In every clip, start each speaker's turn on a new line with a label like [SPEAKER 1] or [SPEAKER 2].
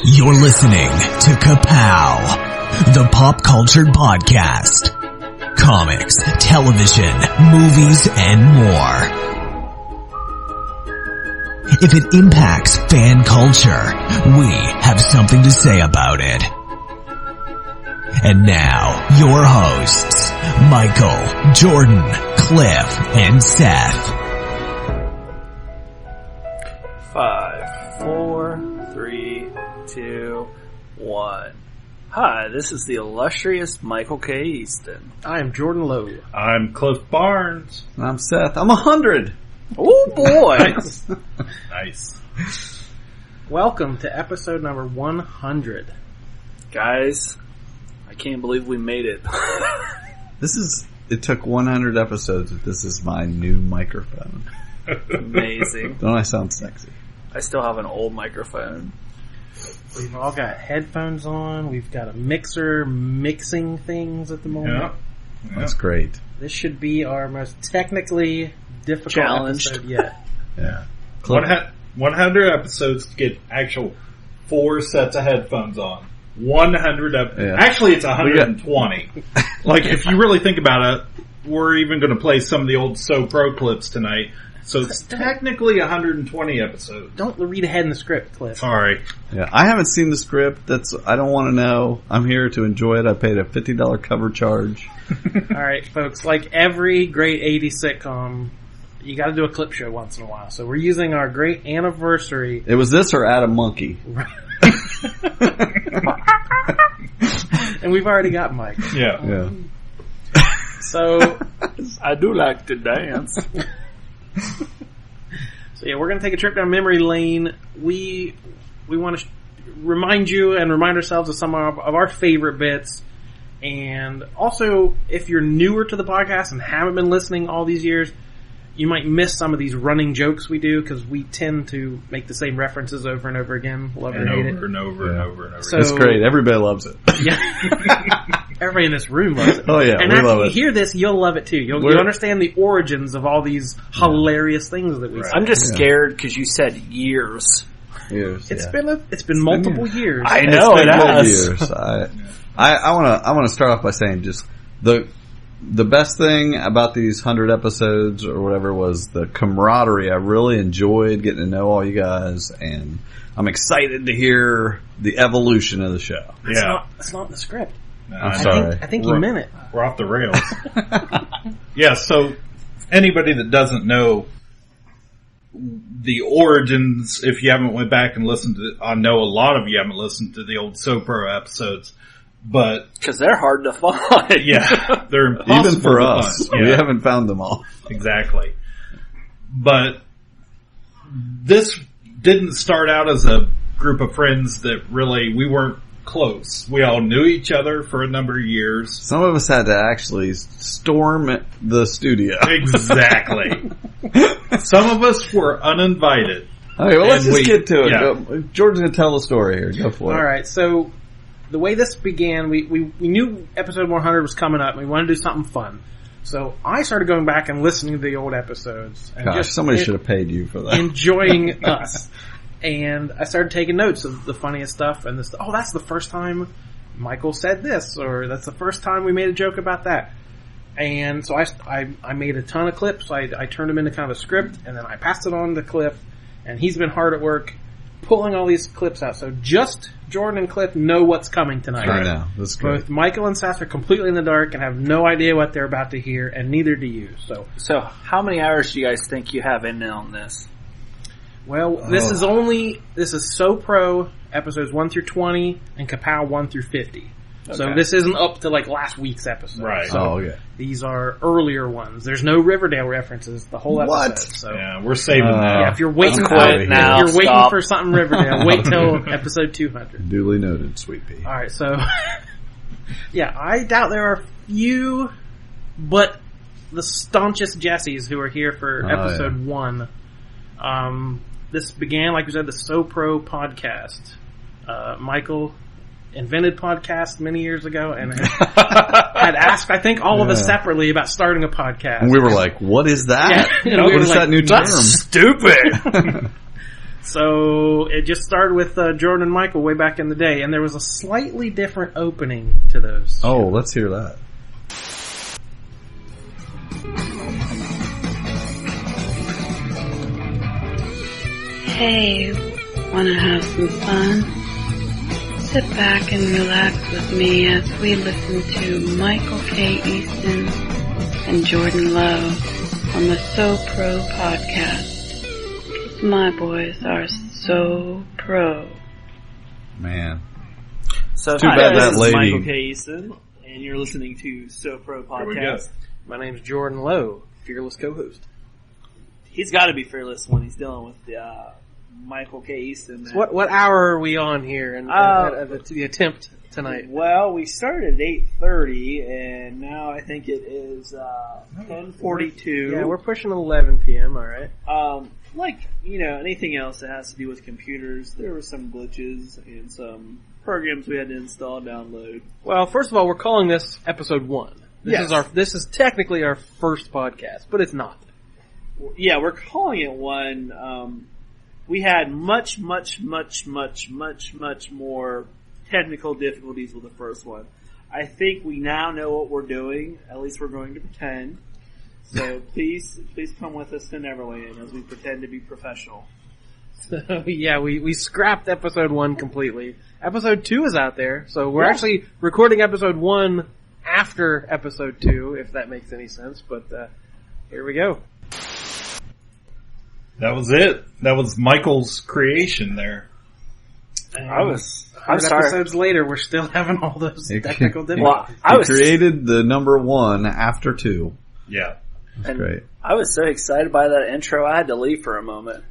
[SPEAKER 1] You're listening to Ka-Pow, the pop culture podcast. Comics, television, movies, and more. If it impacts fan culture, we have something to say about it. And now, your hosts, Michael, Jordan, Cliff, and Seth.
[SPEAKER 2] 5, 4, 3, 2, 1. Hi, this is the illustrious Michael K. Easton.
[SPEAKER 3] I am Jordan Lowe.
[SPEAKER 4] I'm Cliff Barnes.
[SPEAKER 5] And I'm Seth. I'm 100.
[SPEAKER 2] Oh boy!
[SPEAKER 4] Nice.
[SPEAKER 3] Welcome to episode number 100.
[SPEAKER 2] Guys, I can't believe we made it.
[SPEAKER 5] It took 100 episodes, but this is my new microphone.
[SPEAKER 2] Amazing.
[SPEAKER 5] Don't I sound sexy?
[SPEAKER 2] I still have an old microphone.
[SPEAKER 3] We've all got headphones on. We've got a mixer mixing things at the moment.
[SPEAKER 4] Yeah.
[SPEAKER 5] That's great.
[SPEAKER 3] This should be our most technically difficult
[SPEAKER 2] Challenged
[SPEAKER 3] episode yet.
[SPEAKER 5] Yeah.
[SPEAKER 4] 100 episodes to get actual 4 sets of headphones on. 100
[SPEAKER 5] Yeah.
[SPEAKER 4] Actually, it's 120. Like, if you really think about it, we're even going to play some of the old So Pro clips tonight. So it's technically 120 episodes.
[SPEAKER 3] Don't read ahead in the script, Cliff.
[SPEAKER 4] Sorry.
[SPEAKER 5] Yeah. I haven't seen the script. I don't want to know. I'm here to enjoy it. I paid a $50 cover charge.
[SPEAKER 3] Alright, folks, like every great 80s sitcom, you gotta do a clip show once in a while. So we're using our great anniversary.
[SPEAKER 5] It was this or Add a Monkey.
[SPEAKER 3] And we've already got Mike.
[SPEAKER 4] Yeah.
[SPEAKER 3] So
[SPEAKER 2] I do like to dance.
[SPEAKER 3] So yeah, we're going to take a trip down memory lane. We want to remind you and remind ourselves of some of our favorite bits. And also, if you're newer to the podcast and haven't been listening all these years, you might miss some of these running jokes we do because we tend to make the same references over and over again. Love
[SPEAKER 4] And
[SPEAKER 3] or hate
[SPEAKER 4] over
[SPEAKER 3] it.
[SPEAKER 4] and over and over and over.
[SPEAKER 3] So-
[SPEAKER 5] It's great. Everybody loves it.
[SPEAKER 3] Yeah. Everybody in this room loves it.
[SPEAKER 5] Oh, yeah.
[SPEAKER 3] And
[SPEAKER 5] We
[SPEAKER 3] after
[SPEAKER 5] love
[SPEAKER 3] you
[SPEAKER 5] it.
[SPEAKER 3] hear this, you'll love it too. You'll understand the origins of all these hilarious things that we say.
[SPEAKER 2] I'm just scared because you said years.
[SPEAKER 5] Years,
[SPEAKER 3] It's
[SPEAKER 5] yeah.
[SPEAKER 3] been multiple years.
[SPEAKER 2] I know it
[SPEAKER 5] It's been
[SPEAKER 2] has.
[SPEAKER 5] years. I want to start off by saying just the best thing about these 100 episodes or whatever was the camaraderie. I really enjoyed getting to know all you guys, and I'm excited to hear the evolution of the show.
[SPEAKER 3] It's not in the script.
[SPEAKER 5] I'm sorry.
[SPEAKER 3] I think you meant it.
[SPEAKER 4] We're off the rails. Yeah, so anybody that doesn't know the origins, if you haven't went back and listened to I know a lot of you haven't listened to the old So Pro episodes, but
[SPEAKER 2] Because they're hard to find.
[SPEAKER 4] yeah, they're impossible
[SPEAKER 5] Even for
[SPEAKER 4] to
[SPEAKER 5] us,
[SPEAKER 4] find.
[SPEAKER 5] we
[SPEAKER 4] Yeah,
[SPEAKER 5] haven't found them all.
[SPEAKER 4] exactly. But this didn't start out as a group of friends that we weren't close. We all knew each other for a number of years.
[SPEAKER 5] Some of us had to actually storm the studio.
[SPEAKER 4] Exactly. Some of us were uninvited.
[SPEAKER 5] Okay, well, let's
[SPEAKER 4] And
[SPEAKER 5] just get to it.
[SPEAKER 4] yeah.
[SPEAKER 5] George's going to tell the story here. Go for it.
[SPEAKER 3] Alright, so the way this began, we knew episode 100 was coming up and we wanted to do something fun. So I started going back and listening to the old episodes. And
[SPEAKER 5] Gosh, somebody should have paid you for that.
[SPEAKER 3] enjoying us. And I started taking notes of the funniest stuff and this. Oh, that's the first time Michael said this, or that's the first time we made a joke about that. And so I made a ton of clips. I turned them into kind of a script, and then I passed it on to Cliff, and he's been hard at work pulling all these clips out. So just Jordan and Cliff know what's coming tonight.
[SPEAKER 5] I know. That's great.
[SPEAKER 3] Both Michael and Seth are completely in the dark and have no idea what they're about to hear, and neither do you.
[SPEAKER 2] So how many hours do you guys think you have in on this?
[SPEAKER 3] Well, this is So Pro episodes 1 through 20 and Ka-Pow 1 through 50. So
[SPEAKER 2] Okay.
[SPEAKER 3] this isn't up to like last week's episode.
[SPEAKER 4] Right.
[SPEAKER 3] So
[SPEAKER 5] okay.
[SPEAKER 3] these are earlier ones. There's no Riverdale references the whole episode.
[SPEAKER 5] What?
[SPEAKER 3] So
[SPEAKER 4] Yeah, we're saving that.
[SPEAKER 3] yeah, if you're waiting
[SPEAKER 2] Let's
[SPEAKER 3] for
[SPEAKER 2] quit now.
[SPEAKER 3] if you're waiting
[SPEAKER 2] Stop.
[SPEAKER 3] for something Riverdale, wait till episode 200.
[SPEAKER 5] Duly noted, Sweet Pea.
[SPEAKER 3] All right, so yeah, I doubt there are few, but the staunchest Jessies who are here for episode 1. This began, like we said, the So Pro podcast. Michael invented podcasts many years ago and had asked, I think, all of us separately about starting a podcast.
[SPEAKER 5] And we were like, what is that?
[SPEAKER 3] Yeah.
[SPEAKER 5] What is that new term?
[SPEAKER 2] That's stupid.
[SPEAKER 3] So it just started with Jordan and Michael way back in the day, and there was a slightly different opening to those.
[SPEAKER 5] Oh, let's hear that.
[SPEAKER 6] Hey, wanna have some fun? Sit back and relax with me as we listen to Michael K. Easton and Jordan Lowe on the So Pro podcast. My boys are so pro.
[SPEAKER 5] Man.
[SPEAKER 2] So
[SPEAKER 5] Too bad that
[SPEAKER 2] this
[SPEAKER 5] lady-
[SPEAKER 2] is Michael K. Easton, and you're listening to So Pro
[SPEAKER 4] Here we go.
[SPEAKER 2] Podcast.
[SPEAKER 3] My name's Jordan Lowe, fearless co-host.
[SPEAKER 2] He's got to be fearless when he's dealing with the Michael K. Easton.
[SPEAKER 3] So what hour are we on here? And the attempt tonight.
[SPEAKER 2] Well, we started at 8:30, and now I think it is 10:42.
[SPEAKER 3] Yeah, we're pushing 11 p.m. All right.
[SPEAKER 2] Like, anything else that has to do with computers, there were some glitches and some programs we had to install and download.
[SPEAKER 3] Well, first of all, we're calling this episode 1. This is technically our first podcast, but it's not.
[SPEAKER 2] Yeah, we're calling it one. We had much more technical difficulties with the first one. I think we now know what we're doing. At least we're going to pretend. So please come with us to Neverland as we pretend to be professional.
[SPEAKER 3] So, yeah, we scrapped episode 1 completely. Episode 2 is out there, so we're actually recording episode 1 after episode 2, if that makes any sense. But here we go.
[SPEAKER 4] That was it. That was Michael's creation there.
[SPEAKER 2] I'm
[SPEAKER 3] 100
[SPEAKER 2] sorry.
[SPEAKER 3] episodes later, we're still having all those
[SPEAKER 5] It-
[SPEAKER 3] technical
[SPEAKER 2] Well,
[SPEAKER 3] difficulties.
[SPEAKER 2] I
[SPEAKER 5] He
[SPEAKER 2] was
[SPEAKER 5] created the number 1 after 2.
[SPEAKER 4] Yeah.
[SPEAKER 5] That's great.
[SPEAKER 7] I was so excited by that intro, I had to leave for a moment.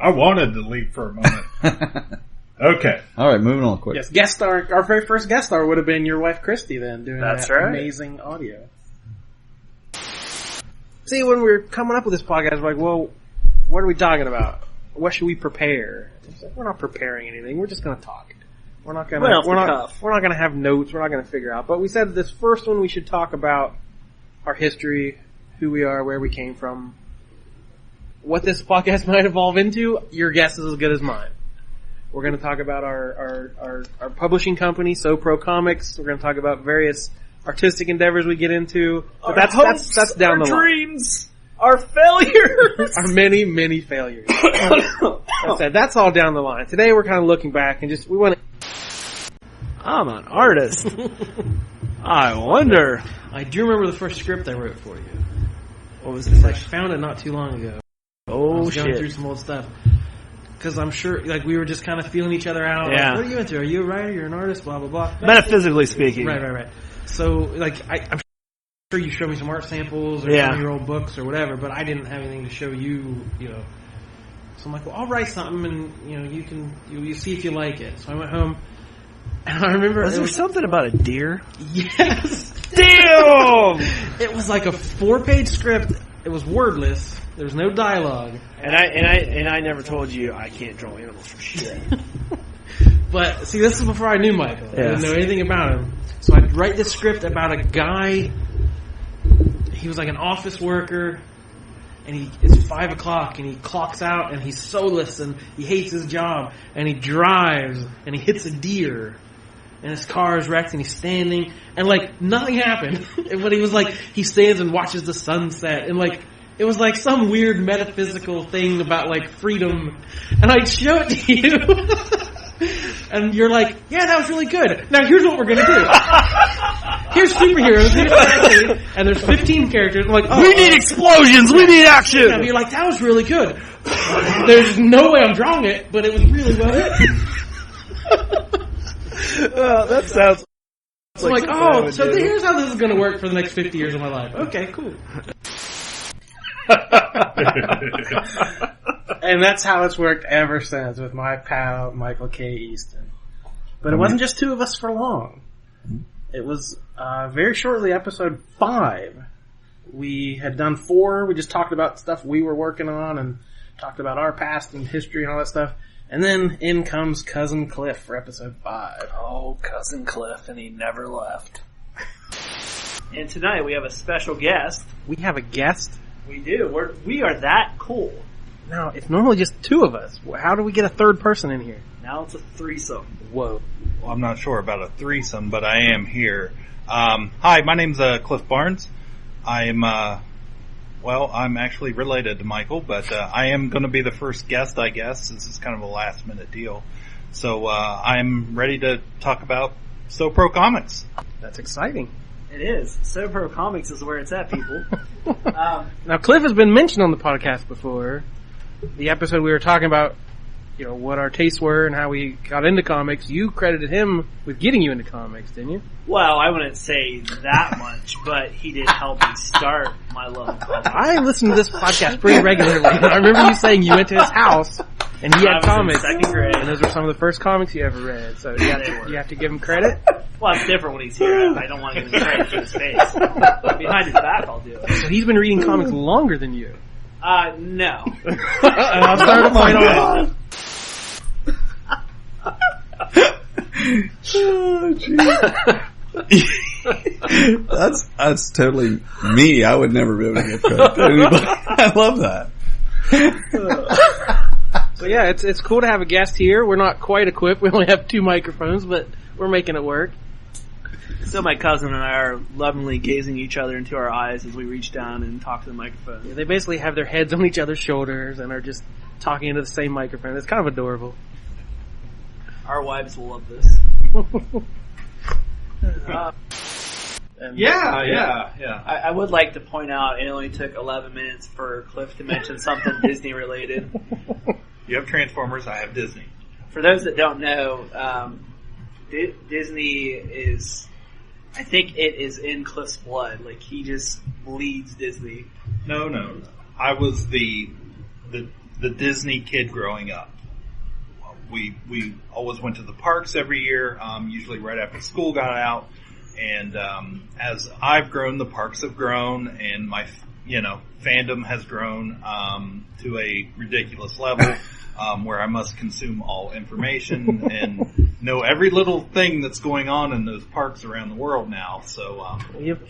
[SPEAKER 4] I wanted to leave for a moment. Okay.
[SPEAKER 5] All right, moving on quick.
[SPEAKER 3] Yes, guest star. Our very first guest star would have been your wife, Christy, then, doing
[SPEAKER 7] That's
[SPEAKER 3] that
[SPEAKER 7] right.
[SPEAKER 3] amazing audio. See, when we were coming up with this podcast, we're like, well, what are we talking about? What should we prepare? It's like, we're not preparing anything. We're just going to talk. We're not going to.
[SPEAKER 7] Right off the
[SPEAKER 3] We're not
[SPEAKER 7] cuff.
[SPEAKER 3] going to have notes. We're not going to figure out. But we said this first one, we should talk about our history, who we are, where we came from, what this podcast might evolve into. Your guess is as good as mine. We're going to talk about our publishing company, So Pro Comics. We're going to talk about various artistic endeavors we get into. But that's down the line.
[SPEAKER 7] Dreams, our failures.
[SPEAKER 3] Our many failures. That's all down the line. Today we're kind of looking back and we want to.
[SPEAKER 7] I'm an artist. I wonder.
[SPEAKER 3] I do remember the first script I wrote for you.
[SPEAKER 7] What was this?
[SPEAKER 3] I found it not too long ago. I
[SPEAKER 7] Oh
[SPEAKER 3] was going through
[SPEAKER 7] shit.
[SPEAKER 3] some old stuff. Because I'm sure, we were just kind of feeling each other out.
[SPEAKER 7] Yeah.
[SPEAKER 3] Like, what are you into? Are you a writer? You're an artist? Blah, blah, blah.
[SPEAKER 7] Metaphysically speaking.
[SPEAKER 3] Right. So, I'm sure you showed me some art samples or some of your old books or whatever, but I didn't have anything to show you, So I'm like, well, I'll write something and, you see if you like it. So I went home and I remember...
[SPEAKER 7] Was there something about a deer?
[SPEAKER 3] Yes!
[SPEAKER 7] Damn!
[SPEAKER 3] It was like a 4-page script. It was wordless. There was no dialogue.
[SPEAKER 7] And I never told you I can't draw animals for shit.
[SPEAKER 3] But, see, this is before I knew Michael. I
[SPEAKER 7] Yes.
[SPEAKER 3] didn't know anything about him. So I'd write this script about a guy. He was like an office worker. And it's 5 o'clock and he clocks out and he's soulless and he hates his job. And he drives and he hits a deer. And his car is wrecked and he's standing. And nothing happened. But he was he stands and watches the sunset. And it was some weird metaphysical thing about freedom. And I'd show it to you. And you're like, yeah, that was really good. Now here's what we're gonna do. Here's superheroes, here's characters, and there's 15 characters. I'm like,
[SPEAKER 7] We need explosions! We need action!
[SPEAKER 3] and you're like, that was really good. There's no way I'm drawing it, but it was really well written.
[SPEAKER 7] That sounds
[SPEAKER 3] So I'm like,
[SPEAKER 7] something I would do.
[SPEAKER 3] here's how this is gonna work for the next 50 years of my life. Okay, cool. And that's how it's worked ever since with my pal, Michael K. Easton. But it wasn't just two of us for long. It was very shortly, episode 5. We had done 4. We just talked about stuff we were working on and talked about our past and history and all that stuff. And then in comes Cousin Cliff for episode 5.
[SPEAKER 7] Oh, Cousin Cliff, and he never left.
[SPEAKER 2] And tonight we have a special guest.
[SPEAKER 3] We have a guest.
[SPEAKER 2] We do. We are that cool.
[SPEAKER 3] Now, it's normally just two of us. How do we get a third person in here?
[SPEAKER 2] Now it's a threesome.
[SPEAKER 3] Whoa.
[SPEAKER 4] Well, I'm not sure about a threesome, but I am here. Hi, my name's Cliff Barnes. I'm actually related to Michael, but I am going to be the first guest, I guess. This is kind of a last-minute deal. So I'm ready to talk about So Pro Comics.
[SPEAKER 3] That's exciting.
[SPEAKER 2] It is. So Pro Comics is where it's at, people.
[SPEAKER 3] Now, Cliff has been mentioned on the podcast before. The episode we were talking about, what our tastes were and how we got into comics. You credited him with getting you into comics, didn't you?
[SPEAKER 2] Well, I wouldn't say that much, but he did help me start my love of comics.
[SPEAKER 3] I listen to this podcast pretty regularly. I remember you saying you went to his house and he had comics.
[SPEAKER 2] I was in second grade.
[SPEAKER 3] And those were some of the first comics you ever read. So you have to give him credit.
[SPEAKER 2] Well, it's different when he's here. I don't want to give him credit to his face. Behind his back, I'll do it.
[SPEAKER 3] So he's been reading comics longer than you.
[SPEAKER 2] No.
[SPEAKER 3] I'll start a fight on it.
[SPEAKER 5] Oh, that's totally me. I would never be able to give credit to anybody. I love that.
[SPEAKER 3] So yeah, it's cool to have a guest here. We're not quite equipped. We only have 2 microphones, but we're making it work.
[SPEAKER 2] So my cousin and I are lovingly gazing each other into our eyes as we reach down and talk to the microphone.
[SPEAKER 3] Yeah, they basically have their heads on each other's shoulders and are just talking into the same microphone. It's kind of adorable.
[SPEAKER 2] Our wives will love this. I would like to point out it only took 11 minutes for Cliff to mention something Disney related.
[SPEAKER 4] You have Transformers, I have Disney.
[SPEAKER 2] For those that don't know, Disney is, I think it is in Cliff's blood. Like, he just bleeds Disney.
[SPEAKER 4] No. I was the Disney kid growing up. We always went to the parks every year, usually right after school got out. And as I've grown, the parks have grown, and my fandom has grown to a ridiculous level where I must consume all information and know every little thing that's going on in those parks around the world now. So
[SPEAKER 3] yep.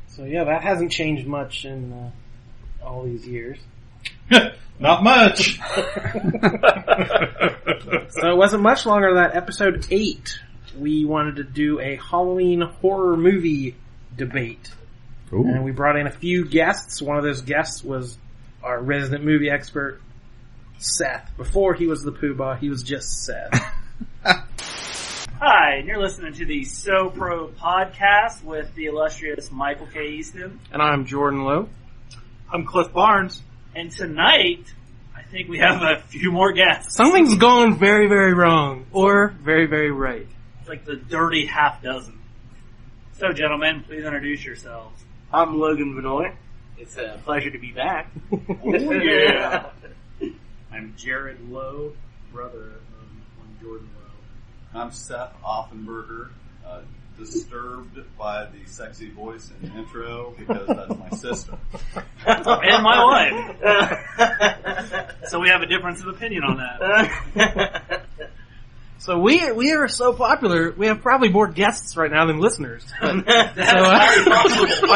[SPEAKER 3] So yeah, that hasn't changed much in all these years.
[SPEAKER 4] Not much.
[SPEAKER 3] So it wasn't much longer than that. Episode 8, we wanted to do a Halloween horror movie debate.
[SPEAKER 5] Ooh.
[SPEAKER 3] And we brought in a few guests. One of those guests was our resident movie expert, Seth. Before he was the Poobah, he was just Seth.
[SPEAKER 2] Hi, and you're listening to the So Pro podcast with the illustrious Michael K. Easton.
[SPEAKER 3] And I'm Jordan Lowe.
[SPEAKER 4] I'm Cliff Barnes.
[SPEAKER 2] And tonight, I think we have a few more guests.
[SPEAKER 3] Something's gone very, very wrong. Or very, very right.
[SPEAKER 2] It's like the dirty half dozen. So, gentlemen, please introduce yourselves.
[SPEAKER 7] I'm Logan Benoit. It's a pleasure to be back.
[SPEAKER 2] Yeah.
[SPEAKER 8] I'm Jared Lowe, brother of Jordan Lowe.
[SPEAKER 5] I'm Seth Offenberger, disturbed by the sexy voice in the intro because that's my sister.
[SPEAKER 2] And my wife. So we have a difference of opinion on that.
[SPEAKER 3] So we are so popular, we have probably more guests right now than listeners. I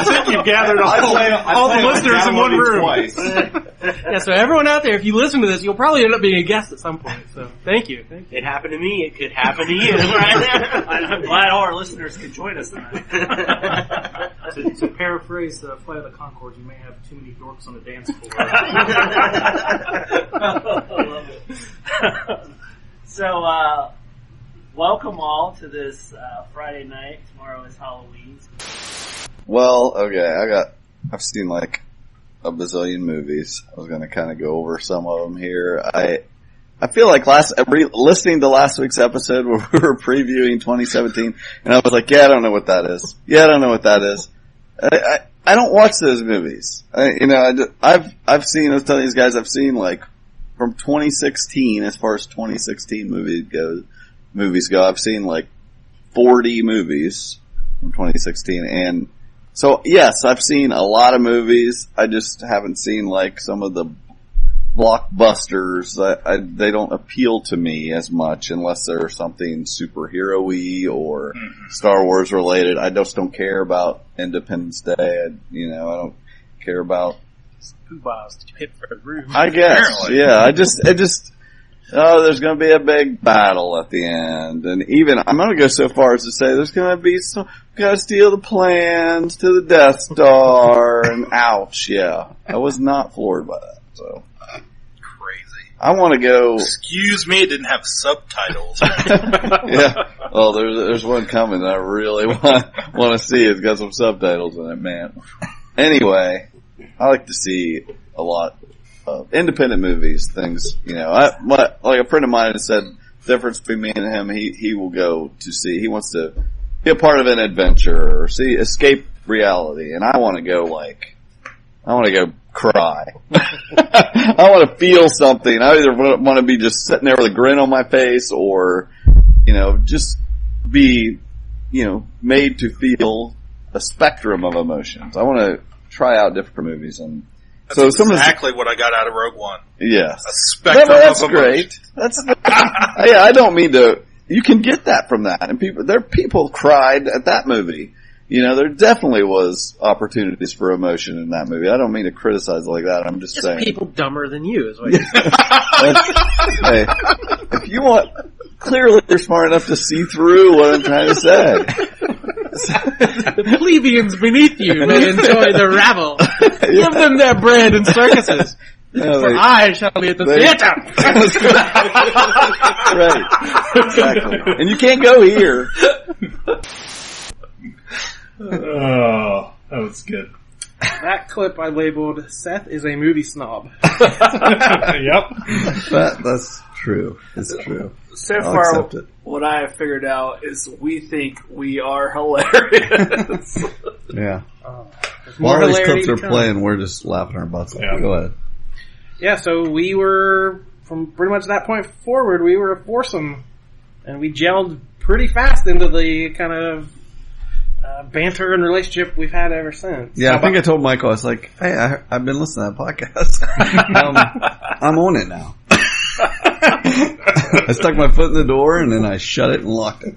[SPEAKER 4] think you've gathered all the listeners in one room.
[SPEAKER 5] Twice.
[SPEAKER 3] Yeah, so everyone out there, if you listen to this, you'll probably end up being a guest at some point. So thank you.
[SPEAKER 7] It happened to me. It could happen to you.
[SPEAKER 2] I'm glad all our listeners could join us tonight.
[SPEAKER 8] To paraphrase Flight of the Conchords, you may have too many dorks on the dance floor.
[SPEAKER 2] I love it. So, welcome all to this Friday night. Tomorrow is Halloween.
[SPEAKER 5] Well, okay, I've seen like a bazillion movies. I was going to kind of go over some of them here. I feel like listening to last week's episode where we were previewing 2017, and I was like, I don't know what that is. I don't watch those movies. I've seen, I was telling these guys, I've seen like from 2016, as far as 2016 movies go, I've seen like 40 movies from 2016, and so yes, I've seen a lot of movies. I just haven't seen like some of the blockbusters. They don't appeal to me as much unless they're something superhero-y or Star Wars related. I just don't care about Independence Day. I don't care about
[SPEAKER 8] Who balls did you hit for a room?
[SPEAKER 5] I guess.
[SPEAKER 4] Apparently.
[SPEAKER 5] Yeah. There's going to be a big battle at the end, and even I'm going to go so far as to say there's going to be got to steal the plans to the Death Star, and ouch, yeah, I was not floored by that. So
[SPEAKER 4] Crazy.
[SPEAKER 5] I want to go.
[SPEAKER 4] Excuse me, it didn't have subtitles.
[SPEAKER 5] Yeah, well, there's one coming that I really want to see. It's got some subtitles in it, man. Anyway, I like to see a lot of independent movies, things, like a friend of mine has said, the difference between me and him, he will go to see, he wants to be a part of an adventure or escape reality, and I want to go cry. I want to feel something. I either want to be just sitting there with a grin on my face or, just be, made to feel a spectrum of emotions. I want to try out different movies, and
[SPEAKER 4] That's exactly what I got out of Rogue One.
[SPEAKER 5] Yeah.
[SPEAKER 4] A spectrum
[SPEAKER 5] that's
[SPEAKER 4] of
[SPEAKER 5] great. That's yeah, I don't mean to. You can get that from that, and people cried at that movie. There definitely was opportunities for emotion in that movie. I don't mean to criticize like that. I'm just saying.
[SPEAKER 7] People dumber than you is what you're
[SPEAKER 5] Hey, if you want, clearly you're smart enough to see through what I'm trying to say.
[SPEAKER 7] The plebeians beneath you may enjoy the rabble. Give them their bread and circuses. For I shall be at the theater.
[SPEAKER 5] Right. Exactly. And you can't go here.
[SPEAKER 4] Oh, that was good.
[SPEAKER 3] That clip I labeled "Seth is a movie snob."
[SPEAKER 4] Yep.
[SPEAKER 5] That's true. It's true.
[SPEAKER 2] So
[SPEAKER 5] I'll
[SPEAKER 2] far,
[SPEAKER 5] accept it.
[SPEAKER 2] what I have figured out is we think we are hilarious.
[SPEAKER 5] Yeah.
[SPEAKER 3] More
[SPEAKER 5] While these
[SPEAKER 3] hilarity
[SPEAKER 5] clips are
[SPEAKER 3] to come.
[SPEAKER 5] playing, we're just laughing our butts off.
[SPEAKER 4] Yeah.
[SPEAKER 5] Go ahead.
[SPEAKER 3] Yeah, so we were, from pretty much that point forward, we were a foursome, and we gelled pretty fast into the kind of banter and relationship we've had ever since.
[SPEAKER 5] Yeah, I think I told Michael, I was like, hey, I've been listening to that podcast. I'm on it now. I stuck my foot in the door and then I shut it and locked it.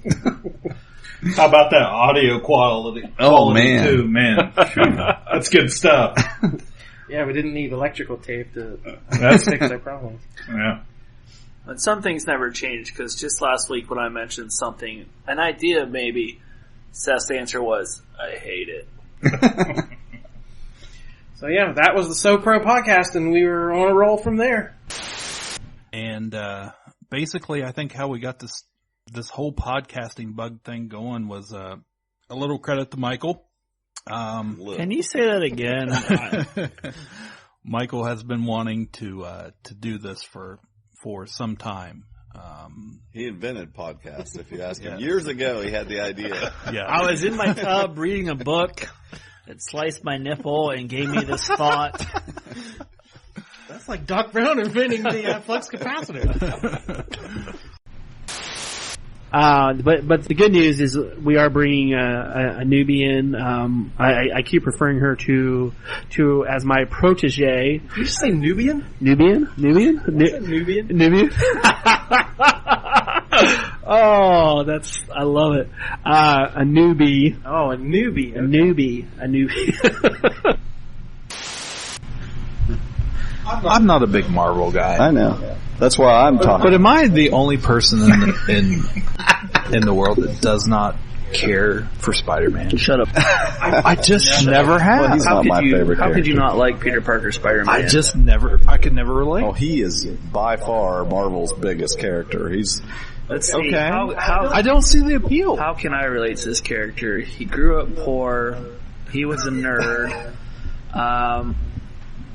[SPEAKER 4] How about that audio quality?
[SPEAKER 5] Oh, man.
[SPEAKER 4] Too, man. That's good stuff.
[SPEAKER 3] Yeah, we didn't need electrical tape to
[SPEAKER 4] That's
[SPEAKER 3] fix our problems.
[SPEAKER 4] yeah.
[SPEAKER 2] But some things never change, because just last week when I mentioned something, an idea maybe, Seth's answer was, I hate it.
[SPEAKER 3] So yeah, that was the So Pro podcast, and we were on a roll from there.
[SPEAKER 9] And basically, I think how we got this whole podcasting bug thing going was a little credit to Michael.
[SPEAKER 2] Can you say that again?
[SPEAKER 9] Michael has been wanting to do this for some time.
[SPEAKER 5] He invented podcasts, if you ask him.
[SPEAKER 9] Yes.
[SPEAKER 5] Years ago, he had the idea.
[SPEAKER 9] Yeah,
[SPEAKER 10] I was in my tub reading a book that sliced my nipple and gave me this thought.
[SPEAKER 7] That's like Doc Brown inventing the flux capacitor.
[SPEAKER 10] But the good news is we are bringing a newbie in. I keep referring her to as my protege.
[SPEAKER 7] Did you say Nubian?
[SPEAKER 10] Nubian?
[SPEAKER 7] Nubian?
[SPEAKER 10] Oh, I love it. A newbie.
[SPEAKER 7] Oh, a newbie.
[SPEAKER 10] A newbie.
[SPEAKER 9] I'm not a big Marvel guy.
[SPEAKER 5] I know. That's why I'm talking.
[SPEAKER 9] But am I the only person in the world that does not care for Spider-Man?
[SPEAKER 10] Shut up.
[SPEAKER 9] I just never have.
[SPEAKER 5] Well, he's not my favorite
[SPEAKER 10] How could you
[SPEAKER 5] character.
[SPEAKER 10] not like Peter Parker Spider-Man?
[SPEAKER 9] I could never relate.
[SPEAKER 5] Oh, he is by far Marvel's biggest character. He's
[SPEAKER 10] Let's see.
[SPEAKER 9] Okay.
[SPEAKER 10] How
[SPEAKER 9] I don't see the appeal.
[SPEAKER 10] How can I relate to this character? He grew up poor. He was a nerd.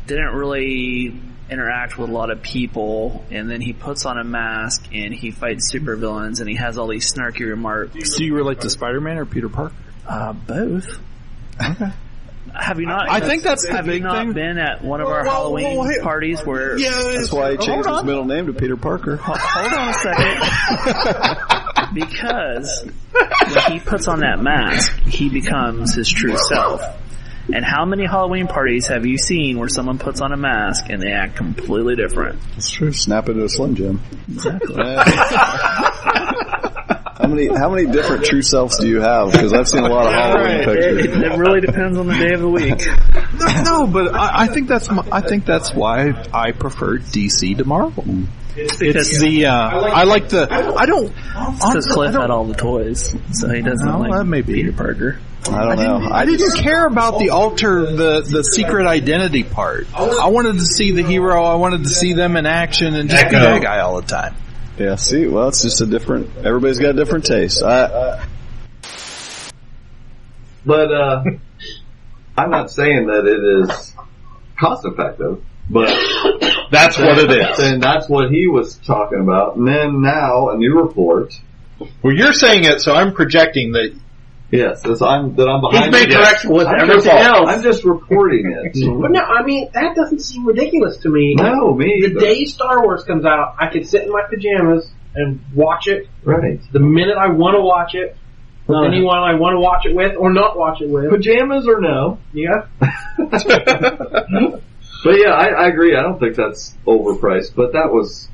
[SPEAKER 10] Didn't really interact with a lot of people, and then he puts on a mask and he fights supervillains, and he has all these snarky remarks.
[SPEAKER 9] Do you relate to Spider-Man or Peter Parker?
[SPEAKER 10] Both.
[SPEAKER 9] Okay.
[SPEAKER 10] Have you not?
[SPEAKER 9] I think that's the
[SPEAKER 10] have
[SPEAKER 9] big
[SPEAKER 10] you not
[SPEAKER 9] thing.
[SPEAKER 10] been at one of our Halloween parties where?
[SPEAKER 5] that's why he changed his middle name to Peter Parker.
[SPEAKER 10] Hold on a second. Because when he puts on that mask, he becomes his true self. And how many Halloween parties have you seen where someone puts on a mask and they act completely different?
[SPEAKER 5] That's true. Snap into a Slim Jim.
[SPEAKER 10] Exactly.
[SPEAKER 5] How many different true selves do you have? Because I've seen a lot of Halloween pictures.
[SPEAKER 10] It really depends on the day of the week.
[SPEAKER 11] No, but I think that's why I prefer DC to Marvel. It's the I like the I don't
[SPEAKER 10] because Cliff had all the toys, so he doesn't like
[SPEAKER 11] that may be.
[SPEAKER 10] Peter Parker.
[SPEAKER 5] I don't know.
[SPEAKER 11] I didn't care about the secret identity part. I wanted to see the hero. I wanted to see them in action and just be that guy all the time.
[SPEAKER 5] Yeah, see, well, it's just everybody's got a different taste. But
[SPEAKER 12] I'm not saying that it is cost effective, but
[SPEAKER 4] that's what it is.
[SPEAKER 12] And that's what he was talking about. And then now a new report.
[SPEAKER 4] Well, you're saying it, so I'm projecting that.
[SPEAKER 12] Yes, I'm behind.
[SPEAKER 7] He's made correction with everything else.
[SPEAKER 12] I'm just reporting it.
[SPEAKER 7] But no, I mean, that doesn't seem ridiculous to me.
[SPEAKER 12] No, me either.
[SPEAKER 7] The day Star Wars comes out, I can sit in my pajamas and watch it.
[SPEAKER 12] Right.
[SPEAKER 7] The minute I want to watch it, with anyone I want to watch it with or not watch it with.
[SPEAKER 12] Pajamas or no.
[SPEAKER 7] Yeah.
[SPEAKER 12] But yeah, I agree. I don't think that's overpriced, but that was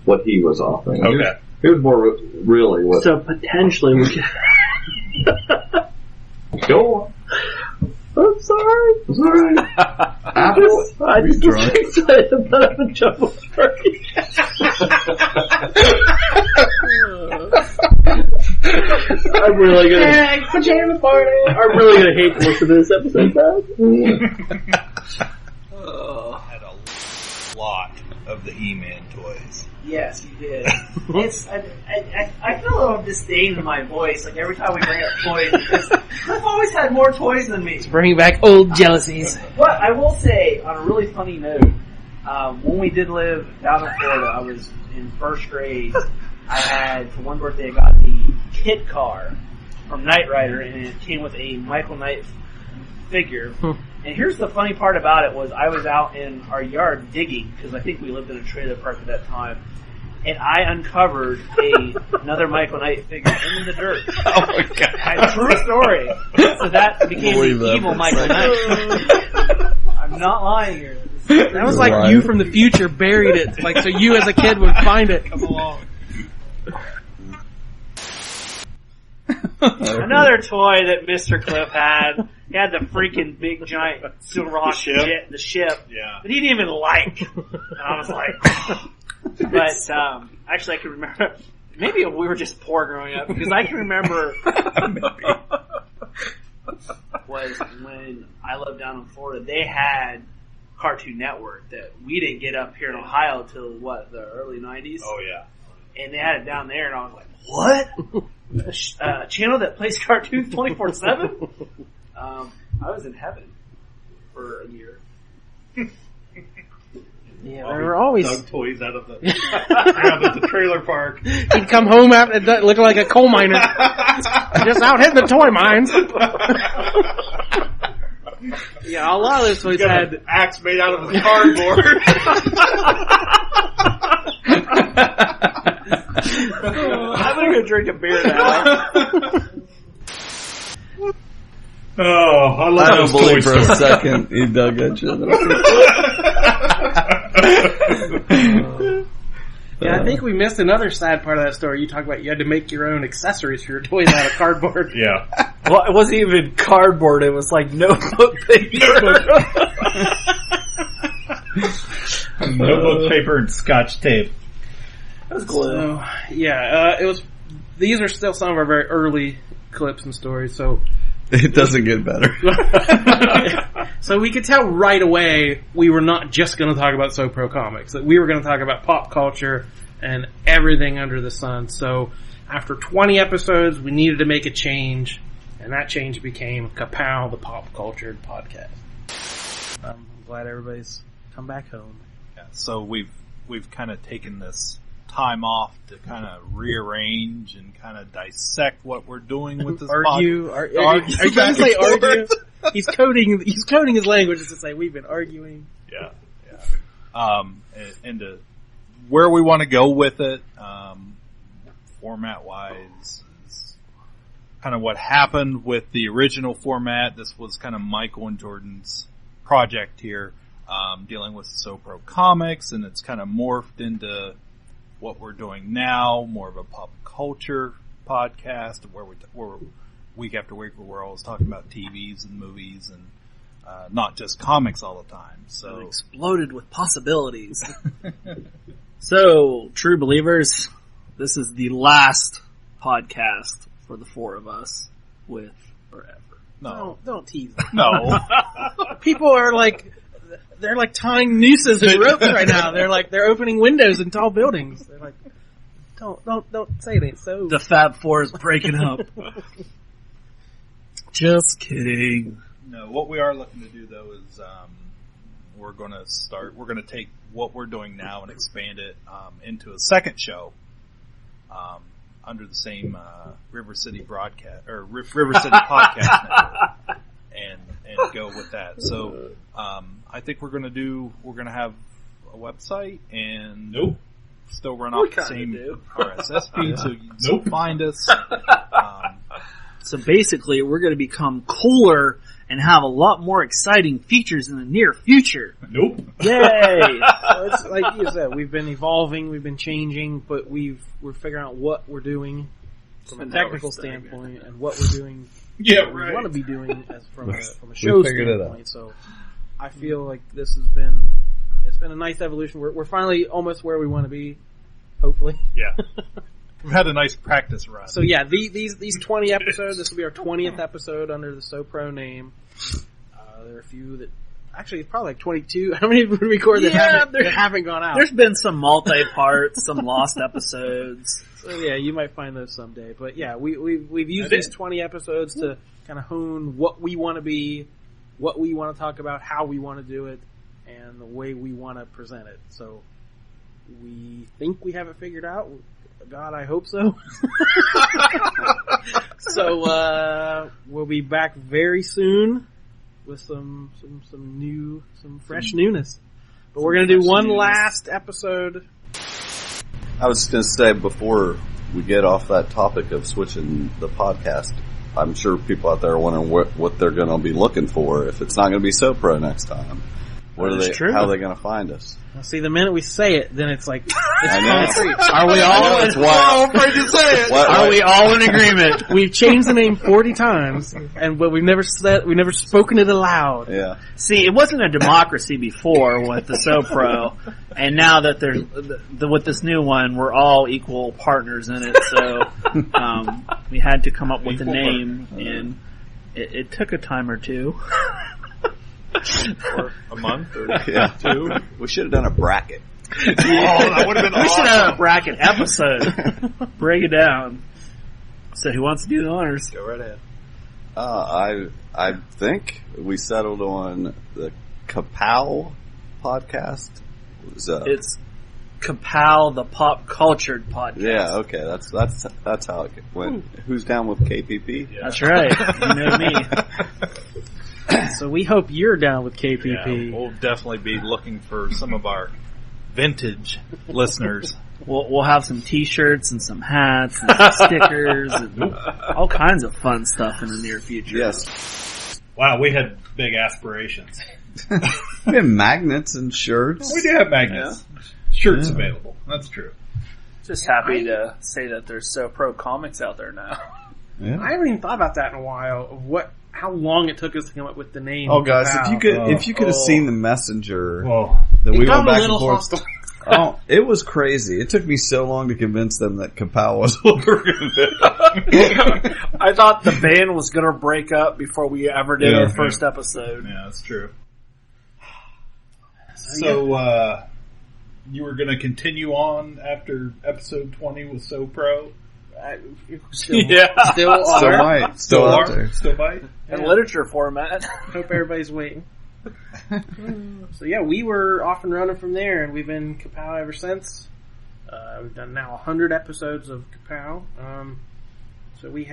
[SPEAKER 12] what he was offering.
[SPEAKER 4] Okay.
[SPEAKER 12] Here's more really what.
[SPEAKER 7] So potentially we could.
[SPEAKER 12] Go on. I'm sorry. It's alright.
[SPEAKER 7] I'm just excited about the jumbo turkey. I'm really gonna pajama party. I'm really gonna hate to listen to this episode, guys.
[SPEAKER 4] Had a lot of the He-Man toys.
[SPEAKER 2] Yes, you did. I feel a little disdain in my voice, like every time we bring up toys, because Cliff always had more toys than me.
[SPEAKER 7] Bring back old jealousies.
[SPEAKER 2] But I will say, on a really funny note, when we did live down in Florida, I was in first grade. I had, for one birthday, I got the kit car from Knight Rider, and it came with a Michael Knight figure. And here's the funny part about it was I was out in our yard digging, because I think we lived in a trailer park at that time, and I uncovered another Michael Knight figure in the dirt.
[SPEAKER 4] Oh my god.
[SPEAKER 2] True story. So that became the evil Michael Knight. I'm not lying here.
[SPEAKER 7] That was like you from the future buried it, like so you as a kid would find it. Come along.
[SPEAKER 2] Another toy that Mr. Cliff had. He had the freaking big giant Silver Hawk jet, the ship.
[SPEAKER 4] Yeah.
[SPEAKER 2] That he didn't even like. And I was like, but actually I can remember. Maybe we were just poor growing up because I can remember. Was when I lived down in Florida. They had Cartoon Network that we didn't get up here in Ohio till the early 90s.
[SPEAKER 4] Oh yeah.
[SPEAKER 2] And they had it down there, and I was like, what? A channel that plays cartoons 24/7? I was in heaven for a year.
[SPEAKER 7] Yeah, they were always
[SPEAKER 4] dug toys out of the trailer park.
[SPEAKER 7] He'd come home after looking like a coal miner, just out hitting the toy mines. Yeah, a lot of those toys had
[SPEAKER 4] an axe made out of cardboard.
[SPEAKER 2] I'm gonna go drink a beer now.
[SPEAKER 4] Oh, I love
[SPEAKER 5] I don't believe for a second he dug at you.
[SPEAKER 7] Yeah, I think we missed another sad part of that story. You talked about you had to make your own accessories for your toys out of cardboard.
[SPEAKER 4] Yeah.
[SPEAKER 10] Well, it wasn't even cardboard. It was like notebook paper.
[SPEAKER 4] Notebook paper and Scotch tape.
[SPEAKER 2] That was glue.
[SPEAKER 7] So, yeah, it was. These are still some of our very early clips and stories. So
[SPEAKER 5] it doesn't get better.
[SPEAKER 7] So we could tell right away we were not just going to talk about SoPro Comics. That we were going to talk about pop culture and everything under the sun. So after 20 episodes, we needed to make a change, and that change became Ka-Pow, the pop culture podcast. I'm glad everybody's come back home.
[SPEAKER 9] Yeah, so we've kind of taken this time off to kind of rearrange and kind of dissect what we're doing with this
[SPEAKER 7] argue. Are you trying to say argue? He's coding his language to say we've been arguing.
[SPEAKER 9] Yeah. And to where we want to go with it, format wise, is kind of what happened with the original format. This was kind of Michael and Jordan's project here, dealing with SoPro Comics, and it's kind of morphed into what we're doing now, more of a pop culture podcast where we're week after week we're always talking about TVs and movies and not just comics all the time. So
[SPEAKER 10] Exploded with possibilities. So, true believers, this is the last podcast for the four of us with forever.
[SPEAKER 9] no,
[SPEAKER 7] Don't tease.
[SPEAKER 9] no.
[SPEAKER 7] People are like, they're like tying nooses in ropes right now. They're opening windows in tall buildings. They're like, don't say it ain't so.
[SPEAKER 10] The Fab Four is breaking up. Just kidding.
[SPEAKER 9] No, what we are looking to do though is we're going to take what we're doing now and expand it into a second show under the same River City broadcast or River City podcast network, and go with that. So I think we're going to have a website and still run off the same RSS feed, so you can still find us.
[SPEAKER 10] So basically, we're going to become cooler and have a lot more exciting features in the near future.
[SPEAKER 9] Nope.
[SPEAKER 10] Yay!
[SPEAKER 7] So it's like you said, we've been evolving, we've been changing, but we're figuring out what we're doing from a technical standpoint and what we're doing.
[SPEAKER 9] Yeah,
[SPEAKER 7] what we
[SPEAKER 9] right.
[SPEAKER 7] want to be doing as from a show
[SPEAKER 5] figured it out.
[SPEAKER 7] standpoint. So I feel like this has been a nice evolution. We're finally almost where we want to be, hopefully.
[SPEAKER 9] Yeah. We've had a nice practice run.
[SPEAKER 7] So yeah, these 20 episodes, this will be our 20th episode under the So Pro name. There are a few that, actually it's probably like 22. How many did we record that haven't gone out?
[SPEAKER 10] There's been some multi-parts, some lost episodes.
[SPEAKER 7] So yeah, you might find those someday. But yeah, we've used these 20 episodes to kind of hone what we want to be, what we want to talk about, how we want to do it, and the way we want to present it. So we think we have it figured out. God, I hope so. So we'll be back very soon with some fresh newness. But we're gonna do one last episode.
[SPEAKER 5] I was going to say, before we get off that topic of switching the podcast, I'm sure people out there are wondering what they're going to be looking for if it's not going to be So Pro next time. How are they going to find us?
[SPEAKER 7] Well, see, the minute we say it, then it's like,
[SPEAKER 5] I know.
[SPEAKER 7] concrete. Are we all
[SPEAKER 5] That's why
[SPEAKER 10] afraid to say it.
[SPEAKER 7] Are we all in agreement? We've changed the name 40 times, but we've never spoken it aloud.
[SPEAKER 5] Yeah.
[SPEAKER 10] See, it wasn't a democracy before with the So Pro, and now that there's with this new one, we're all equal partners in it. So we had to come up with a name, and it took a time or two.
[SPEAKER 9] Or a month or
[SPEAKER 5] two. We should have done a bracket.
[SPEAKER 9] That would have been awesome.
[SPEAKER 10] We should have done a bracket episode. Break it down. So who wants to do the honors?
[SPEAKER 9] Go right ahead.
[SPEAKER 5] I think we settled on the Ka-Pow podcast.
[SPEAKER 10] It's Ka-Pow, the pop cultured podcast.
[SPEAKER 5] Yeah, okay, that's how it went. Who's down with KPP?
[SPEAKER 10] Yeah. That's right. You know me.
[SPEAKER 7] So we hope you're down with KPP.
[SPEAKER 9] Yeah, we'll definitely be looking for some of our vintage listeners.
[SPEAKER 10] We'll have some T-shirts and some hats and some stickers and all kinds of fun stuff in the near future.
[SPEAKER 5] Yes.
[SPEAKER 9] Wow, we had big aspirations.
[SPEAKER 5] We have magnets and shirts.
[SPEAKER 9] We do have magnets. Yeah. Shirts available. That's true.
[SPEAKER 10] Just happy to say that there's So Pro comics out there now.
[SPEAKER 5] Yeah.
[SPEAKER 7] I haven't even thought about that in a while. Of how long it took us to come up with the name.
[SPEAKER 5] Oh, guys,
[SPEAKER 7] Ka-Pow.
[SPEAKER 5] if you could have seen the messenger that
[SPEAKER 7] it
[SPEAKER 5] we
[SPEAKER 7] got
[SPEAKER 5] went back
[SPEAKER 7] a little
[SPEAKER 5] and forth.
[SPEAKER 7] hostile.
[SPEAKER 5] Oh, it was crazy. It took me so long to convince them that Ka-Pow was what we were going to do.
[SPEAKER 10] I thought the band was going to break up before we ever did our first episode.
[SPEAKER 9] Yeah, that's true. So, you were going to continue on after episode 20 with So Pro?
[SPEAKER 7] Still
[SPEAKER 5] might. Still
[SPEAKER 9] might.
[SPEAKER 10] In literature format.
[SPEAKER 7] Hope everybody's waiting. So yeah, we were off and running from there, and we've been Ka-Pow ever since. We've done now 100 episodes of Ka-Pow. So we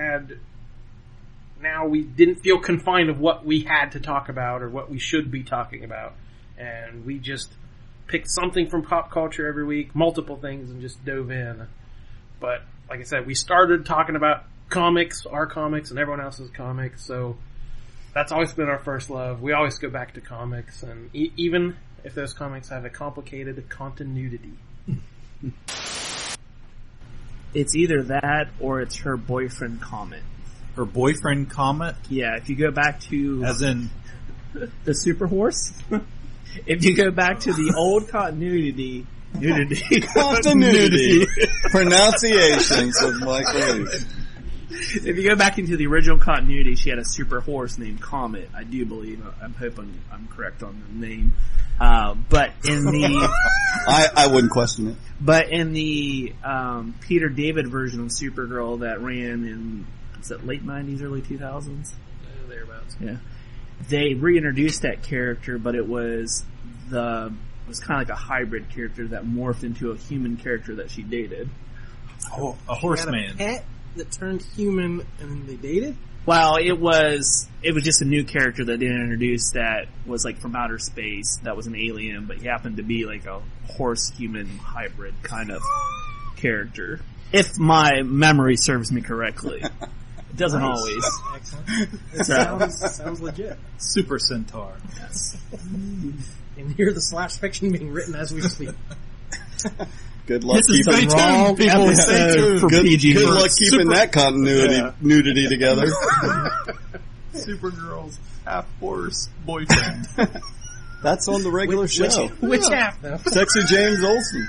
[SPEAKER 7] didn't feel confined of what we had to talk about or what we should be talking about, and we just picked something from pop culture every week, multiple things, and just dove in. But like I said, we started talking about comics, our comics, and everyone else's comics, so that's always been our first love. We always go back to comics, and even if those comics have a complicated continuity.
[SPEAKER 10] It's either that or it's her boyfriend comic.
[SPEAKER 9] Her boyfriend comic?
[SPEAKER 10] Yeah, if you go back to...
[SPEAKER 9] As in
[SPEAKER 10] The super horse? If you go back to the old continuity,
[SPEAKER 5] pronunciations of Michael Lee.
[SPEAKER 10] If you go back into the original continuity, she had a super horse named Comet, I do believe. I'm hoping I'm correct on the name. But in the...
[SPEAKER 5] I wouldn't question it.
[SPEAKER 10] But in the Peter David version of Supergirl that ran in, is it late 90s, early 2000s?
[SPEAKER 3] Thereabouts.
[SPEAKER 10] Yeah. They reintroduced that character, but it was kind of like a hybrid character that morphed into a human character that she dated.
[SPEAKER 9] Oh, a horseman.
[SPEAKER 3] Pet that turned human and then they dated?
[SPEAKER 10] Well, it was just a new character that they introduced that was like from outer space, that was an alien, but he happened to be like a horse-human hybrid kind of character. If my memory serves me correctly. It doesn't always.
[SPEAKER 3] Excellent. It sounds legit.
[SPEAKER 9] Super Centaur.
[SPEAKER 10] Yes.
[SPEAKER 3] And hear the slash fiction being written as we speak.
[SPEAKER 5] Good luck
[SPEAKER 10] This is
[SPEAKER 5] keeping
[SPEAKER 10] the wrong episode for PG.
[SPEAKER 5] Good luck keeping that continuity nudity together.
[SPEAKER 9] Supergirl's half-horse boyfriend.
[SPEAKER 5] That's on the regular show.
[SPEAKER 3] Which half, though?
[SPEAKER 5] Sexy James Olsen.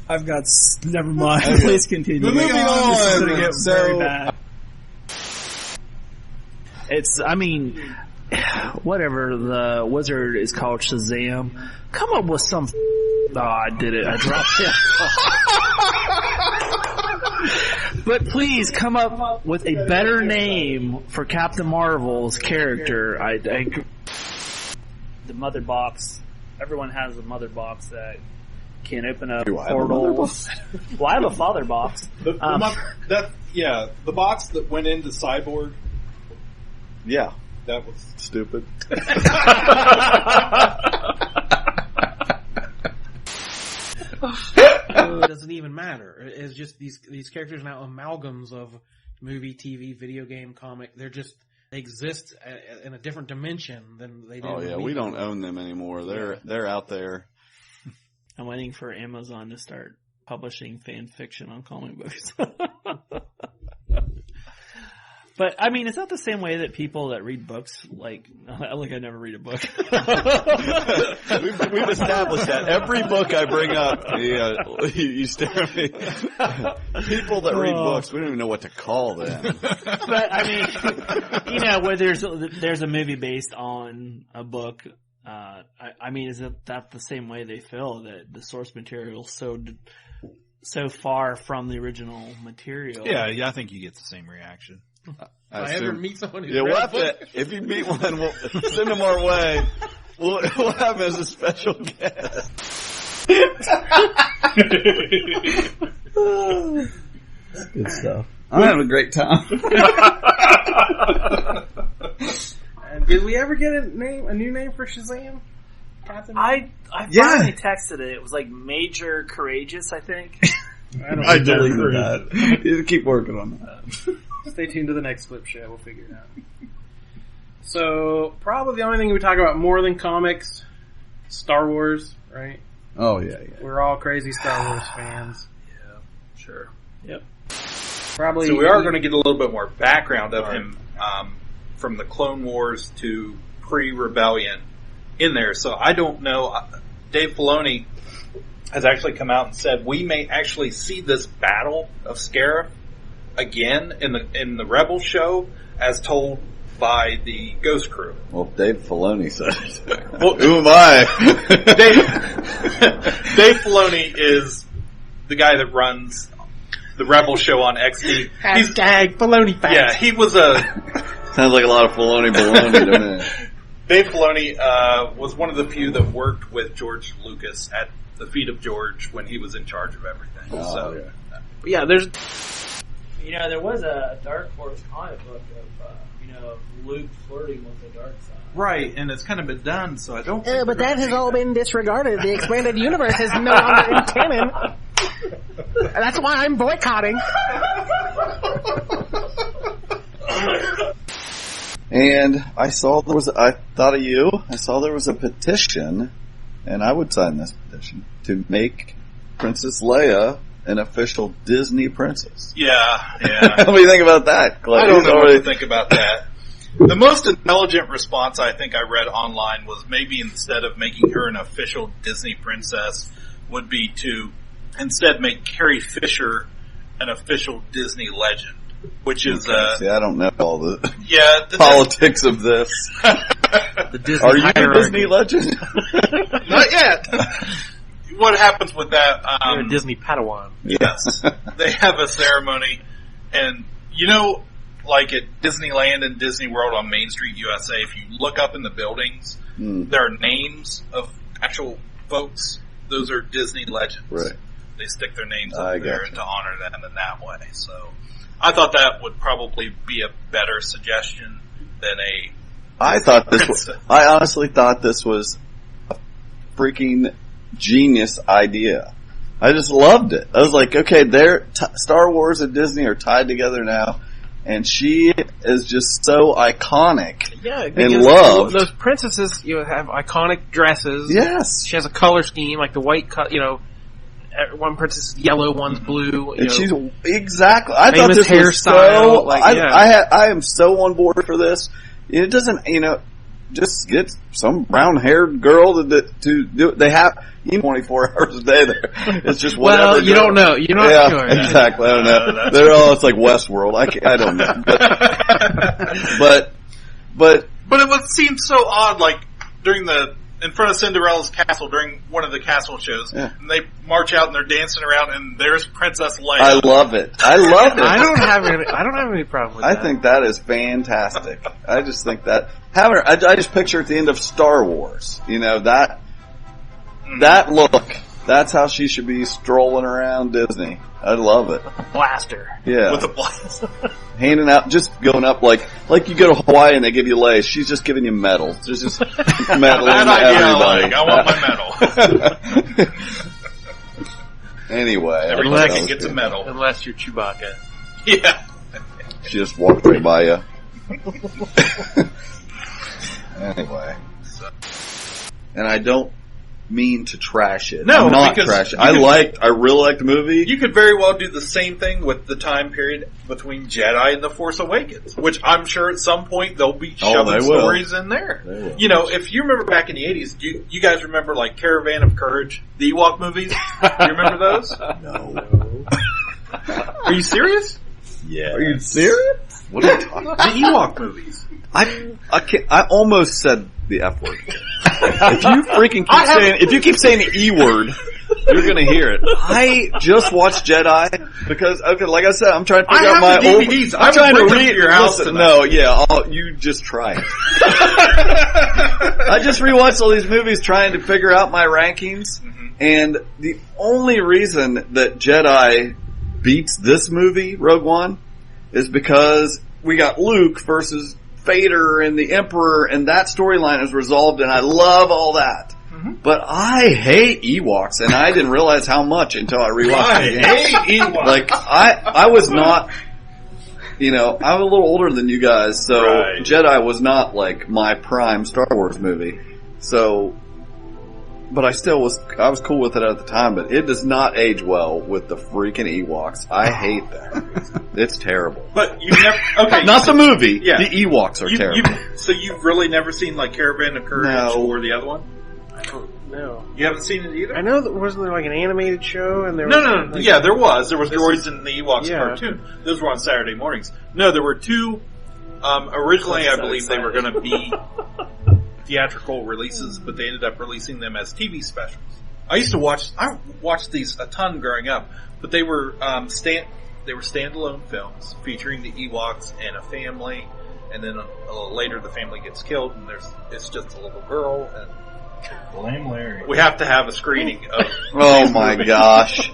[SPEAKER 10] I've got... Never mind. Please continue.
[SPEAKER 5] Moving on.
[SPEAKER 10] This is going to get very
[SPEAKER 5] So-
[SPEAKER 10] bad. Whatever the wizard is called, Shazam, come up with some... Oh, I did it. I dropped it. But please come up with a better name for Captain Marvel's character. The mother box. Everyone has a mother box that can open up portals. Well, I have a father box.
[SPEAKER 9] The box that went into Cyborg.
[SPEAKER 5] Yeah.
[SPEAKER 9] That was
[SPEAKER 5] Stupid.
[SPEAKER 3] It doesn't even matter. It's just these characters are now amalgams of movie, TV, video game, comic. They exist in a different dimension than they did.
[SPEAKER 5] Oh yeah, we don't own them anymore. They're out there.
[SPEAKER 10] I'm waiting for Amazon to start publishing fan fiction on comic books. But, I mean, is that the same way that people that read books, I never read a book.
[SPEAKER 5] We've established that. Every book I bring up, you stare at me. People that read books, we don't even know what to call them.
[SPEAKER 10] But, I mean, where there's a movie based on a book, I mean, is that the same way they feel, that the source material is so far from the original material?
[SPEAKER 9] Yeah, I think you get the same reaction.
[SPEAKER 3] If I ever meet someone who's
[SPEAKER 5] we'll have to, if you meet one, we'll send them our way. We'll have him as a special guest. Good stuff. I'm having a great time.
[SPEAKER 3] And did we ever get a new name for Shazam? Captain?
[SPEAKER 10] I finally texted it. It was like Major Courageous, I think.
[SPEAKER 5] I deleted that. You keep working on that.
[SPEAKER 3] Stay tuned to the next clip show. We'll figure it out. So, probably the only thing we talk about more than comics, Star Wars, right?
[SPEAKER 5] Oh, yeah.
[SPEAKER 3] We're all crazy Star Wars fans.
[SPEAKER 9] Yeah, sure.
[SPEAKER 3] Yep. Probably.
[SPEAKER 9] So we are going to get a little bit more background of him from the Clone Wars to pre-Rebellion in there. So I don't know. Dave Filoni has actually come out and said we may actually see this battle of Scarif again in the Rebel show as told by the Ghost Crew.
[SPEAKER 5] Well, Dave Filoni said it.
[SPEAKER 9] Well,
[SPEAKER 5] who am I?
[SPEAKER 9] Dave Filoni is the guy that runs the Rebel show on XD.
[SPEAKER 3] Hashtag Filoni facts.
[SPEAKER 9] Yeah, he was a...
[SPEAKER 5] Sounds like a lot of Filoni baloney to me.
[SPEAKER 9] Dave Filoni was one of the few that worked with George Lucas at the feet of George when he was in charge of everything.
[SPEAKER 5] Oh,
[SPEAKER 3] yeah, there's...
[SPEAKER 10] there was a Dark Horse comic book of Luke flirting with the dark side.
[SPEAKER 9] Right, and it's kind of been done, so I don't think...
[SPEAKER 3] but that has all been disregarded. The expanded universe is no longer in canon. That's why I'm boycotting.
[SPEAKER 5] And I saw I thought of you. I saw there was a petition, and I would sign this petition to make Princess Leia an official Disney princess.
[SPEAKER 9] Yeah.
[SPEAKER 5] What do you think about that, Clay?
[SPEAKER 9] I don't know what to think about that. The most intelligent response I think I read online was maybe instead of making her an official Disney princess would be to instead make Carrie Fisher an official Disney legend, which is
[SPEAKER 5] See, I don't know all the
[SPEAKER 9] the
[SPEAKER 5] politics of this.
[SPEAKER 7] The Disney
[SPEAKER 5] Are you a
[SPEAKER 7] hierarchy.
[SPEAKER 5] Disney legend?
[SPEAKER 9] Not yet. What happens with that?
[SPEAKER 7] You're a Disney Padawan.
[SPEAKER 9] Yes, they have a ceremony, and like at Disneyland and Disney World on Main Street, USA, if you look up in the buildings, there are names of actual folks. Those are Disney legends.
[SPEAKER 5] Right.
[SPEAKER 9] They stick their names up there to honor them in that way. So I thought that would probably be a better suggestion than
[SPEAKER 5] I honestly thought this was a freaking genius idea. I just loved it. I was like, okay, Star Wars and Disney are tied together now, and she is just so iconic and loved.
[SPEAKER 7] Those princesses, have iconic dresses.
[SPEAKER 5] Yes.
[SPEAKER 7] She has a color scheme, like the white one princess is yellow, one's blue.
[SPEAKER 5] And she's exactly. I thought this was
[SPEAKER 7] hairstyle.
[SPEAKER 5] so. I am so on board for this. It doesn't, just get some brown-haired girl to do it. They have 24 hours a day there. It's just whatever.
[SPEAKER 7] Well, you don't know. You're not sure.
[SPEAKER 5] Exactly. I don't know. They're all. It's like Westworld. I don't know. But
[SPEAKER 9] it would seem so odd, like in front of Cinderella's castle during one of the castle shows, and they march out and they're dancing around, and there's Princess Leia.
[SPEAKER 5] I love it.
[SPEAKER 7] I don't have any problem with that.
[SPEAKER 5] I think that is fantastic. I just think that I just picture at the end of Star Wars, that look. That's how she should be strolling around Disney. I love it.
[SPEAKER 7] Blaster.
[SPEAKER 5] Yeah.
[SPEAKER 9] With a blaster.
[SPEAKER 5] Handing out, just going up like you go to Hawaii and they give you lace. She's just giving you medals. There's just medal to everybody.
[SPEAKER 9] I want my medal.
[SPEAKER 5] Anyway.
[SPEAKER 9] Everybody gets a medal.
[SPEAKER 7] Unless you're Chewbacca.
[SPEAKER 9] Yeah.
[SPEAKER 5] She just walked right by you. Anyway. And I don't mean to trash it.
[SPEAKER 9] No,
[SPEAKER 5] I'm not trash it. I really liked the movie.
[SPEAKER 9] You could very well do the same thing with the time period between Jedi and The Force Awakens, which I'm sure at some point they'll be shoving stories in there. If you remember back in the 80s, you guys remember like Caravan of Courage, the Ewok movies? You remember those?
[SPEAKER 5] No.
[SPEAKER 9] Are you serious?
[SPEAKER 5] Yeah. Are you serious? What are you talking about?
[SPEAKER 9] The Ewok movies.
[SPEAKER 5] I almost said the F word. If you keep saying the E word, you're gonna hear it. I just watched Jedi because, like I said, I'm trying to figure out my
[SPEAKER 9] DVDs.
[SPEAKER 5] I'm trying to read
[SPEAKER 9] your house.
[SPEAKER 5] You just try it. I just rewatched all these movies trying to figure out my rankings, and the only reason that Jedi beats this movie, Rogue One, is because we got Luke versus Vader and the Emperor, and that storyline is resolved, and I love all that. But I hate Ewoks, and I didn't realize how much until I rewatched it.
[SPEAKER 9] I hate Ewoks.
[SPEAKER 5] Like, I was not, I'm a little older than you guys, so Jedi was not like my prime Star Wars movie. So, but I was cool with it at the time, but it does not age well with the freaking Ewoks. I hate that. It's terrible.
[SPEAKER 9] But you've never, okay.
[SPEAKER 5] Not the movie. Yeah. The Ewoks are terrible.
[SPEAKER 9] So you've really never seen like Caravan of Courage or the other one?
[SPEAKER 7] No.
[SPEAKER 9] You haven't seen it either?
[SPEAKER 7] I know wasn't there like an animated show and there
[SPEAKER 9] No. Yeah, there was. There was Droids in the Ewoks cartoon. Those were on Saturday mornings. No, there were two, originally I believe they were going to be theatrical releases, but they ended up releasing them as TV specials. I watched these a ton growing up, but they were standalone films featuring the Ewoks and a family, and then a little later the family gets killed, and it's just a little girl. And
[SPEAKER 4] blame Larry.
[SPEAKER 9] We have to have a screening of.
[SPEAKER 5] Oh my gosh!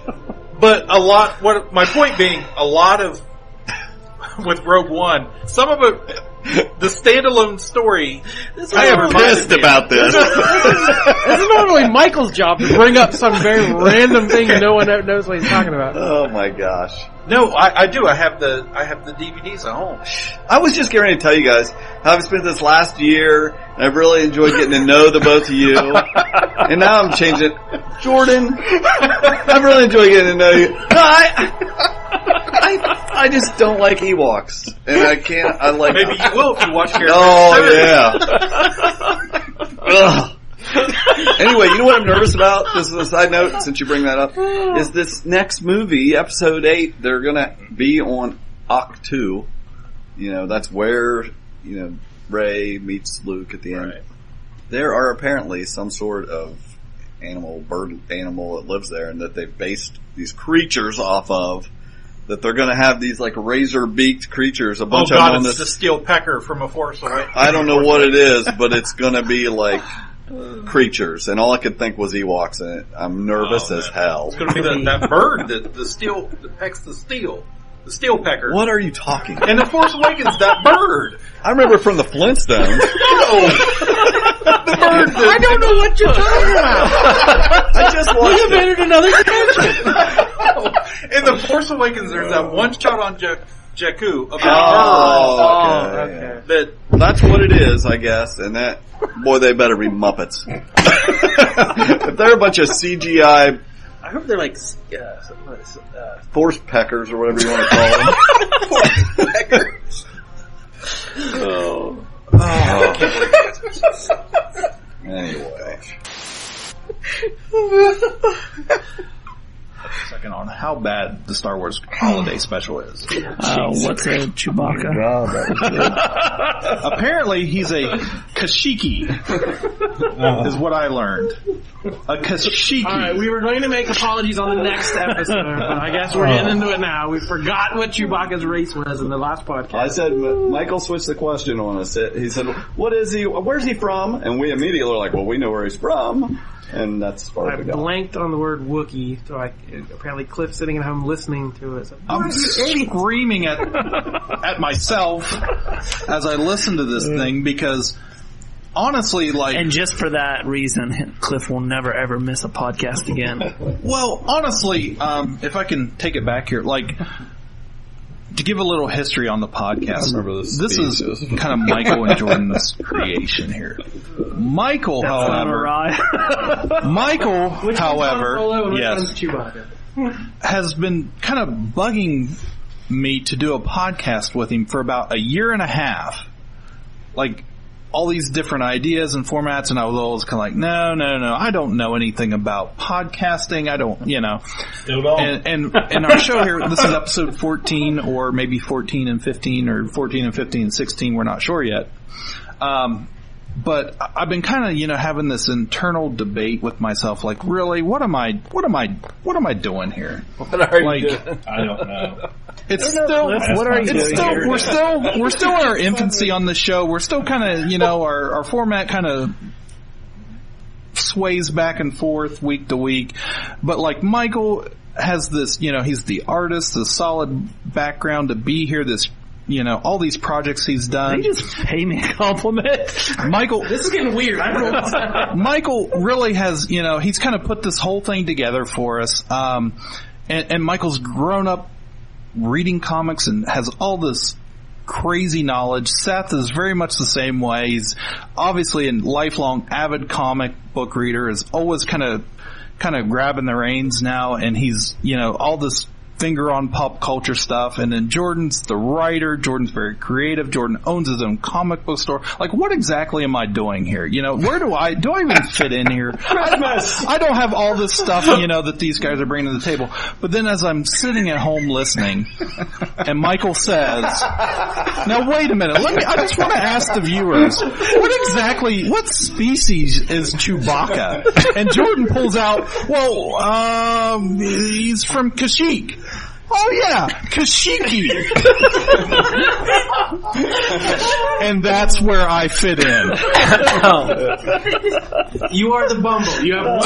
[SPEAKER 9] But my point being, a lot of with Rogue One, some of it
[SPEAKER 4] The standalone story.
[SPEAKER 5] I am pissed about this.
[SPEAKER 7] This is normally Michael's job to bring up some very random thing and no one knows what he's talking about.
[SPEAKER 5] Oh my gosh.
[SPEAKER 4] No, I do. I have the DVDs at home.
[SPEAKER 5] I was just getting ready to tell you guys how I've spent this last year, and I've really enjoyed getting to know the both of you. And now I'm changing. Jordan, I've really enjoyed getting to know you. No, I just don't like Ewoks, and I can't. I like.
[SPEAKER 4] Maybe you will if you watch your.
[SPEAKER 5] Oh yeah. Ugh. Anyway, you know what I'm nervous about? This is a side note, since you bring that up, is this next movie, episode 8, they're gonna be on Ahch-To. You know, that's where, Rey meets Luke at the end. Right. There are apparently some sort of bird animal that lives there, and that they've based these creatures off of, that they're gonna have these, like, razor-beaked creatures, a bunch of them on this.
[SPEAKER 4] It's the steel pecker from A Force Awakens.
[SPEAKER 5] I don't know what it is, but it's gonna be, like, creatures, and all I could think was Ewoks, and I'm nervous as hell.
[SPEAKER 4] It's going to be that bird that pecks the steel pecker.
[SPEAKER 5] What are you talking about?
[SPEAKER 4] And The Force Awakens, that bird.
[SPEAKER 5] I remember from the Flintstones.
[SPEAKER 4] No, the bird.
[SPEAKER 7] I don't know what you're talking about.
[SPEAKER 5] I just watched
[SPEAKER 7] We have entered another dimension.
[SPEAKER 4] In The Force Awakens, there's that one shot on Jakku of
[SPEAKER 5] that bird.
[SPEAKER 7] Okay.
[SPEAKER 5] That's what it is, I guess, and that. Boy, they better be Muppets. If they're a bunch of CGI...
[SPEAKER 7] I hope they're like...
[SPEAKER 5] force peckers, or whatever you want to call them. Force peckers. I can't believe Anyway.
[SPEAKER 9] Second on how bad the Star Wars holiday special is.
[SPEAKER 10] What's a Chewbacca?
[SPEAKER 5] God, that was good.
[SPEAKER 9] Apparently he's a Kashiki, is what I learned. A Kashiki.
[SPEAKER 7] Alright, we were going to make apologies on the next episode, but I guess we're getting into it now. We forgot what Chewbacca's race was in the last podcast.
[SPEAKER 5] I said, Michael switched the question on us. He said, what is he, where's he from? And we immediately were like, well, we know where he's from. And that's as far as we got.
[SPEAKER 7] I blanked on the word Wookiee, so apparently Cliff's sitting at home listening to it. So,
[SPEAKER 9] I'm screaming at myself as I listen to this thing, because honestly, like...
[SPEAKER 10] And just for that reason, Cliff will never ever miss a podcast again.
[SPEAKER 9] Well, honestly, if I can take it back here, like... To give a little history on the podcast, this is kind of Michael and Jordan's creation here. Michael, however, yes, has been kind of bugging me to do a podcast with him for about a year and a half. Like, all these different ideas and formats, and I was always kind of like, no, I don't know anything about podcasting. I don't,
[SPEAKER 4] Still don't.
[SPEAKER 9] And our show here, this is episode 14, or maybe 14 and 15, or 14 and 15 and 16, we're not sure yet. But I've been kind of, having this internal debate with myself, like, really, what am I doing here?
[SPEAKER 5] What are you doing?
[SPEAKER 4] I don't know.
[SPEAKER 9] It's still,
[SPEAKER 10] what are you doing here?
[SPEAKER 9] We're still in our infancy on the show. We're still kind of, our format kind of sways back and forth week to week. But like Michael has this, he's the artist, the solid background to be here, this, all these projects he's done.
[SPEAKER 10] They just pay me a compliment.
[SPEAKER 9] Michael,
[SPEAKER 7] this is getting weird. I don't know.
[SPEAKER 9] Michael really has, he's kind of put this whole thing together for us. And Michael's grown up reading comics and has all this crazy knowledge. Seth is very much the same way. He's obviously a lifelong avid comic book reader, is always kind of grabbing the reins now, and he's, all this finger on pop culture stuff. And then Jordan's the writer. Jordan's very creative. Jordan owns his own comic book store. Like, what exactly am I doing here? Where do I even fit in here? I don't have all this stuff, that these guys are bringing to the table. But then as I'm sitting at home listening, and Michael says, now wait a minute, I just want to ask the viewers, what species is Chewbacca? And Jordan pulls out, he's from Kashyyyk.
[SPEAKER 11] Oh yeah, Kashiki. And that's where I fit in.
[SPEAKER 7] You are the Bumble. You have one.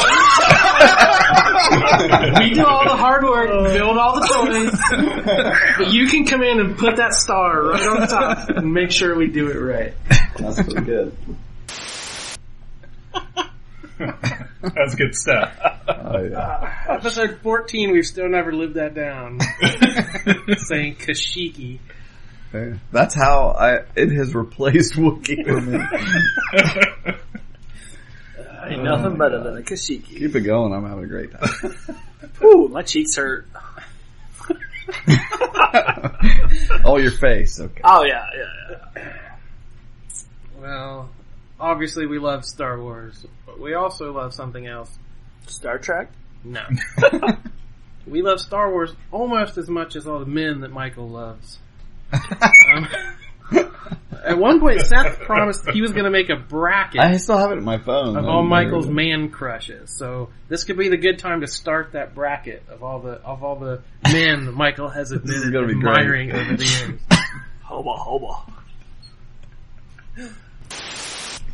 [SPEAKER 7] We do all the hard work, build all the toys, but you can come in and put that star right on top and make sure we do it right.
[SPEAKER 5] That's pretty good.
[SPEAKER 4] That's good stuff.
[SPEAKER 5] Oh yeah.
[SPEAKER 7] Episode 14, we've still never lived that down. Saying Kashiki.
[SPEAKER 5] That's how it has replaced Wookiee for me.
[SPEAKER 10] Ain't nothing better than a Kashiki.
[SPEAKER 5] Keep it going. I'm having a great time.
[SPEAKER 10] Ooh, my cheeks hurt.
[SPEAKER 5] Oh, your face. Okay.
[SPEAKER 10] Oh yeah.
[SPEAKER 7] Well, obviously we love Star Wars, but we also love something else.
[SPEAKER 10] Star Trek?
[SPEAKER 7] No. We love Star Wars almost as much as all the men that Michael loves. At one point, Seth promised he was going to make a bracket
[SPEAKER 5] I still have it in my phone.
[SPEAKER 7] of all Michael's man crushes. So this could be the good time to start that bracket of all the men that Michael has admitted
[SPEAKER 5] gonna be
[SPEAKER 7] admiring over the years.
[SPEAKER 10] Hoba.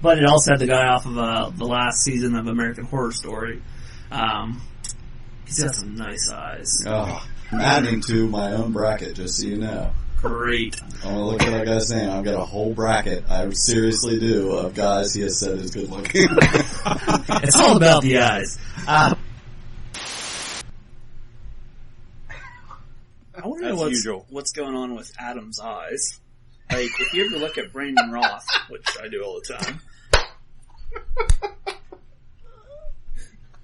[SPEAKER 10] But it also had the guy off of the last season of American Horror Story. He's got some nice eyes.
[SPEAKER 5] Oh, I'm adding to my own bracket, just so you know.
[SPEAKER 10] Great.
[SPEAKER 5] I'm gonna look at that guy's name. I've got a whole bracket. I seriously do of guys he has said is good looking.
[SPEAKER 10] It's all about the eyes. I want to know what's going on with Adam's eyes. Like, if you ever look at Brandon Roth, which I do all the time.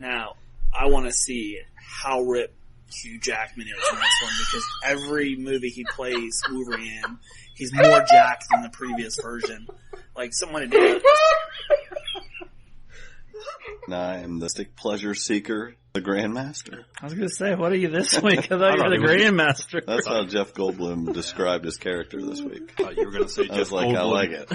[SPEAKER 10] Now, I want to see how ripped Hugh Jackman is in this one, because every movie he plays Wolverine, he's more jacked than the previous version. Like, someone did.
[SPEAKER 13] I am the stick pleasure seeker, the Grandmaster.
[SPEAKER 10] I was going to say, what are you this week? I thought you were the Grandmaster.
[SPEAKER 13] That's how Jeff Goldblum described his character this week.
[SPEAKER 9] I thought you were going to say
[SPEAKER 13] I was like, I like it.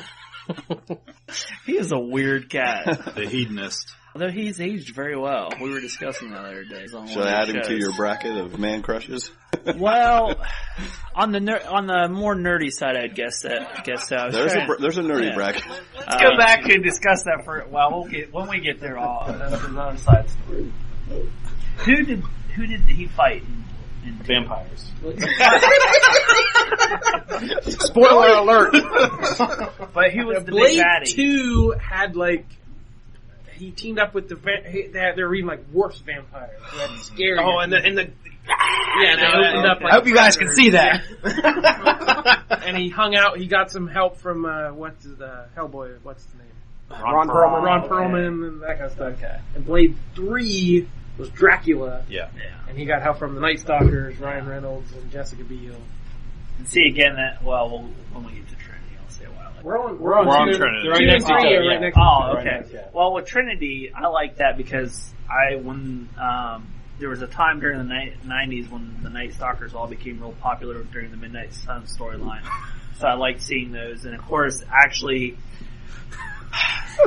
[SPEAKER 10] He is a weird cat.
[SPEAKER 9] The hedonist.
[SPEAKER 10] Although he's aged very well. We were discussing that the other day.
[SPEAKER 13] Should I add him to your bracket of man crushes?
[SPEAKER 10] Well, on the more nerdy side, I'd guess that.
[SPEAKER 13] There's a nerdy bracket.
[SPEAKER 10] Let's go back and discuss that when we get there. That's another side story. Who did he fight in
[SPEAKER 8] Vampires.
[SPEAKER 7] Spoiler alert!
[SPEAKER 10] But he was the
[SPEAKER 7] Blade
[SPEAKER 10] big baddie.
[SPEAKER 7] 2 had he teamed up with they were even worse vampires. They had scary.
[SPEAKER 3] Oh, and the
[SPEAKER 7] they opened up.
[SPEAKER 3] I hope you guys can see that.
[SPEAKER 7] And he hung out. He got some help from what's his Hellboy? What's his name?
[SPEAKER 3] Ron Perlman.
[SPEAKER 7] Ron Perlman and that kind of stuff. Okay. And Blade 3 was Dracula.
[SPEAKER 9] Yeah.
[SPEAKER 7] And he got help from the Night Stalkers, Ryan Reynolds, and Jessica Biel.
[SPEAKER 10] And see again that when we get to Trinity, I'll say a while.
[SPEAKER 7] We're on
[SPEAKER 9] Trinity.
[SPEAKER 7] They're right next to each other. Right next to each
[SPEAKER 10] Oh,
[SPEAKER 7] other.
[SPEAKER 10] okay.
[SPEAKER 7] Right next,
[SPEAKER 10] Well, with Trinity, I like that because when there was a time during the 90s when the Night Stalkers all became real popular during the Midnight Sun storyline. So I liked seeing those. And of course, actually,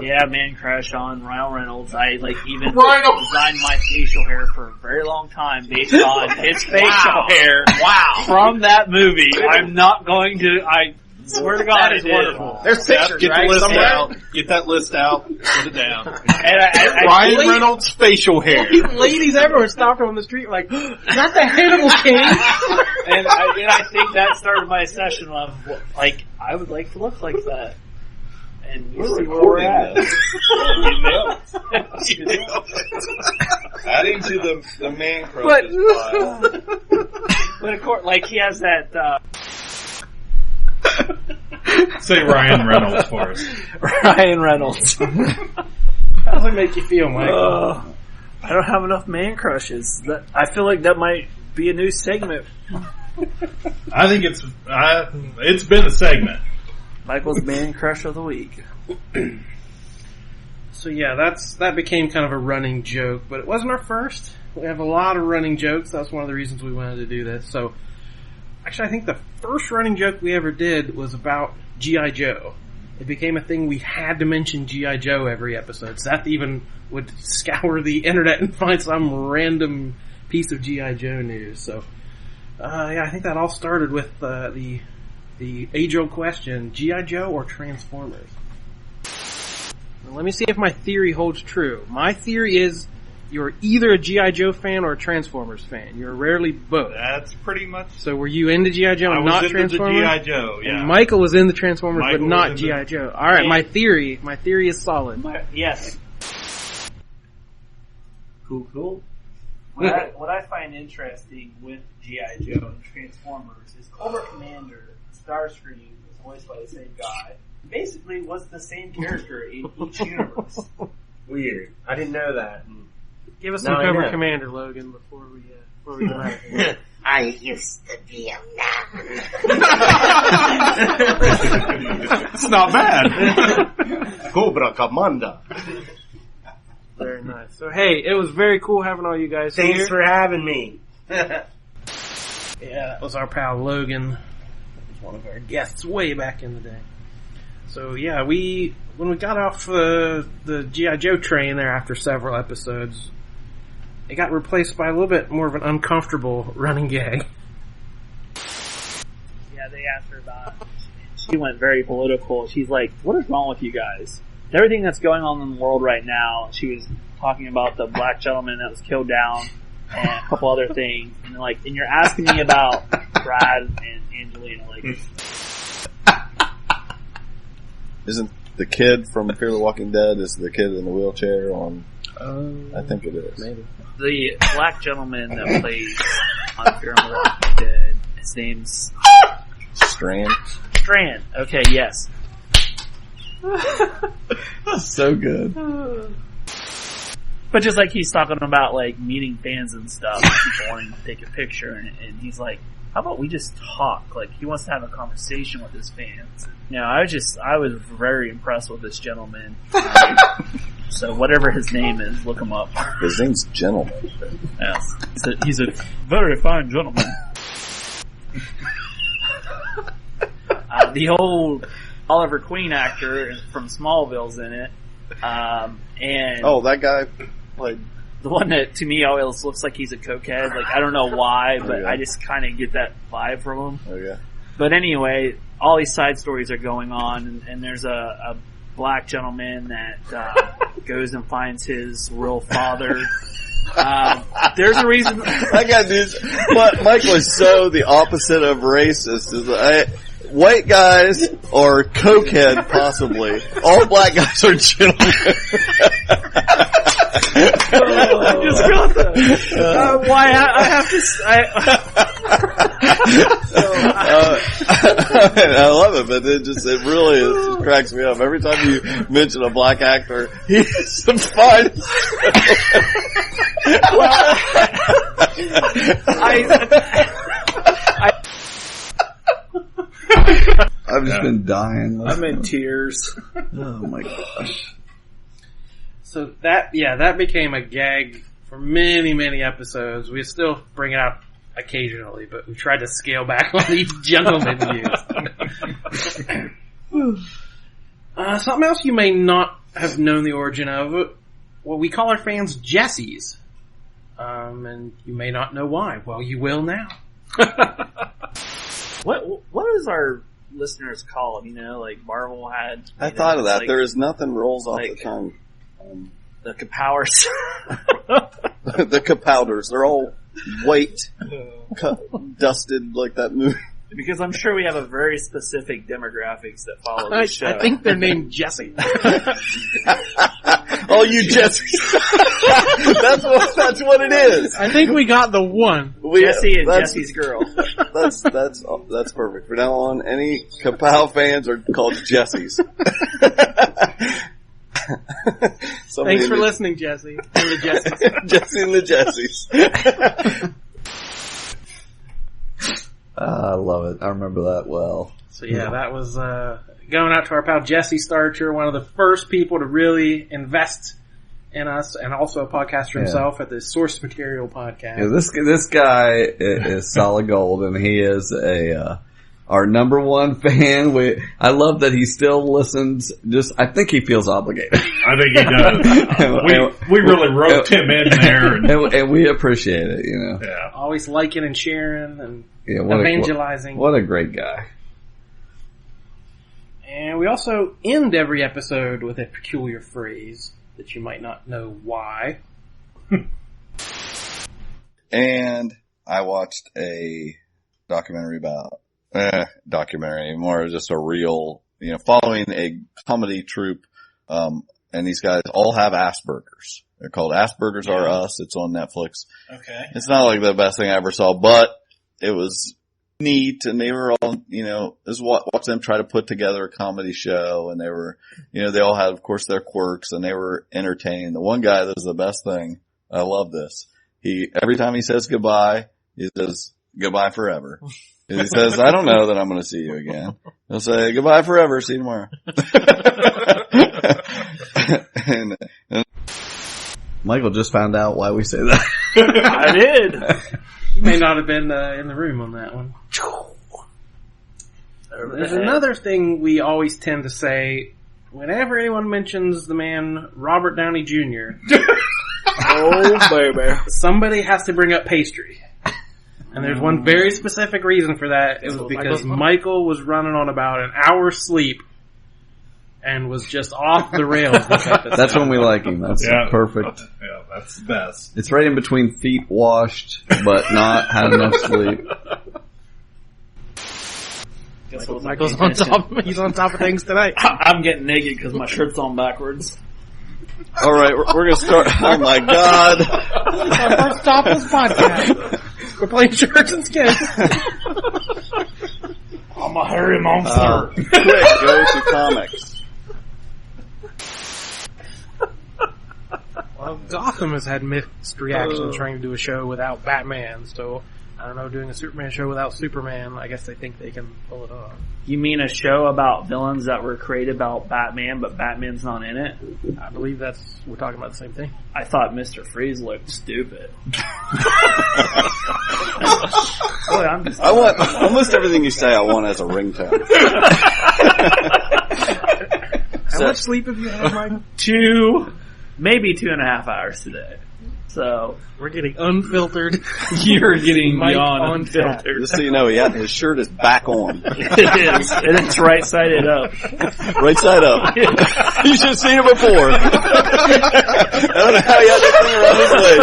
[SPEAKER 10] man crush on Ryan Reynolds. I even designed my facial hair for a very long time based on his facial hair. Wow. From that movie. I'm not going to, I swear to God,
[SPEAKER 3] That is wonderful. There's pictures,
[SPEAKER 9] Get
[SPEAKER 3] right?
[SPEAKER 9] the list
[SPEAKER 3] Somewhere.
[SPEAKER 9] out. Get that list out. Put it down.
[SPEAKER 10] And
[SPEAKER 9] Ryan Reynolds' facial hair.
[SPEAKER 7] Ladies everywhere stopped him on the street like, is that the Hannibal King?
[SPEAKER 10] and I think that started my session of, I would like to look like that. And we're recording this.
[SPEAKER 13] Adding to the man crushes pile.
[SPEAKER 10] But of course, he has that,
[SPEAKER 4] Say Ryan Reynolds for us.
[SPEAKER 10] Ryan Reynolds.
[SPEAKER 7] How does it make you feel, Mike?
[SPEAKER 10] I don't have enough man crushes. I feel like that might be a new segment.
[SPEAKER 4] I think it's been a segment.
[SPEAKER 10] Michael's man crush of the week.
[SPEAKER 7] So yeah, that became kind of a running joke, but it wasn't our first. We have a lot of running jokes. That's one of the reasons we wanted to do this. So, actually, I think the first running joke we ever did was about G.I. Joe. It became a thing we had to mention G.I. Joe every episode. Seth even would scour the internet and find some random piece of G.I. Joe news. So, I think that all started with the age-old question: G.I. Joe or Transformers? Now, let me see if my theory holds true. My theory is you're either a G.I. Joe fan or a Transformers fan. You're rarely both.
[SPEAKER 4] That's pretty much.
[SPEAKER 7] So were you into G.I. Joe and not Transformers?
[SPEAKER 4] G.I. Joe, yeah.
[SPEAKER 7] And Michael was into Transformers,
[SPEAKER 4] Michael
[SPEAKER 7] but not G.I. Joe. All right, my theory is solid.
[SPEAKER 2] Yes.
[SPEAKER 8] Cool.
[SPEAKER 2] What I find interesting with G.I. Joe and Transformers is Cobra Commander, Starscream, is voiced by the same guy. Basically, was the same character in each universe.
[SPEAKER 14] Weird. I didn't know that.
[SPEAKER 7] Give us some Cobra Commander, Logan, before we go out here.
[SPEAKER 14] I used to be a man.
[SPEAKER 4] It's not bad.
[SPEAKER 14] Cobra Commander.
[SPEAKER 7] Very nice. So hey, it was very cool having all you guys here.
[SPEAKER 14] Thanks for having me.
[SPEAKER 7] Yeah, that was our pal Logan. That was one of our guests way back in the day. So yeah, when we got off the G.I. Joe train there after several episodes, it got replaced by a little bit more of an uncomfortable running gag.
[SPEAKER 10] Yeah, they asked her about it. She went very political. She's like, what is wrong with you guys? Everything that's going on in the world right now, she was talking about the black gentleman that was killed down and a couple other things. And and you're asking me about Brad and Angelina,
[SPEAKER 13] Isn't the kid from Fear the Walking Dead is the kid in the wheelchair on? I think it is.
[SPEAKER 10] Maybe. The black gentleman that plays on Fear the Walking Dead, his name's
[SPEAKER 13] Strand.
[SPEAKER 10] Okay, yes.
[SPEAKER 5] That's so good.
[SPEAKER 10] But just like he's talking about meeting fans and stuff, people wanting to take a picture, and he's like, how about we just talk? He wants to have a conversation with his fans. I was very impressed with this gentleman. So whatever his name is, look him up.
[SPEAKER 13] His name's Gentleman.
[SPEAKER 10] Yes. He's a very fine gentleman. The old Oliver Queen actor from Smallville's in it. And
[SPEAKER 13] that guy played
[SPEAKER 10] the one that to me always looks like he's a cokehead. I don't know why, but I just kind of get that vibe from him.
[SPEAKER 13] Oh yeah.
[SPEAKER 10] But anyway, all these side stories are going on, and there's a black gentleman that goes and finds his real father. There's a reason.
[SPEAKER 13] That guy, dude. Michael is so the opposite of racist. White guys are cokehead, possibly. All black guys are gentlemen.
[SPEAKER 10] I just got that. Why I have to.
[SPEAKER 13] I love it, but it really it cracks me up every time you mention a black actor. He's the finest.
[SPEAKER 5] I've just been dying.
[SPEAKER 2] I'm in tears.
[SPEAKER 5] Oh my gosh.
[SPEAKER 7] So that became a gag for many, many episodes. We still bring it out occasionally, but we tried to scale back on these gentlemen views. Something else you may not have known the origin of, well, we call our fans Jessies. And you may not know why. Well, you will now.
[SPEAKER 10] What is our listeners call them? Marvel had.
[SPEAKER 13] I thought of that. There is nothing rolls off the tongue.
[SPEAKER 10] The Ka-Powers.
[SPEAKER 13] The Ka-Powders. They're all white, dusted like that movie.
[SPEAKER 10] Because I'm sure we have a very specific demographics that follow the show.
[SPEAKER 7] I think they're named Jesse.
[SPEAKER 13] Oh, you Jesse. That's what it is.
[SPEAKER 7] I think we got the one.
[SPEAKER 10] Jesse and Jesse's girl.
[SPEAKER 13] That's perfect. From now on, any Ka-Pow fans are called Jessies.
[SPEAKER 7] Thanks for listening, Jesse. And the Jessies.
[SPEAKER 13] Jesse and the Jessies.
[SPEAKER 5] I love it. I remember that well.
[SPEAKER 7] So yeah, that was going out to our pal Jesse Starcher, one of the first people to really invest in us, and also a podcaster himself at the Source Material podcast.
[SPEAKER 5] Yeah, this guy is solid gold, and he is a our number one fan. I love that he still listens. I think he feels obligated.
[SPEAKER 4] I think he does. we really roped him in there.
[SPEAKER 5] And we appreciate it, you know.
[SPEAKER 4] Yeah.
[SPEAKER 7] Always liking and sharing and evangelizing.
[SPEAKER 5] What a great guy.
[SPEAKER 7] And we also end every episode with a peculiar phrase that you might not know why.
[SPEAKER 13] And I watched a documentary about, more just a real, following a comedy troupe, and these guys all have Asperger's. They're called Asperger's Are Us. It's on Netflix.
[SPEAKER 2] Okay.
[SPEAKER 13] It's not like the best thing I ever saw, but it was neat, and they were all, just watch them try to put together a comedy show, and they were, they all had, of course, their quirks, and they were entertaining. The one guy that was the best thing, I love this. Every time he says goodbye, he says goodbye forever. And he says, I don't know that I'm going to see you again. He'll say goodbye forever, see you tomorrow. and
[SPEAKER 5] Michael just found out why we say that.
[SPEAKER 2] I did.
[SPEAKER 7] You may not have been in the room on that one. There's another thing we always tend to say whenever anyone mentions the man Robert Downey Jr.
[SPEAKER 2] Oh, baby.
[SPEAKER 7] Somebody has to bring up pastry. And there's one very specific reason for that. It was because Michael was running on about an hour's sleep and was just off the rails this episode.
[SPEAKER 5] That's when we like him. That's perfect.
[SPEAKER 4] Yeah, that's the best.
[SPEAKER 5] It's right in between feet washed, but not had enough sleep.
[SPEAKER 7] Michael's on top. He's on top of things tonight.
[SPEAKER 2] I'm getting naked because my shirt's on backwards.
[SPEAKER 13] all right, we're going to start. Oh my God.
[SPEAKER 7] It's our first topless podcast. We're playing shirts and skins.
[SPEAKER 2] I'm a hairy monster.
[SPEAKER 13] Quick, go to comics.
[SPEAKER 7] Well, Gotham has had mixed reactions trying to do a show without Batman, so I don't know, doing a Superman show without Superman, I guess they think they can pull it off.
[SPEAKER 2] You mean a show about villains that were created about Batman, but Batman's not in it?
[SPEAKER 7] I believe we're talking about the same thing.
[SPEAKER 2] I thought Mr. Freeze looked stupid. Boy,
[SPEAKER 13] I want almost everything you say. I want as a ringtone.
[SPEAKER 7] How much sleep have you had, Mike?
[SPEAKER 2] Maybe 2.5 hours today. So
[SPEAKER 7] we're getting unfiltered.
[SPEAKER 2] You're getting
[SPEAKER 7] Mike
[SPEAKER 2] beyond unfiltered.
[SPEAKER 13] Just so you know, his shirt is back on.
[SPEAKER 2] It is, and it's right sided up.
[SPEAKER 13] Right side up. You should have seen it before. I don't know how you had that thing around his leg.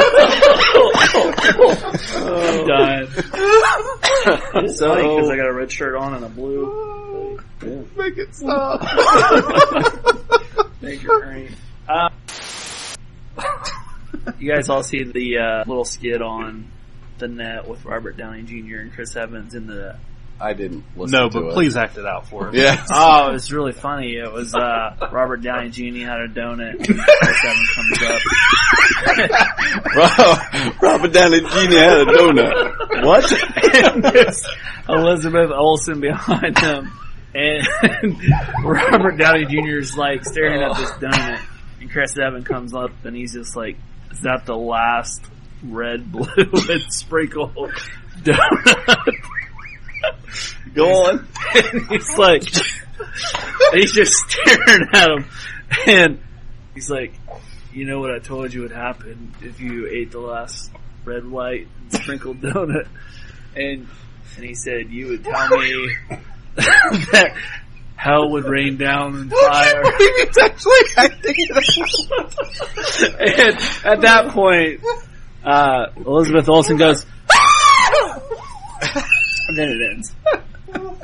[SPEAKER 2] I'm dying. It's funny because I got a red shirt on and a blue.
[SPEAKER 13] Yeah. Make it stop.
[SPEAKER 2] Make it rain. You guys all see the little skit on the net with Robert Downey Jr. and Chris Evans in the...
[SPEAKER 13] I didn't listen
[SPEAKER 9] No,
[SPEAKER 13] to it.
[SPEAKER 9] but please act it out for us.
[SPEAKER 13] Yes.
[SPEAKER 2] Oh, it was really funny. It was Robert Downey Jr. had a donut and Chris Evans comes up.
[SPEAKER 13] Robert Downey Jr. had a donut. What?
[SPEAKER 2] And there's Elizabeth Olsen behind him. And Robert Downey Jr. is like staring at this donut. And Chris Evans comes up and he's just like, is that the last red, blue, and sprinkle donut?
[SPEAKER 13] Go on.
[SPEAKER 2] And he's like, he's just staring at him. And he's like, you know what I told you would happen if you ate the last red, white, and sprinkled donut? And he said, you would tell me that hell would rain down in fire.
[SPEAKER 13] He's actually acting it out.
[SPEAKER 2] And at that point, Elizabeth Olsen goes, and then it ends.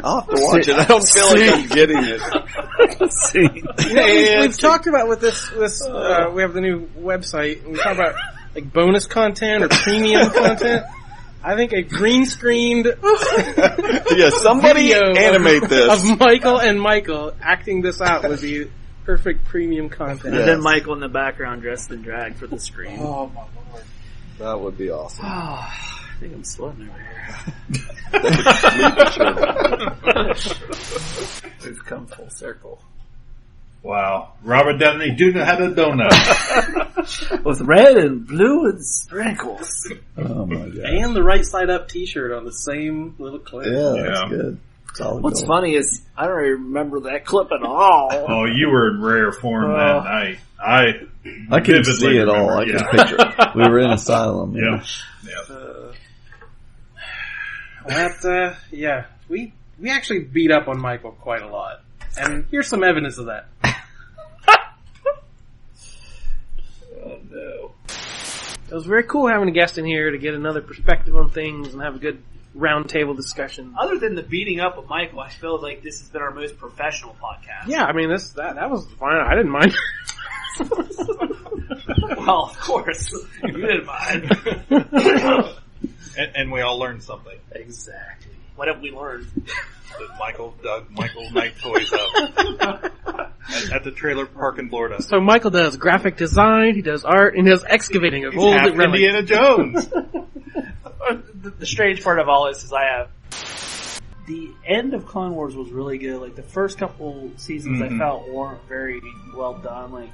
[SPEAKER 13] I'll have to watch it. I don't feel like I'm getting it.
[SPEAKER 7] We've talked about with this we have the new website, and we talk about like bonus content or premium content. I think a green screened
[SPEAKER 13] somebody animate this
[SPEAKER 7] of Michael and Michael acting this out would be perfect premium content.
[SPEAKER 2] And then Michael in the background dressed in drag for the screen.
[SPEAKER 7] Oh my lord,
[SPEAKER 13] that would be awesome.
[SPEAKER 2] I think I'm sweating over here. We've come full circle.
[SPEAKER 4] Wow. Robert Downey Jr. had a donut.
[SPEAKER 2] With red and blue and sprinkles.
[SPEAKER 5] Oh my god.
[SPEAKER 7] And the right side up t-shirt on the same little clip.
[SPEAKER 5] Yeah, that's good.
[SPEAKER 2] What's funny is I don't remember that clip at all.
[SPEAKER 4] Oh, you were in rare form that night. I
[SPEAKER 5] can see it all. I can picture it. We were in asylum.
[SPEAKER 4] Yeah.
[SPEAKER 7] We actually beat up on Michael quite a lot. And here's some evidence of that.
[SPEAKER 2] Oh no.
[SPEAKER 7] It was very cool having a guest in here to get another perspective on things and have a good round table discussion.
[SPEAKER 2] Other than the beating up of Michael, I feel like this has been our most professional podcast.
[SPEAKER 7] Yeah, I mean that was fine. I didn't mind.
[SPEAKER 2] Well, of course. You didn't mind.
[SPEAKER 9] And we all learned something.
[SPEAKER 2] Exactly. What have we learned?
[SPEAKER 9] That Michael dug Michael Knight toys up at the trailer park in Florida.
[SPEAKER 7] So Michael does graphic design, he does art, and he does excavating of old
[SPEAKER 9] Half Indiana Jones.
[SPEAKER 2] The strange part of all this is the end of Clone Wars was really good. Like the first couple seasons I felt weren't very well done. Like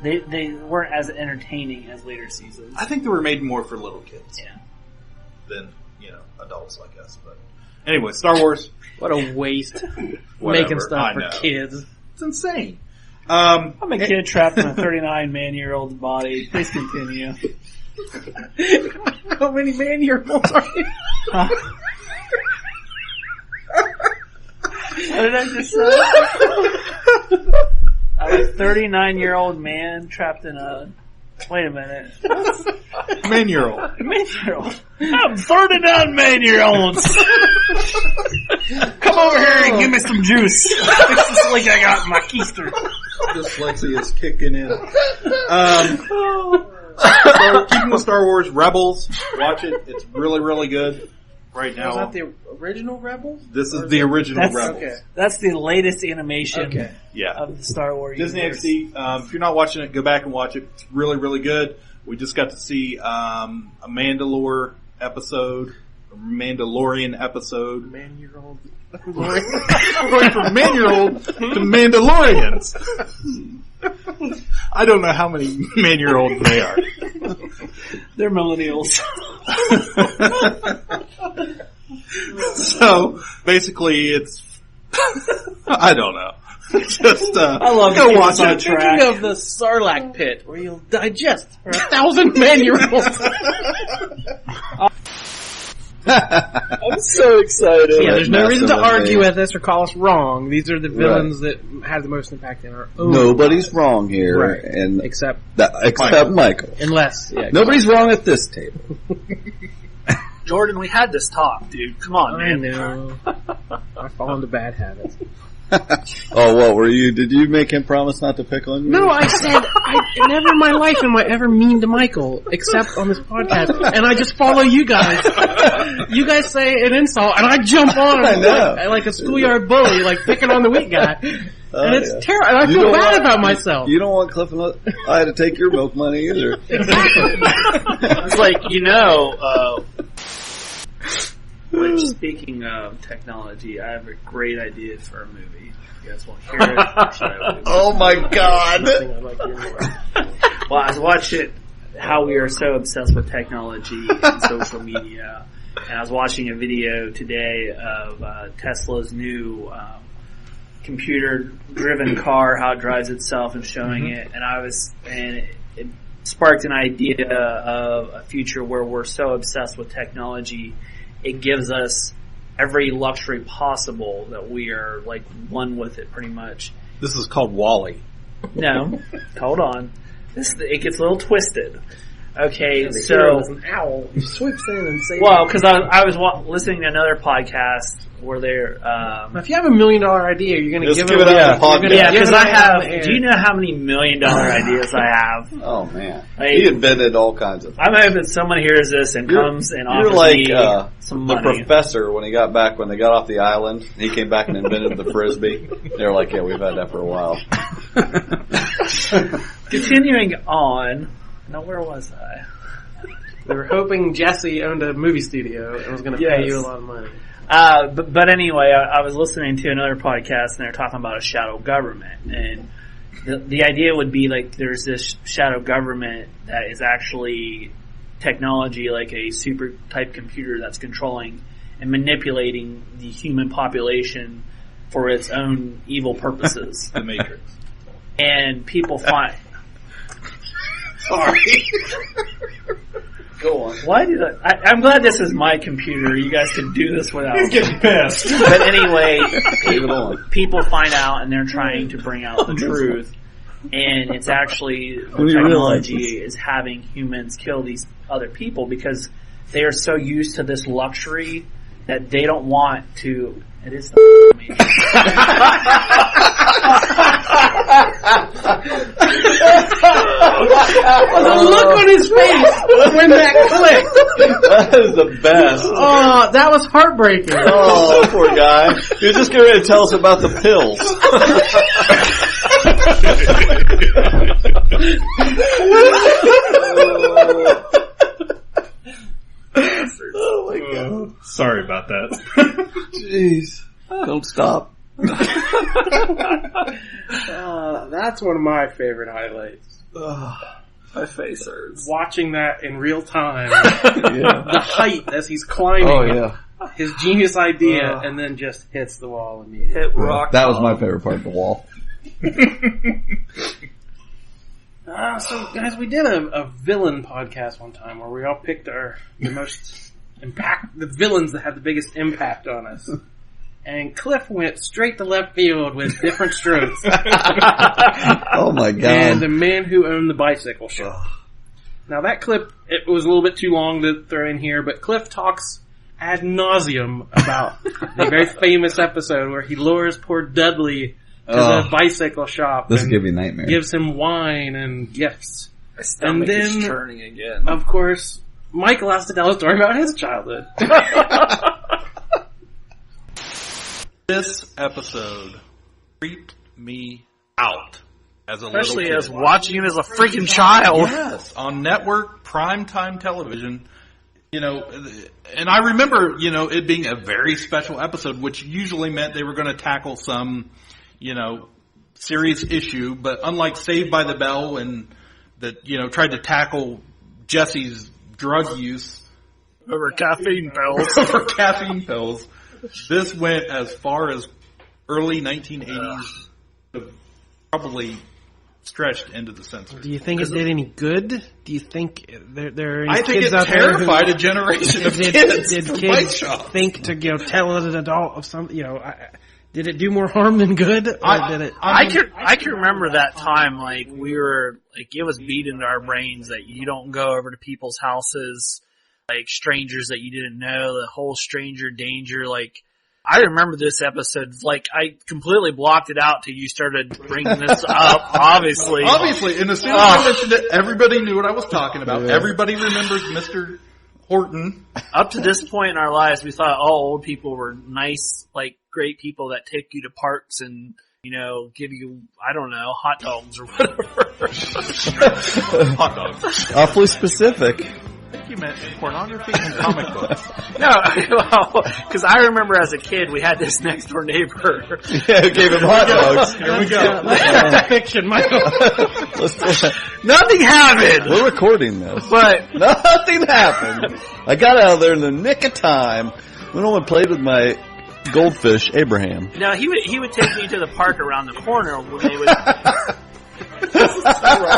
[SPEAKER 2] they weren't as entertaining as later seasons.
[SPEAKER 9] I think they were made more for little kids.
[SPEAKER 2] Yeah.
[SPEAKER 9] Than, adults like us. But anyway, Star Wars.
[SPEAKER 7] What a waste. Making stuff for kids.
[SPEAKER 9] It's insane.
[SPEAKER 2] I'm a kid trapped in a 39-man-year-old's body. Please continue.
[SPEAKER 7] How many man-year-olds are you?
[SPEAKER 2] What did I just say? I'm a 39-year-old man trapped in a... Wait a minute.
[SPEAKER 9] Man-year-old.
[SPEAKER 2] Man-year-old. I'm 39 man-year-olds. Come over here and give me some juice. Fix this leak I got in my keister.
[SPEAKER 9] Dyslexia is kicking in. So keeping with Star Wars, Rebels, watch it. It's really, really good right now.
[SPEAKER 7] Was that the original Rebels?
[SPEAKER 9] This is the original Rebels.
[SPEAKER 7] Okay.
[SPEAKER 2] That's the latest animation of the Star Wars
[SPEAKER 9] Disney
[SPEAKER 2] universe.
[SPEAKER 9] XD. If you're not watching it, go back and watch it. It's really, really good. We just got to see a Mandalorian episode.
[SPEAKER 7] Man-year-old.
[SPEAKER 9] We're going from man-year-old to Mandalorians. I don't know how many man-year-olds they are.
[SPEAKER 2] They're millennials.
[SPEAKER 9] So basically, it's I don't know. Just
[SPEAKER 2] I love
[SPEAKER 9] go watch
[SPEAKER 2] on
[SPEAKER 9] it.
[SPEAKER 2] track.
[SPEAKER 7] Thinking of the Sarlacc pit where you'll digest for 1,000 man-year-olds.
[SPEAKER 2] I'm so excited.
[SPEAKER 7] Yeah, there's no reason to
[SPEAKER 5] Massive
[SPEAKER 7] argue
[SPEAKER 5] amazing.
[SPEAKER 7] with us or call us wrong. These are the villains that had the most impact in our own
[SPEAKER 5] Nobody's
[SPEAKER 7] lives.
[SPEAKER 5] wrong here,
[SPEAKER 7] Right.
[SPEAKER 5] and
[SPEAKER 7] Except
[SPEAKER 5] Michael.
[SPEAKER 7] Unless,
[SPEAKER 5] Nobody's wrong at this table.
[SPEAKER 2] Jordan, we had this talk, dude. Come on,
[SPEAKER 7] I
[SPEAKER 2] man.
[SPEAKER 7] know. I fall into bad habits.
[SPEAKER 5] Oh, what were you? Did you make him promise not to pick on you?
[SPEAKER 7] No, I said, never in my life am I ever mean to Michael, except on this podcast. And I just follow you guys. You guys say an insult, and I jump on
[SPEAKER 5] I know.
[SPEAKER 7] like a schoolyard bully, like picking on the weak guy. And it's terrible. And I feel bad about myself.
[SPEAKER 5] You don't want Cliff and I had to take your milk money either.
[SPEAKER 2] It's like, which, speaking of technology, I have a great idea for a movie. You guys want to hear it?
[SPEAKER 5] Oh my god!
[SPEAKER 2] Well, I was watching how we are so obsessed with technology and social media, and I was watching a video today of Tesla's new computer-driven car, how it drives itself, and showing it. And it sparked an idea of a future where we're so obsessed with technology, it gives us every luxury possible that we are like one with it, pretty much.
[SPEAKER 9] This is called WALL-E.
[SPEAKER 2] No, hold on. It gets a little twisted. Okay,
[SPEAKER 7] The
[SPEAKER 2] so
[SPEAKER 7] hero is an owl. He swoops in and saves.
[SPEAKER 2] well, because I was listening to another podcast where they're
[SPEAKER 7] Now, if you have $1 million idea, you're going to
[SPEAKER 5] Just
[SPEAKER 7] give
[SPEAKER 5] give
[SPEAKER 7] it
[SPEAKER 5] it
[SPEAKER 7] away.
[SPEAKER 5] up on the podcast.
[SPEAKER 2] yeah, because I have.
[SPEAKER 7] Do
[SPEAKER 2] Do you know how many $1 million ideas I have?
[SPEAKER 5] Oh man,
[SPEAKER 2] Like,
[SPEAKER 5] he invented all kinds of.
[SPEAKER 2] I'm hoping someone hears this and comes and
[SPEAKER 5] You're
[SPEAKER 2] offers
[SPEAKER 5] like
[SPEAKER 2] me some
[SPEAKER 5] the
[SPEAKER 2] money.
[SPEAKER 5] professor when they got off the island. He came back and invented the frisbee. They were like, "Yeah, we've had that for a while."
[SPEAKER 2] Continuing on. Now, where was I?
[SPEAKER 7] We were hoping Jesse owned a movie studio and was going to pay you a lot of money.
[SPEAKER 2] But anyway, I was listening to another podcast and they're talking about a shadow government, and the idea would be like there's this shadow government that is actually technology, like a super type computer that's controlling
[SPEAKER 10] and manipulating the human population for its own evil purposes.
[SPEAKER 4] The Matrix.
[SPEAKER 10] And people find...
[SPEAKER 4] Sorry.
[SPEAKER 10] Go on. Why did I'm glad this is my computer. You guys can do this without...
[SPEAKER 4] He's getting pissed.
[SPEAKER 10] But anyway, people find out and they're trying to bring out the truth. And it's actually, the technology is having humans kill these other people because they are so used to this luxury that they don't want to... It is the Matrix.
[SPEAKER 7] The look on his face when that clicked.
[SPEAKER 13] That is the best.
[SPEAKER 7] Oh, that was heartbreaking.
[SPEAKER 13] Oh, poor guy. He was just getting ready to tell us about the pills.
[SPEAKER 5] Oh my god.
[SPEAKER 4] Sorry about that.
[SPEAKER 5] Jeez. Don't stop.
[SPEAKER 7] That's one of my favorite highlights.
[SPEAKER 10] My face hurts.
[SPEAKER 7] Watching that in real time. The height as he's climbing.
[SPEAKER 5] Oh yeah.
[SPEAKER 7] His genius idea and then just hits the wall immediately.
[SPEAKER 10] Hit rock.
[SPEAKER 5] That was my favorite part of the wall.
[SPEAKER 7] So guys, we did a villain podcast one time where we all picked the villains that had the biggest impact on us. And Cliff went straight to left field with different strokes.
[SPEAKER 5] Oh my god.
[SPEAKER 7] And the man who owned the bicycle shop. Now that clip, it was a little bit too long to throw in here, but Cliff talks ad nauseum about the very famous episode where he lures poor Dudley to the bicycle shop.
[SPEAKER 5] This will give you nightmares.
[SPEAKER 7] Gives him wine and gifts.
[SPEAKER 10] My stomach
[SPEAKER 7] And
[SPEAKER 10] is
[SPEAKER 7] then,
[SPEAKER 10] turning again.
[SPEAKER 7] of course, Michael has to tell a story about his childhood.
[SPEAKER 9] This episode creeped me out as a
[SPEAKER 10] Especially
[SPEAKER 9] little
[SPEAKER 10] as
[SPEAKER 9] kid.
[SPEAKER 10] watching it as a freaking child.
[SPEAKER 9] Yes, on network primetime television. You know, and I remember, you know, it being a very special episode, which usually meant they were going to tackle some, you know, serious issue. But unlike Saved by the Bell, and that, you know, tried to tackle Jesse's drug use
[SPEAKER 10] Over caffeine pills.
[SPEAKER 9] over caffeine pills, this went as far as early 1980s, probably stretched into the censors.
[SPEAKER 7] Do you think it did any good? Do you think there are any
[SPEAKER 9] I think
[SPEAKER 7] kids
[SPEAKER 9] it
[SPEAKER 7] out there
[SPEAKER 9] terrified
[SPEAKER 7] who,
[SPEAKER 9] a generation of
[SPEAKER 7] did
[SPEAKER 9] kids.
[SPEAKER 7] Did
[SPEAKER 9] from
[SPEAKER 7] kids
[SPEAKER 9] bike shop.
[SPEAKER 7] think to tell an adult of some? Did it do more harm than good? Or did it?
[SPEAKER 10] I can remember that time, like, we were, like, it was beat into our brains that you don't go over to people's houses, like, strangers that you didn't know, the whole stranger danger, like, I remember this episode, like, I completely blocked it out till you started bringing this up, obviously.
[SPEAKER 9] Obviously, and as soon as I mentioned it, everybody knew what I was talking about.
[SPEAKER 5] Yeah.
[SPEAKER 9] Everybody remembers Mr. Horton.
[SPEAKER 10] Up to this point in our lives, we thought all old people were nice, like, great people that take you to parks and, you know, give you, I don't know, hot dogs or whatever.
[SPEAKER 9] Hot dogs.
[SPEAKER 5] Awfully specific.
[SPEAKER 9] I think you meant pornography and comic books.
[SPEAKER 10] No, well, because I remember as a kid, we had this next door neighbor.
[SPEAKER 5] Yeah, gave him hot dogs.
[SPEAKER 9] Here we go.
[SPEAKER 7] That's fiction, Michael.
[SPEAKER 10] Nothing happened!
[SPEAKER 5] We're recording this.
[SPEAKER 10] But
[SPEAKER 5] Nothing happened. I got out of there in the nick of time. Went home and played with my goldfish, Abraham.
[SPEAKER 10] no, he would take me to the park around the corner when they would.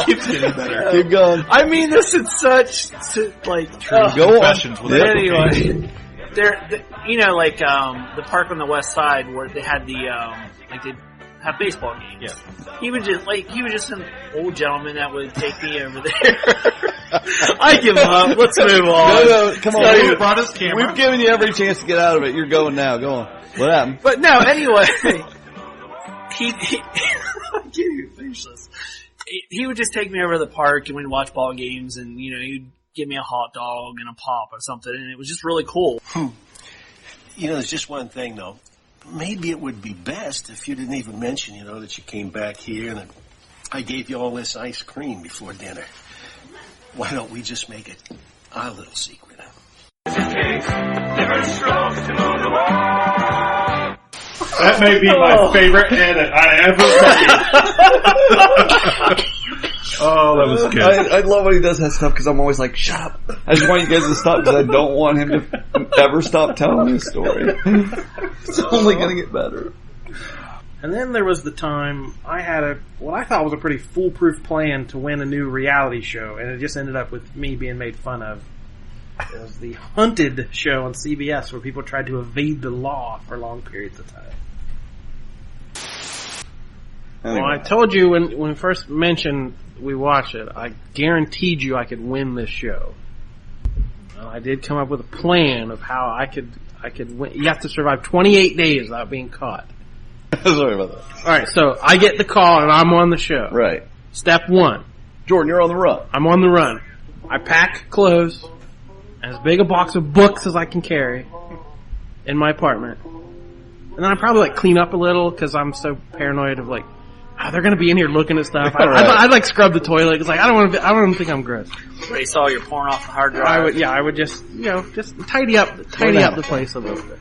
[SPEAKER 9] Keeps getting better.
[SPEAKER 5] Keep going.
[SPEAKER 10] I mean, this is such like true.
[SPEAKER 5] Go on.
[SPEAKER 9] Confessions with
[SPEAKER 10] Anyway, you know, like the park on the west side where they had the like they have baseball games.
[SPEAKER 9] Yeah.
[SPEAKER 10] He was just an old gentleman that would take me over there. I give up. Let's move on.
[SPEAKER 5] No, come on.
[SPEAKER 9] So he brought his camera.
[SPEAKER 5] We've given you every chance to get out of it. You're going now. Go on. What happened?
[SPEAKER 10] But no, anyway, he I can't even finish this. He would just take me over to the park and we'd watch ball games, and you know, he'd give me a hot dog and a pop or something, and it was just really cool.
[SPEAKER 14] You know, there's just one thing though. Maybe it would be best if you didn't even mention, you know, that you came back here and that I gave you all this ice cream before dinner. Why don't we just make it our little secret?
[SPEAKER 9] That may be my favorite edit I ever made.
[SPEAKER 4] Oh, that was good.
[SPEAKER 5] I love when he does that stuff because I'm always like, shut up. I just want you guys to stop because I don't want him to ever stop telling his story. It's only going to get better.
[SPEAKER 7] And then there was the time I had what I thought was a pretty foolproof plan to win a new reality show, and it just ended up with me being made fun of. It was the Hunted show on CBS where people tried to evade the law for long periods of time.
[SPEAKER 5] Anyway.
[SPEAKER 7] Well, I told you when we first mentioned we watched it, I guaranteed you I could win this show. Well, I did come up with a plan of how I could win. You have to survive 28 days without being caught.
[SPEAKER 5] Sorry about that.
[SPEAKER 7] Alright, so I get the call and I'm on the show.
[SPEAKER 5] Right.
[SPEAKER 7] Step 1.
[SPEAKER 5] Jordan, you're on the run.
[SPEAKER 7] I'm on the run. I pack clothes, as big a box of books as I can carry in my apartment. And then I probably clean up a little because I'm so paranoid of they're gonna be in here looking at stuff. I'd scrub the toilet because I don't want to think I'm gross.
[SPEAKER 10] Erase all your porn off the hard drive.
[SPEAKER 7] I would just tidy up the place a little bit.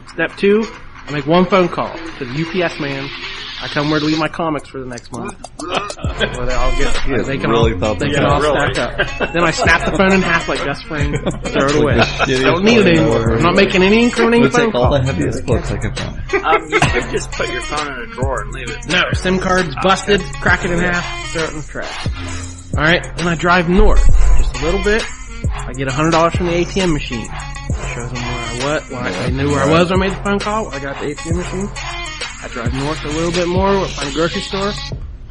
[SPEAKER 7] Step 2, I make one phone call to the UPS man. I tell them where to leave my comics for the next month. Where they all get, they can all stack up. Then I snap the phone in half like Gus Fring, throw it away. Don't need it anymore. I'm not making any incriminating phone calls.
[SPEAKER 5] All the heaviest books I can find.
[SPEAKER 10] You could just put your phone in a drawer and leave it.
[SPEAKER 7] No, SIM card's busted, crack it in half, throw it in the trash. Alright, then I drive north just a little bit. I get $100 from the ATM machine. Shows them I knew where I was when I made the phone call. I got the ATM machine. I drive north a little bit more, find a grocery store,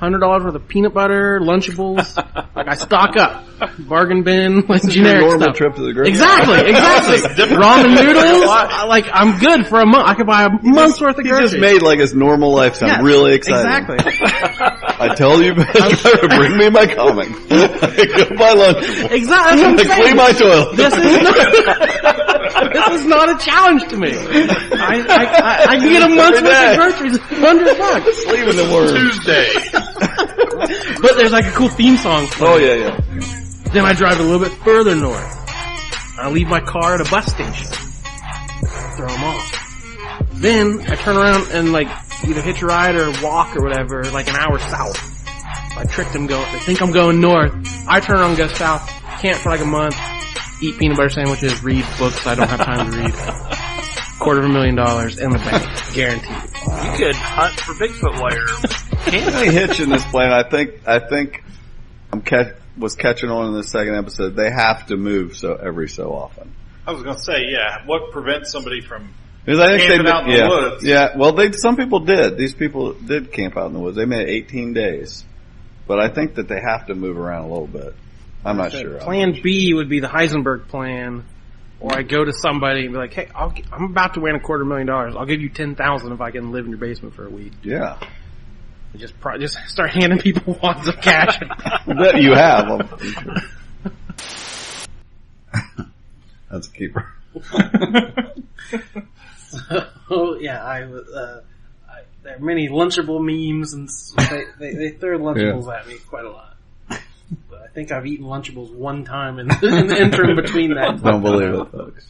[SPEAKER 7] $100 worth of peanut butter, Lunchables. I stock up. Bargain bin, generic
[SPEAKER 5] normal
[SPEAKER 7] stuff.
[SPEAKER 5] Trip to the grocery.
[SPEAKER 7] Exactly. Ramen noodles. I'm good for a month. I could buy a month's worth of groceries.
[SPEAKER 5] He just made his normal life sound really exciting.
[SPEAKER 7] Exactly.
[SPEAKER 5] I tell you, to bring me my comic. Go buy Lunchables.
[SPEAKER 7] Exactly.
[SPEAKER 5] Clean my toilet.
[SPEAKER 7] This is not a challenge to me. I can get a month's worth of groceries, $100.
[SPEAKER 5] Leaving the word.
[SPEAKER 4] Tuesday.
[SPEAKER 7] But there's a cool theme song playing.
[SPEAKER 5] Oh yeah.
[SPEAKER 7] Then I drive a little bit further north. I leave my car at a bus station. Throw them off. Then I turn around and either hitch a ride or walk or whatever, an hour south. I tricked them they think I'm going north. I turn around and go south. Camp for a month. Eat peanut butter sandwiches, read books I don't have time to read. $250,000 in the bank. Guaranteed.
[SPEAKER 10] You could hunt for Bigfoot while you're
[SPEAKER 5] Any hitch in this plan, I think was catching on in the second episode. They have to move every so often.
[SPEAKER 9] I was going to say, what prevents somebody from
[SPEAKER 5] Because I think
[SPEAKER 9] camping out in the woods?
[SPEAKER 5] Yeah, well, some people did. These people did camp out in the woods. They made 18 days. But I think that they have to move around a little bit. I'm not sure.
[SPEAKER 7] Plan B would be the Heisenberg plan, or I go to somebody and be like, "Hey, I'm about to win $250,000. I'll give you $10,000 if I can live in your basement for a week."
[SPEAKER 5] Yeah.
[SPEAKER 7] Just start handing people wads of cash.
[SPEAKER 5] That you have. That's a keeper.
[SPEAKER 7] Oh yeah, there are many Lunchable memes, and they throw Lunchables at me quite a lot. But I think I've eaten Lunchables one time in the interim between that.
[SPEAKER 5] Don't believe it, folks.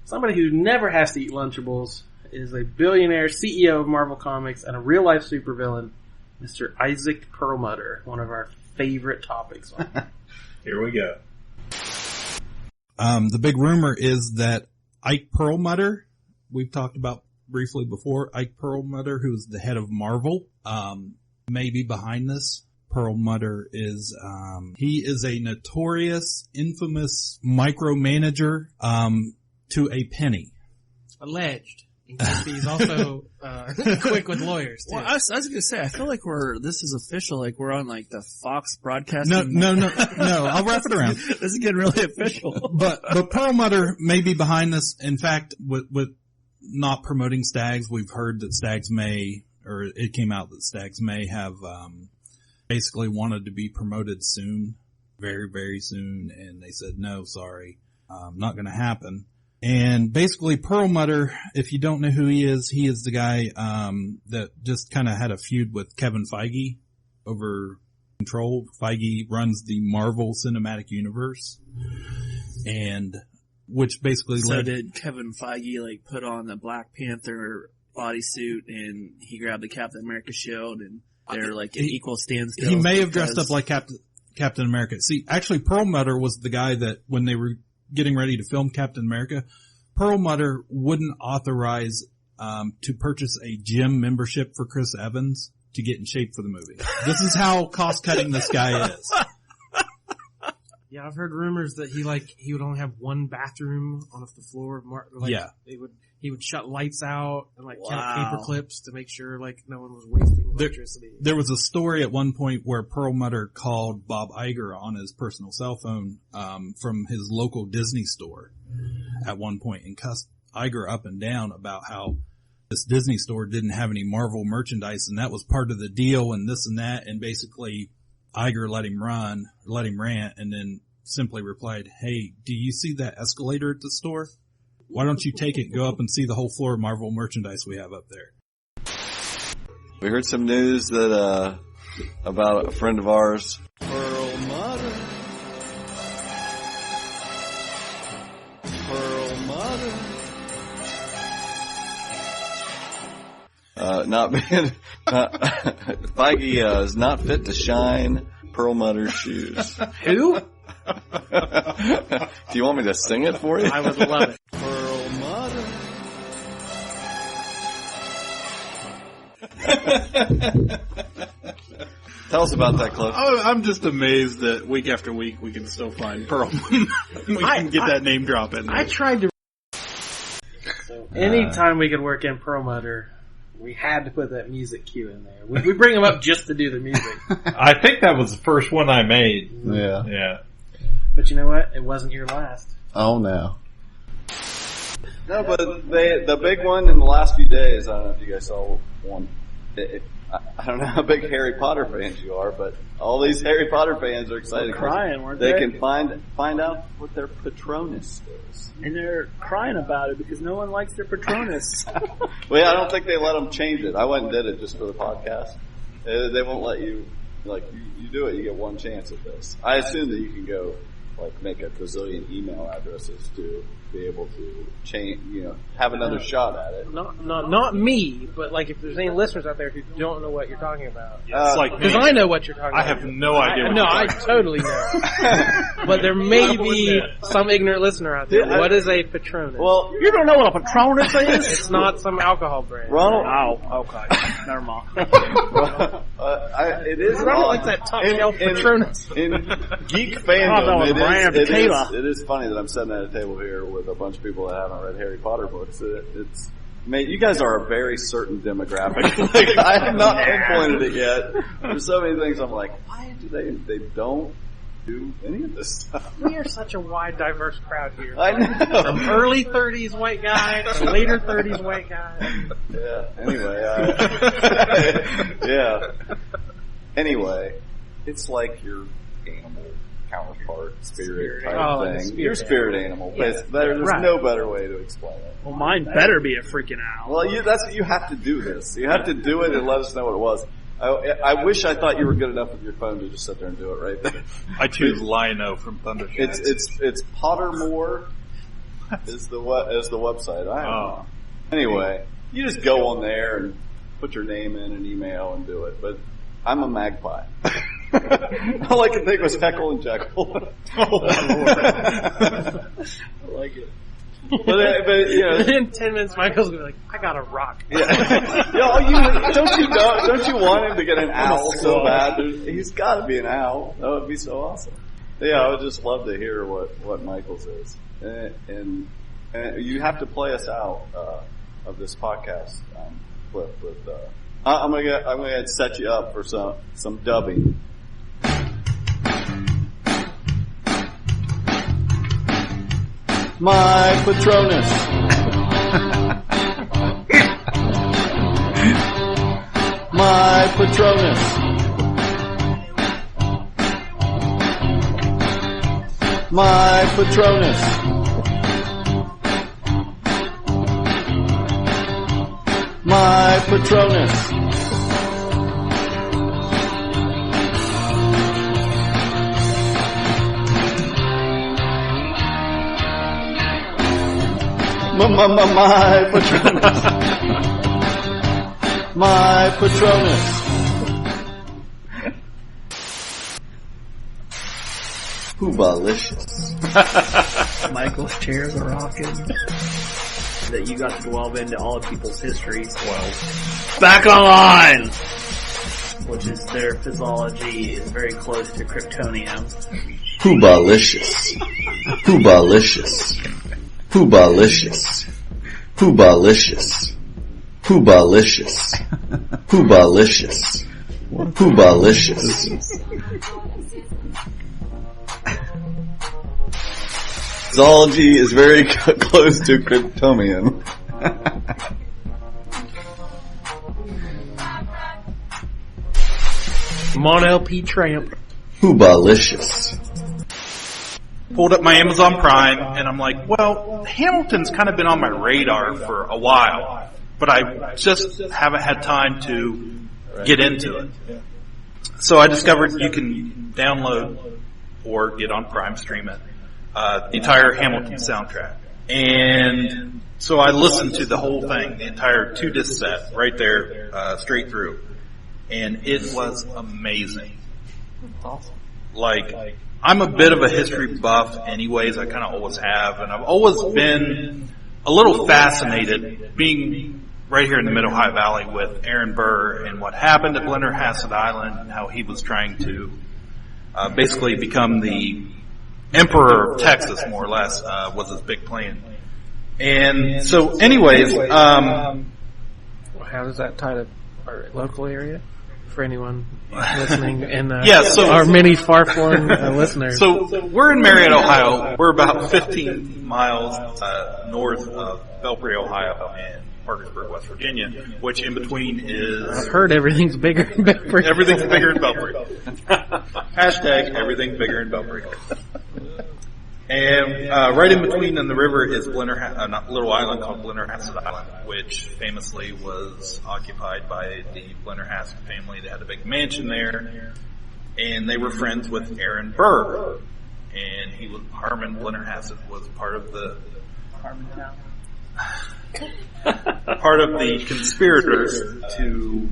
[SPEAKER 7] Somebody who never has to eat Lunchables is a billionaire CEO of Marvel Comics and a real-life supervillain, Mr. Isaac Perlmutter, one of our favorite topics.
[SPEAKER 4] Here we go.
[SPEAKER 15] The big rumor is that Ike Perlmutter, we've talked about briefly before, Ike Perlmutter, who's the head of Marvel, may be behind this. Perlmutter is, he is a notorious, infamous micromanager, to a penny.
[SPEAKER 3] Alleged. He's also quick with lawyers too.
[SPEAKER 16] Well, I was going to say, I feel like this is official. We're on the Fox broadcasting.
[SPEAKER 15] No. I'll wrap it around.
[SPEAKER 16] This is getting really official.
[SPEAKER 15] But Perlmutter may be behind this. In fact, with not promoting Stags, we've heard that Stags may, or it came out that Stags may have basically wanted to be promoted soon, very, very soon, and they said no, sorry, not going to happen. And basically Perlmutter, if you don't know who he is the guy that just kind of had a feud with Kevin Feige over Control. Feige runs the Marvel Cinematic Universe, and which basically
[SPEAKER 16] did Kevin Feige put on the Black Panther bodysuit and he grabbed the Captain America shield and they're like an equal standstill.
[SPEAKER 15] He may have dressed up like Captain America. See, actually, Perlmutter was the guy that when they were getting ready to film Captain America, Perlmutter wouldn't authorize to purchase a gym membership for Chris Evans to get in shape for the movie. This is how cost-cutting this guy is.
[SPEAKER 7] Yeah, I've heard rumors that he would only have one bathroom on the floor.
[SPEAKER 15] Yeah.
[SPEAKER 7] He would shut lights out and count paper clips to make sure no one was wasting electricity.
[SPEAKER 15] There was a story at one point where Perlmutter called Bob Iger on his personal cell phone from his local Disney store at one point and cussed Iger up and down about how this Disney store didn't have any Marvel merchandise and that was part of the deal and this and that, and basically Iger let him rant, and then simply replied, "Hey, do you see that escalator at the store? Why don't you take it and go up and see the whole floor of Marvel merchandise we have up there?"
[SPEAKER 13] We heard some news that about a friend of ours.
[SPEAKER 5] Perlmutter. Feige is not fit to shine Perlmutter's shoes.
[SPEAKER 7] Who?
[SPEAKER 13] Do you want me to sing it for you?
[SPEAKER 7] I would love it.
[SPEAKER 5] Perlmutter.
[SPEAKER 13] Tell us about that, Cliff.
[SPEAKER 9] I'm just amazed that week after week we can still find Perlman. We can get that name drop in there.
[SPEAKER 7] I tried to. So anytime we could work in Perlmutter, we had to put that music cue in there. We bring him up just to do the music.
[SPEAKER 4] I think that was the first one I made.
[SPEAKER 5] Yeah.
[SPEAKER 4] Yeah.
[SPEAKER 7] But you know what? It wasn't your last.
[SPEAKER 5] Oh no.
[SPEAKER 13] No, but the big one in the last few days, I don't know if you guys saw one. I don't know how big Harry Potter fans you are, but all these Harry Potter fans are excited.
[SPEAKER 10] They're crying, weren't they?
[SPEAKER 13] They can find out what their Patronus is.
[SPEAKER 10] And they're crying about it because no one likes their Patronus.
[SPEAKER 13] Well, I don't think they let them change it. I went and did it just for the podcast. They won't let you, you do it, you get one chance at this. I assume that you can go, make a gazillion email addresses to be able to change, have another shot at it.
[SPEAKER 7] Not me, but if there's any listeners out there who don't know what you're talking about.
[SPEAKER 9] Yeah, it's
[SPEAKER 7] because I know what you're talking about.
[SPEAKER 9] I have no idea.
[SPEAKER 7] I totally know. But there may be some ignorant listener out there. What is a Patronus?
[SPEAKER 13] Well,
[SPEAKER 10] you don't know what a Patronus is?
[SPEAKER 7] It's not some alcohol brand.
[SPEAKER 13] Ronald.
[SPEAKER 10] Oh, okay. Never mind.
[SPEAKER 13] It is
[SPEAKER 7] Ronald like that top shelf Patronus.
[SPEAKER 13] In geek fandom, it is funny that I'm sitting at a table here with a bunch of people that haven't read Harry Potter books. Mate, you guys are a very certain demographic. I have not pinpointed it yet. There's so many things I'm like, why do they don't do any of this stuff?
[SPEAKER 7] We are such a wide, diverse crowd here.
[SPEAKER 13] I know.
[SPEAKER 7] From early 30s white guy to later 30s white guy.
[SPEAKER 13] Yeah. Anyway, yeah. Anyway, it's like your animal counterpart, spirit type thing. Your spirit animal.
[SPEAKER 7] Yeah.
[SPEAKER 13] There's no better way to explain it.
[SPEAKER 10] Well, mine better be a freaking owl.
[SPEAKER 13] Well, that's what you have to do this. You have to do it and let us know what it was. I wish I thought you were good enough with your phone to just sit there and do it right there.
[SPEAKER 9] I choose Lino from Thundercats.
[SPEAKER 13] It's Pottermore is the website. I don't know. Anyway, you just go on there and put your name in an email and do it. But I'm a magpie. All I could think was Heckle and Jekyll.
[SPEAKER 10] Oh, I like it.
[SPEAKER 13] But
[SPEAKER 7] in 10 minutes, Michael's gonna be like, "I got a rock."
[SPEAKER 13] Yeah. Don't you want him to get an owl so bad? He's got to be an owl. That would be so awesome. Yeah, I would just love to hear what Michael's is, and you have to play us out of this podcast clip with. I'm gonna set you up for some dubbing. My Patronus. My Patronus. My Patronus. My Patronus. My Patronus. My Patronus. Poobalicious.
[SPEAKER 10] Michael's chairs are rocking. That you got to delve into all of people's histories. Well, back online! Which is their physiology is very close to Kryptonium.
[SPEAKER 13] Poobalicious. Poobalicious. Poobalicious. Poobalicious. Poobalicious. Poobalicious. Poobalicious. Zoology is very close to Kryptonium.
[SPEAKER 7] Mon LP Tramp.
[SPEAKER 13] Poobalicious.
[SPEAKER 4] Pulled up my Amazon Prime, and I'm like, well, Hamilton's kind of been on my radar for a while, but I just haven't had time to get into it. So I discovered you can download or get on Prime, stream it, the entire Hamilton soundtrack. And so I listened to the whole thing, the entire 2-disc set, right there, straight through. And it was amazing.
[SPEAKER 10] Awesome.
[SPEAKER 4] Like, I'm a bit of a history buff anyways, I kind of always have, and I've always been a little fascinated being right here in the Mid-Ohio Valley with Aaron Burr and what happened at Blennerhassett Island and how he was trying to basically become the Emperor of Texas, more or less, was his big plan. And so anyways,
[SPEAKER 7] How does that tie to our local area? For anyone listening in our many far-flung listeners.
[SPEAKER 4] So we're in Marietta, Ohio. We're about 15 miles north of Belpre, Ohio, and Parkersburg, West Virginia, which in between is...
[SPEAKER 7] I've heard everything's bigger in Belpre.
[SPEAKER 4] Everything's bigger in Belpre. Hashtag everything bigger in Belpre. And right in between in the river is a little island called Blennerhassett Island, which famously was occupied by the Blennerhassett family. They had a big mansion there, and they were friends with Aaron Burr. And Harmon Blennerhassett was part of the conspirators to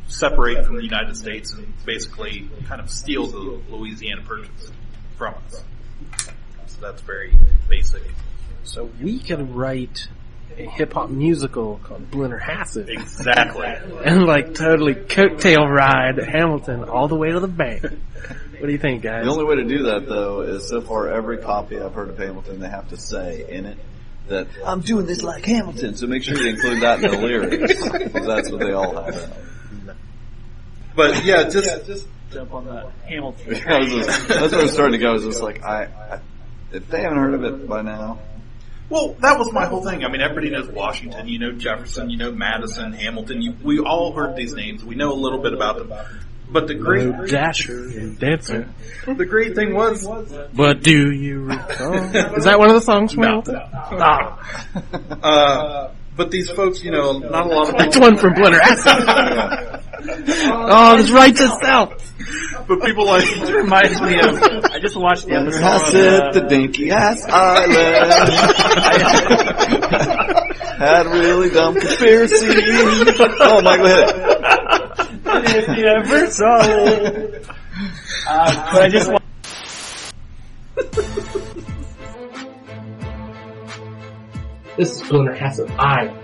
[SPEAKER 4] separate from the United States and basically kind of steal the Louisiana Purchase from us. That's very basic.
[SPEAKER 7] So we could write a hip-hop musical called Blennerhassett.
[SPEAKER 4] Exactly.
[SPEAKER 7] And totally coattail ride Hamilton all the way to the bank. What do you think, guys?
[SPEAKER 13] The only way to do that, though, is so far every copy I've heard of Hamilton, they have to say in it that, I'm doing this like Hamilton, so make sure you include that in the lyrics, because that's what they all have.
[SPEAKER 4] But yeah, just
[SPEAKER 10] jump on that Hamilton.
[SPEAKER 13] That's where I was starting to go, I was just like, if they haven't heard of it by now.
[SPEAKER 4] Well, that was my whole thing. I mean, everybody knows Washington, you know Jefferson, you know Madison, Hamilton. We all heard these names. We know a little bit about them. But the great...
[SPEAKER 7] Dasher and Dancer.
[SPEAKER 4] The great thing was...
[SPEAKER 7] But do you recall? Is that one of the songs from Hamilton?
[SPEAKER 4] No. But these folks, not a lot of...
[SPEAKER 7] That's one from Blennerhassett. Oh, this writes itself.
[SPEAKER 4] But people
[SPEAKER 10] it reminds me of, I just watched the episode
[SPEAKER 13] Blennerhassett, the dinky ass island. Had a really dumb conspiracy. Oh, Michael, hit it.
[SPEAKER 10] If you ever saw it. But I just
[SPEAKER 17] This is Blennerhassett Island.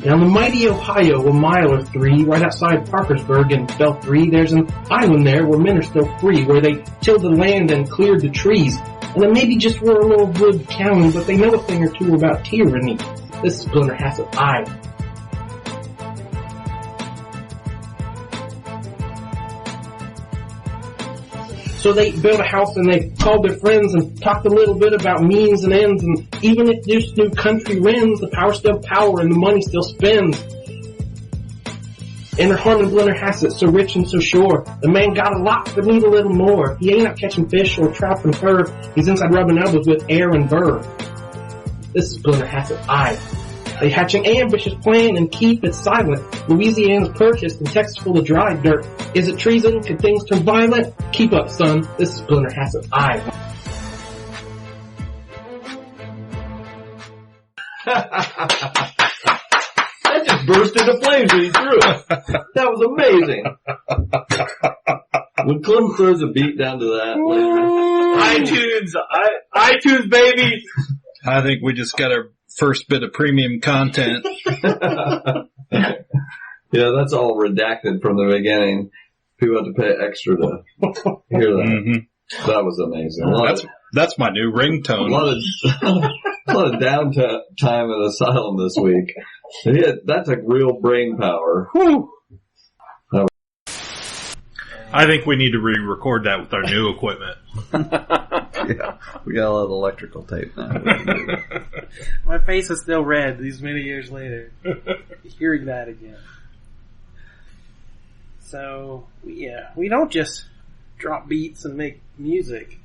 [SPEAKER 17] Down the mighty Ohio, a mile or three, right outside Parkersburg and Belpre, there's an island there where men are still free, where they tilled the land and cleared the trees. And then maybe just we're a little good county, but they know a thing or two about tyranny. This is Blennerhassett Island. So they built a house and they called their friends and talked a little bit about means and ends, and even if this new country wins, the power's still power and the money still spends. Enter Harmon Blennerhassett, so rich and so sure. The man got a lot but need a little more. He ain't out catching fish or trout from fur. He's inside rubbing elbows with Aaron Burr. This is Blennerhassett Island. They hatch an ambitious plan and keep it silent. Louisiana's purchased and Texas full of dry dirt. Is it treason? Could things turn violent? Keep up, son. This is Blennerhassett Island.
[SPEAKER 18] That's just
[SPEAKER 12] burst into flames when he threw it. That was amazing. When Clem throws a beat down to that later.
[SPEAKER 17] iTunes, baby.
[SPEAKER 9] I think we just got our first bit of premium content.
[SPEAKER 12] Yeah, that's all redacted from the beginning. People have to pay extra to hear that.
[SPEAKER 9] Mm-hmm.
[SPEAKER 12] That was amazing.
[SPEAKER 9] That's my new ringtone.
[SPEAKER 12] A lot of downtime in Asylum this week. Yeah, that took real brain power. Whew.
[SPEAKER 9] I think we need to re-record that with our new equipment.
[SPEAKER 5] Yeah, we got a lot of electrical tape now.
[SPEAKER 7] My face is still red these many years later. Hearing that again. So, yeah, we don't just drop beats and make music.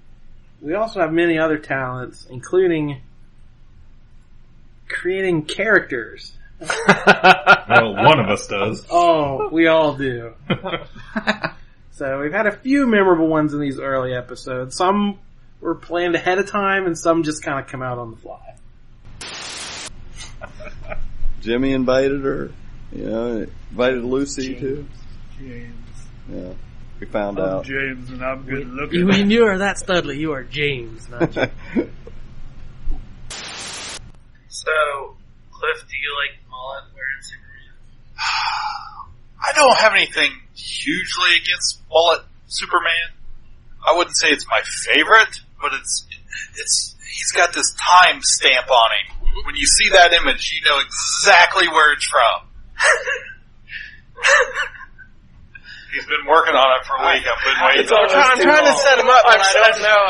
[SPEAKER 7] We also have many other talents, including creating characters.
[SPEAKER 9] Well, one of us does.
[SPEAKER 7] Oh, we all do. So we've had a few memorable ones in these early episodes. Some were planned ahead of time, and some just kind of come out on the fly.
[SPEAKER 13] Jimmy invited her. Invited Lucy too.
[SPEAKER 2] James.
[SPEAKER 13] Yeah, we found
[SPEAKER 2] I'm
[SPEAKER 13] out.
[SPEAKER 2] James, and I'm good looking.
[SPEAKER 16] When you are that studly, you are James, not James.
[SPEAKER 10] So, Cliff, do you like mullet wearing Superman?
[SPEAKER 9] I don't have anything hugely against mullet Superman. I wouldn't say it's my favorite, but it's he's got this time stamp on him. When you see that image, you know exactly where it's from. He's been working on it for a week. I've been waiting.
[SPEAKER 3] I'm trying to set him up, but I don't know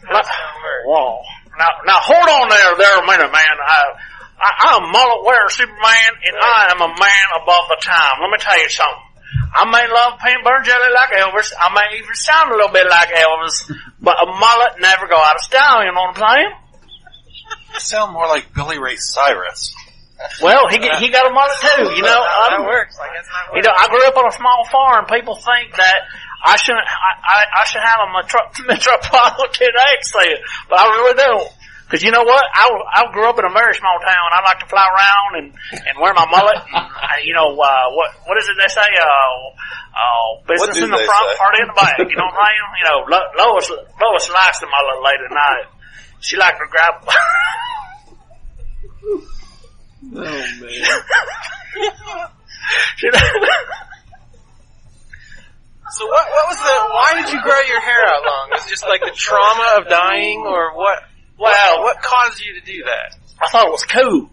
[SPEAKER 3] how it's going to work.
[SPEAKER 18] Whoa. Now hold on there a minute, man. I'm mullet wearing Superman, and I am a man above the time. Let me tell you something. I may love peanut butter and jelly like Elvis. I may even sound a little bit like Elvis, but a mullet never go out of style. You know what I'm saying?
[SPEAKER 9] You sound more like Billy Ray Cyrus.
[SPEAKER 18] Well, he got a mullet too. You know,
[SPEAKER 3] that works. I guess that works.
[SPEAKER 18] You know, I grew up on a small farm. People think that I should have a metropolitan accent, but I really don't. Because you know what? I grew up in a very small town. I like to fly around and wear my mullet. And, what is it they say? Business in the front, party in the back. You know what I'm saying? You know, Lois likes the mullet late at night. She likes to grab.
[SPEAKER 12] Oh man.
[SPEAKER 3] So what was why did you grow your hair out long? Was it just like the trauma of dying, or what? Well, what caused you to do that?
[SPEAKER 18] I thought it was cool.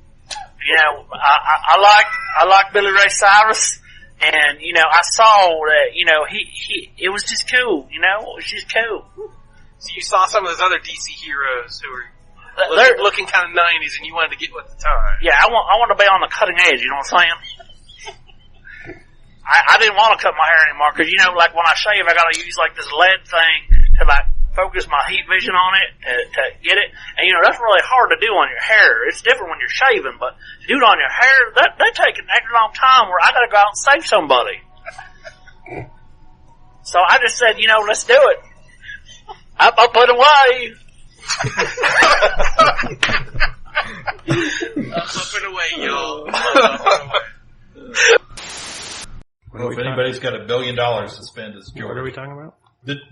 [SPEAKER 18] You know, I liked Billy Ray Cyrus, and you know, I saw that, you know, it was just cool. You know, it was just cool.
[SPEAKER 3] So you saw some of those other DC heroes who were looking kind of 90s, and you wanted to get with the time.
[SPEAKER 18] Yeah, I want to be on the cutting edge. You know what I'm saying? I didn't want to cut my hair anymore because, you know, like when I shave, I got to use like this lead thing to like focus my heat vision on it to get it. And, you know, that's really hard to do on your hair. It's different when you're shaving, but to do it on your hair, that take an extra long time where I got to go out and save somebody. So I just said, you know, let's do it. Up and away.
[SPEAKER 3] Up and away, y'all.
[SPEAKER 9] Well, if anybody's got $1 billion to spend, it's George.
[SPEAKER 7] What are we talking about?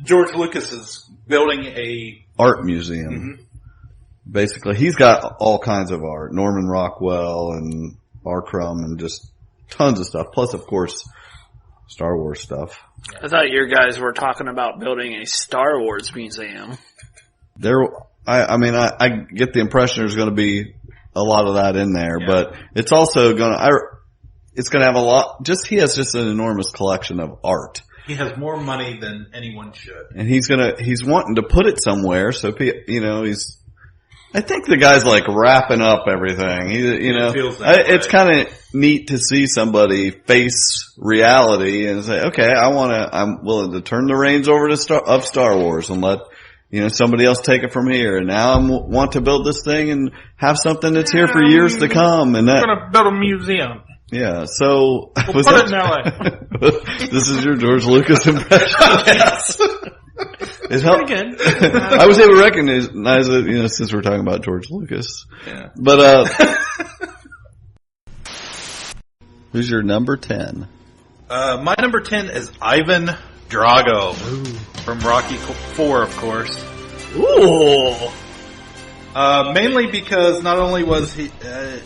[SPEAKER 9] George Lucas is building a
[SPEAKER 5] art museum.
[SPEAKER 9] Mm-hmm.
[SPEAKER 5] Basically, he's got all kinds of art. Norman Rockwell and R. Crumb and just tons of stuff. Plus, of course, Star Wars stuff.
[SPEAKER 10] I thought your guys were talking about building a Star Wars museum.
[SPEAKER 5] I get the impression there's going to be a lot of that in there, but it's also going to, it's going to have a lot, he has just an enormous collection of art.
[SPEAKER 9] He has more money than anyone should.
[SPEAKER 5] And he's wanting to put it somewhere, so, you know, I think the guy's like wrapping up everything. It's kind of neat to see somebody face reality and say, okay, I'm willing to turn the reins over to Star Wars and let, you know, somebody else take it from here. And now I want to build this thing and have something that's here for years to come. And
[SPEAKER 3] I'm going to build a museum.
[SPEAKER 5] Yeah, so
[SPEAKER 3] we'll put it in LA.
[SPEAKER 5] This is your George Lucas impression. Yes. It helped.
[SPEAKER 3] Pretty good.
[SPEAKER 5] I was able to recognize it, you know, since we're talking about George Lucas.
[SPEAKER 9] Yeah.
[SPEAKER 5] But
[SPEAKER 13] Who's your number 10?
[SPEAKER 9] My number 10 is Ivan Drago from Rocky 4, of course.
[SPEAKER 10] Ooh.
[SPEAKER 9] Mainly because not only was he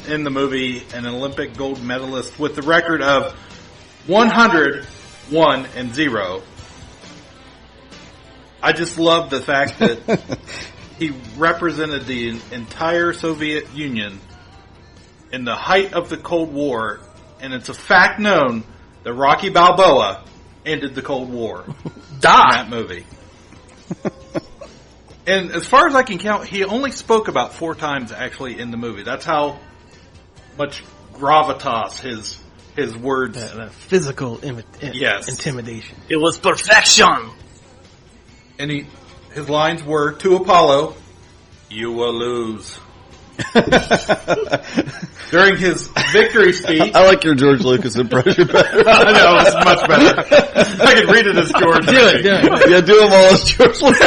[SPEAKER 9] in the movie an Olympic gold medalist with the record of 100, 1, and 0. I just love the fact that he represented the entire Soviet Union in the height of the Cold War, and it's a fact known that Rocky Balboa ended the Cold War in that movie. And as far as I can count, he only spoke about 4 times actually in the movie. That's how much gravitas his words.
[SPEAKER 7] The physical intimidation.
[SPEAKER 10] It was perfection.
[SPEAKER 9] And his lines were to Apollo, "You will lose." During his victory speech.
[SPEAKER 13] I like your George Lucas impression better.
[SPEAKER 9] I know, it's much better. I can read it as George.
[SPEAKER 13] Do it. Yeah, do them all as George Lucas.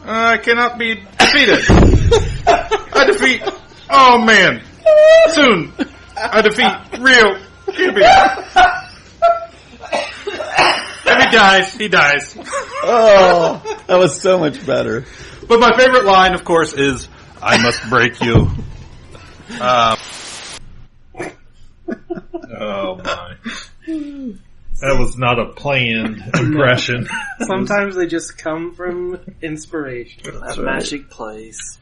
[SPEAKER 9] I cannot be defeated. I defeat. Oh man! Soon, I defeat real champion. If he dies.
[SPEAKER 13] Oh, that was so much better.
[SPEAKER 9] But my favorite line, of course, is "I must break you." Oh my! That was not a planned impression.
[SPEAKER 7] Sometimes they just come from inspiration.
[SPEAKER 2] That magic place.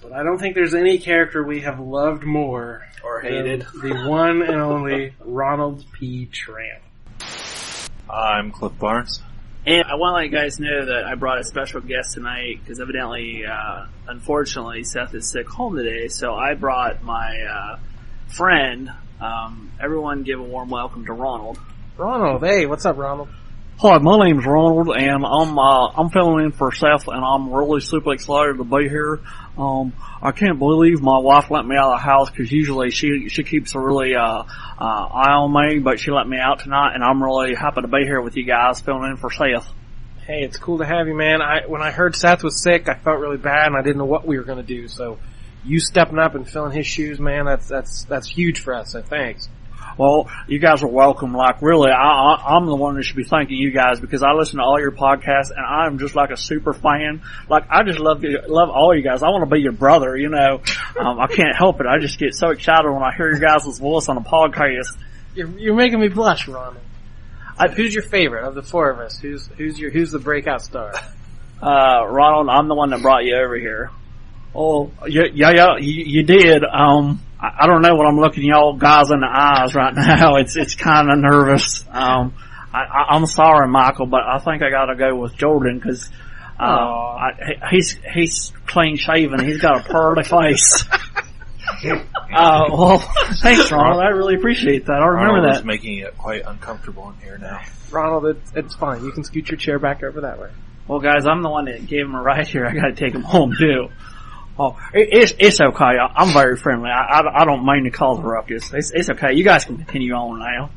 [SPEAKER 7] But I don't think there's any character we have loved more
[SPEAKER 2] or hated
[SPEAKER 7] than the one and only Ronald P. Tramp.
[SPEAKER 9] I'm Cliff Barnes.
[SPEAKER 10] And I want to let you guys know that I brought a special guest tonight because evidently, unfortunately, Seth is sick home today. So I brought my friend. Everyone give a warm welcome to Ronald.
[SPEAKER 7] Ronald, hey, what's up, Ronald?
[SPEAKER 18] Hi, my name's Ronald, and I'm filling in for Seth, and I'm really super excited to be here. I can't believe my wife let me out of the house because usually she keeps a really eye on me, but she let me out tonight, and I'm really happy to be here with you guys filling in for Seth.
[SPEAKER 7] Hey, it's cool to have you, man. When I heard Seth was sick, I felt really bad, and I didn't know what we were going to do. So, you stepping up and filling his shoes, man, that's huge for us. So, thanks.
[SPEAKER 18] Well, you guys are welcome. Like, really, I'm the one that should be thanking you guys because I listen to all your podcasts and I'm just like a super fan. Like, I just love all you guys. I want to be your brother, you know. I can't help it. I just get so excited when I hear your guys' voice on a podcast.
[SPEAKER 7] You're making me blush, Ronald. Who's your favorite of the four of us? Who's the breakout star?
[SPEAKER 18] Ronald, I'm the one that brought you over here. Oh, yeah, you did. I don't know what I'm looking y'all guys in the eyes right now. It's kind of nervous. I'm sorry, Michael, but I think I gotta go with Jordan because, he's clean shaven. He's got a pearly face. Well, thanks, Ronald. I really appreciate that. I remember
[SPEAKER 9] Ronald
[SPEAKER 18] that.
[SPEAKER 9] Is making it quite uncomfortable in here now.
[SPEAKER 7] Ronald, it's fine. You can scoot your chair back over that way.
[SPEAKER 18] Well, guys, I'm the one that gave him a ride here. I gotta take him home too. Oh, it's okay. I'm very friendly. I don't mind to cause a ruckus. It's okay. You guys can continue on now.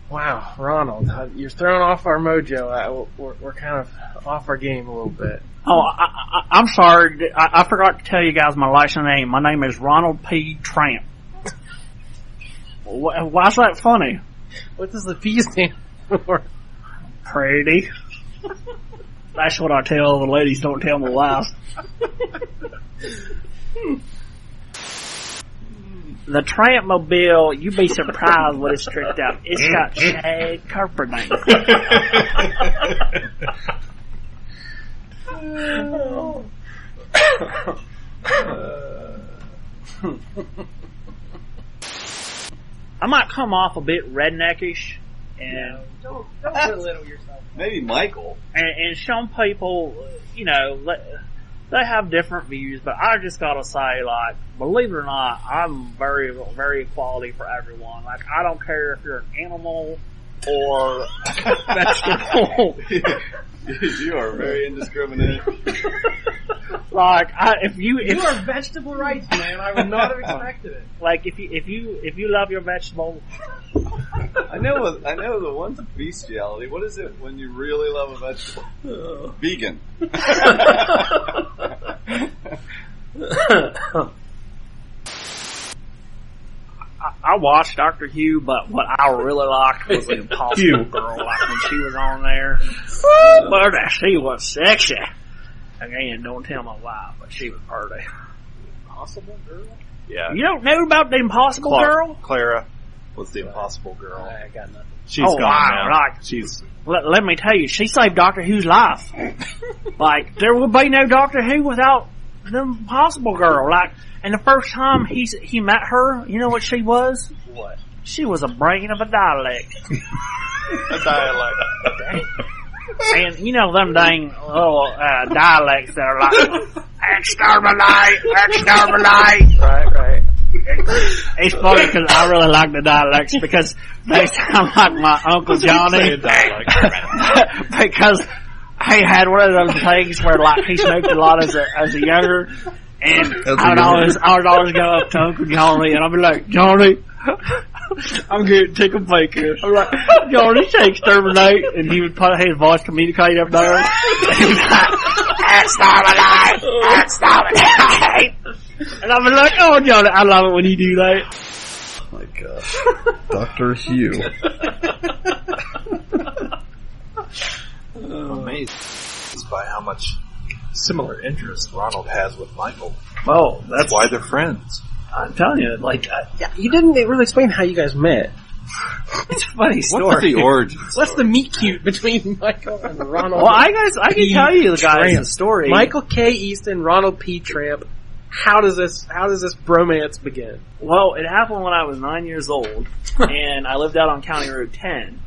[SPEAKER 7] Wow, Ronald, you're throwing off our mojo. We're kind of off our game a little bit.
[SPEAKER 18] Oh, I'm sorry. I forgot to tell you guys my last name. My name is Ronald P. Tramp. Why's that funny?
[SPEAKER 7] What does the P stand for?
[SPEAKER 18] Pretty. That's what I tell the ladies. Don't tell my wives. The Tramp Mobile, you'd be surprised what it's tricked out. It's got shag carpet on I might come off a bit redneckish, and
[SPEAKER 7] don't belittle yourself.
[SPEAKER 13] Maybe Michael.
[SPEAKER 18] And some people, you know, they have different views, but I just gotta say, like, believe it or not, I'm very, very equality for everyone. Like, I don't care if you're an animal or vegetable.
[SPEAKER 13] You are very indiscriminate.
[SPEAKER 18] Like, if you
[SPEAKER 7] are vegetable rights, man. I would not have expected it.
[SPEAKER 18] Like, if you love your vegetables.
[SPEAKER 13] I know the one's bestiality. What is it when you really love a vegetable? Vegan.
[SPEAKER 18] I watched Dr. Hugh, but what I really liked was the Impossible Girl. Like when she was on there, but she was sexy. Again, don't tell my wife, but she was pretty.
[SPEAKER 3] Impossible Girl?
[SPEAKER 9] Yeah.
[SPEAKER 18] You don't know about the Impossible Girl?
[SPEAKER 9] Clara was the Impossible Girl.
[SPEAKER 3] I got nothing.
[SPEAKER 9] She's gone now.
[SPEAKER 18] Like,
[SPEAKER 9] She's
[SPEAKER 18] let me tell you, she saved Doctor Who's life. Like, there would be no Doctor Who without the Impossible Girl. Like, and the first time he met her, you know what she was?
[SPEAKER 3] What?
[SPEAKER 18] She was a brain of a dialect.
[SPEAKER 9] a dialect.
[SPEAKER 18] And you know them dang little dialects that are like, exterminate.
[SPEAKER 3] Right.
[SPEAKER 18] It's funny because I really like the dialects because they sound like my Uncle Johnny. Because he had one of those things where like he smoked a lot as a younger, and I would always go up to Uncle Johnny and I'd be like, Johnny, I'm going to take a break here. I'm like, Johnny, say exterminate, and he would put his voice communicate up there. Exterminate! And I'd be like, oh Johnny, I love it when you do that.
[SPEAKER 5] Oh my gosh. Dr. Hugh.
[SPEAKER 9] I'm amazed by how much similar interest Ronald has with Michael.
[SPEAKER 18] Oh,
[SPEAKER 9] that's why they're friends.
[SPEAKER 18] I'm telling you, like,
[SPEAKER 3] you didn't really explain how you guys met.
[SPEAKER 18] It's a funny story.
[SPEAKER 9] What's the origins?
[SPEAKER 3] What's the meet cute between Michael and Ronald?
[SPEAKER 18] Well, I can tell you the story.
[SPEAKER 3] Michael K. Easton, Ronald P. Tramp. How does this bromance begin?
[SPEAKER 18] Well, it happened when I was 9 years old, and I lived out on County Road 10.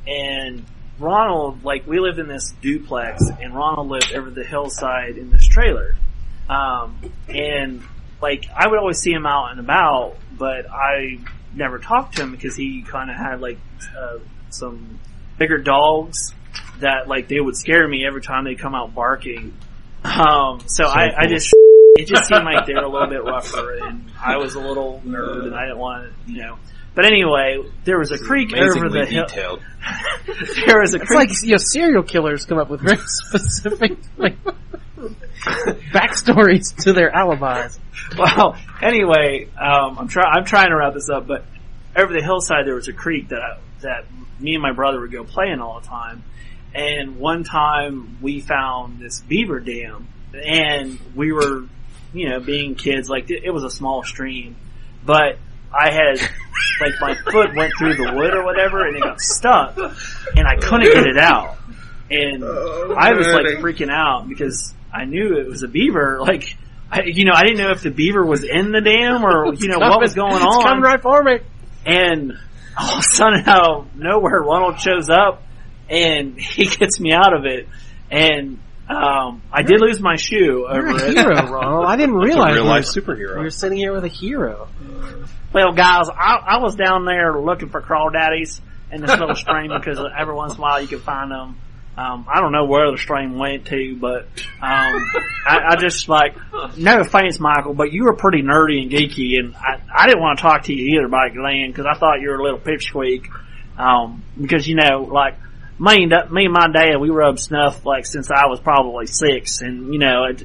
[SPEAKER 18] And Ronald, like, we lived in this duplex, and Ronald lived over the hillside in this trailer. And like, I would always see him out and about, but I never talked to him because he kind of had like some bigger dogs that like they would scare me every time they come out barking. So I just it just seemed like they were a little bit rougher, and I was a little nerd, and I didn't want to, you know. But anyway, there was a creek over the hill. There was a creek.
[SPEAKER 3] It's like serial killers come up with very specific like backstories to their alibis.
[SPEAKER 18] Well, anyway, I'm trying to wrap this up, but over the hillside there was a creek that me and my brother would go play in all the time. And one time we found this beaver dam, and we were, being kids, like it was a small stream, but I had, like, my foot went through the wood or whatever, and it got stuck, and I couldn't get it out. And I was like freaking out because I knew it was a beaver. Like, I didn't know if the beaver was in the dam or, what was going on.
[SPEAKER 3] It's coming right for me.
[SPEAKER 18] And all of a sudden, out of nowhere, Ronald shows up and he gets me out of it. And I did lose my shoe over
[SPEAKER 3] You're a
[SPEAKER 18] it.
[SPEAKER 3] hero, Ronald. I didn't realize
[SPEAKER 9] a real life superhero.
[SPEAKER 3] You're sitting here with a hero.
[SPEAKER 18] Well, guys, I was down there looking for crawdaddies in this little stream because every once in a while you can find them. I don't know where the stream went to, but I just like, no offense, Michael, but you were pretty nerdy and geeky, and I didn't want to talk to you either back then because I thought you were a little pipsqueak. Because like me and my dad, we rubbed snuff like since I was probably 6, and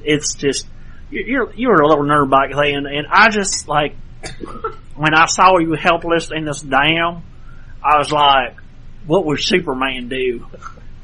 [SPEAKER 18] it's just you were a little nerd back then, and I just like when I saw you helpless in this dam, I was like, what would Superman do?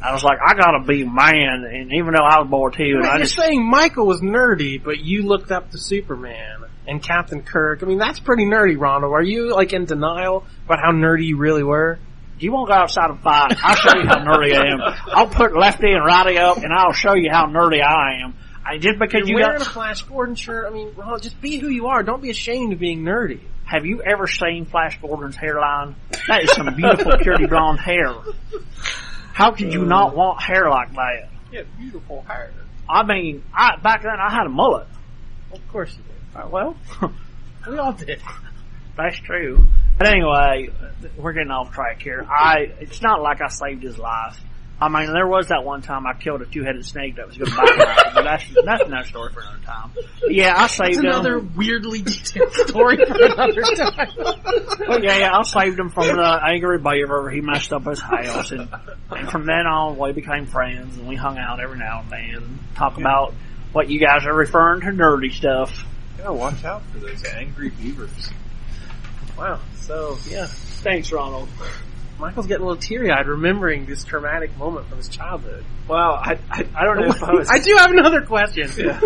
[SPEAKER 18] I was like, I gotta be a man, and even though I was bored too, and
[SPEAKER 3] You're saying Michael was nerdy, but you looked up to Superman and Captain Kirk. I mean, that's pretty nerdy, Ronald. Are you like in denial about how nerdy you really were?
[SPEAKER 18] You won't go outside and fight. I'll show you how nerdy I am. I'll put Lefty and Righty up, and I'll show you how nerdy I am. Just because
[SPEAKER 3] You're wearing a Flash Gordon shirt. I mean, Ronald, just be who you are. Don't be ashamed of being nerdy.
[SPEAKER 18] Have you ever seen Flash Gordon's hairline? That is some beautiful purity blonde hair. How could you not want hair like that?
[SPEAKER 3] Yeah, beautiful hair.
[SPEAKER 18] I mean, back then I had a mullet.
[SPEAKER 3] Of course you did.
[SPEAKER 18] Well,
[SPEAKER 3] we all did.
[SPEAKER 18] That's true. But anyway, we're getting off track here. It's not like I saved his life. I mean, there was that one time I killed a 2-headed snake that was going to bite me, but that's another story for another time. But yeah, I saved him.
[SPEAKER 3] Another weirdly detailed story for another time.
[SPEAKER 18] But yeah, I saved him from the angry beaver. He messed up his house, and from then on, we became friends, and we hung out every now and then and talk about what you guys are referring to nerdy stuff.
[SPEAKER 9] You gotta watch out for those angry beavers.
[SPEAKER 7] Wow. So, yeah.
[SPEAKER 2] Thanks, Ronald.
[SPEAKER 7] Michael's getting a little teary-eyed remembering this traumatic moment from his childhood.
[SPEAKER 2] Well, I don't know if I was...
[SPEAKER 7] I do have another question.
[SPEAKER 2] Yeah.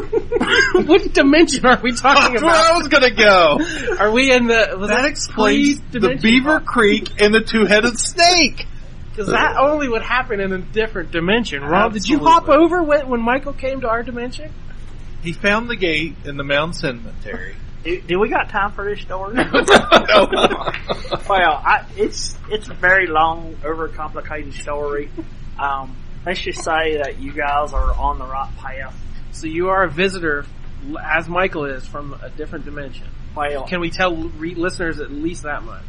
[SPEAKER 7] Which dimension are we talking
[SPEAKER 9] That's
[SPEAKER 7] about?
[SPEAKER 9] where I was gonna go.
[SPEAKER 7] Are we in the...
[SPEAKER 9] That explains the Beaver Creek and the two-headed snake.
[SPEAKER 7] Because that only would happen in a different dimension. Rob, did you hop over when Michael came to our dimension?
[SPEAKER 9] He found the gate in the Mound Cemetery.
[SPEAKER 2] Do we got time for this story?
[SPEAKER 9] No.
[SPEAKER 2] Well, it's a very long, overcomplicated story. Let's just say that you guys are on the right path.
[SPEAKER 7] So you are a visitor, as Michael is, from a different dimension.
[SPEAKER 2] Well,
[SPEAKER 7] can we tell listeners at least that much?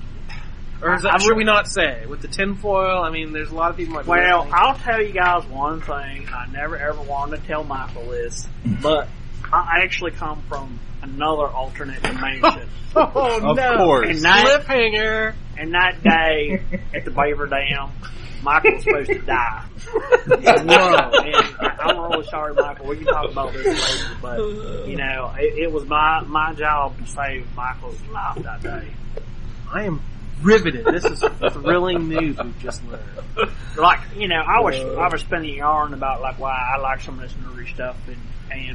[SPEAKER 7] Or should we not say? With the tinfoil, I mean, there's a lot of people might be
[SPEAKER 2] Well,
[SPEAKER 7] listening.
[SPEAKER 2] I'll tell you guys one thing. I never ever wanted to tell Michael this, but I actually come from another alternate dimension.
[SPEAKER 7] Oh,
[SPEAKER 9] Of
[SPEAKER 7] no.
[SPEAKER 9] course.
[SPEAKER 2] And that,
[SPEAKER 7] Cliffhanger.
[SPEAKER 2] and that day at the Beaver Dam, Michael was supposed to die. And I'm really sorry, Michael. We can talk about this later, but it was my job to save Michael's life that day.
[SPEAKER 7] I am riveted. This is thrilling news we've just learned.
[SPEAKER 2] Like, I was spinning yarn about like why I like some of this nerdy stuff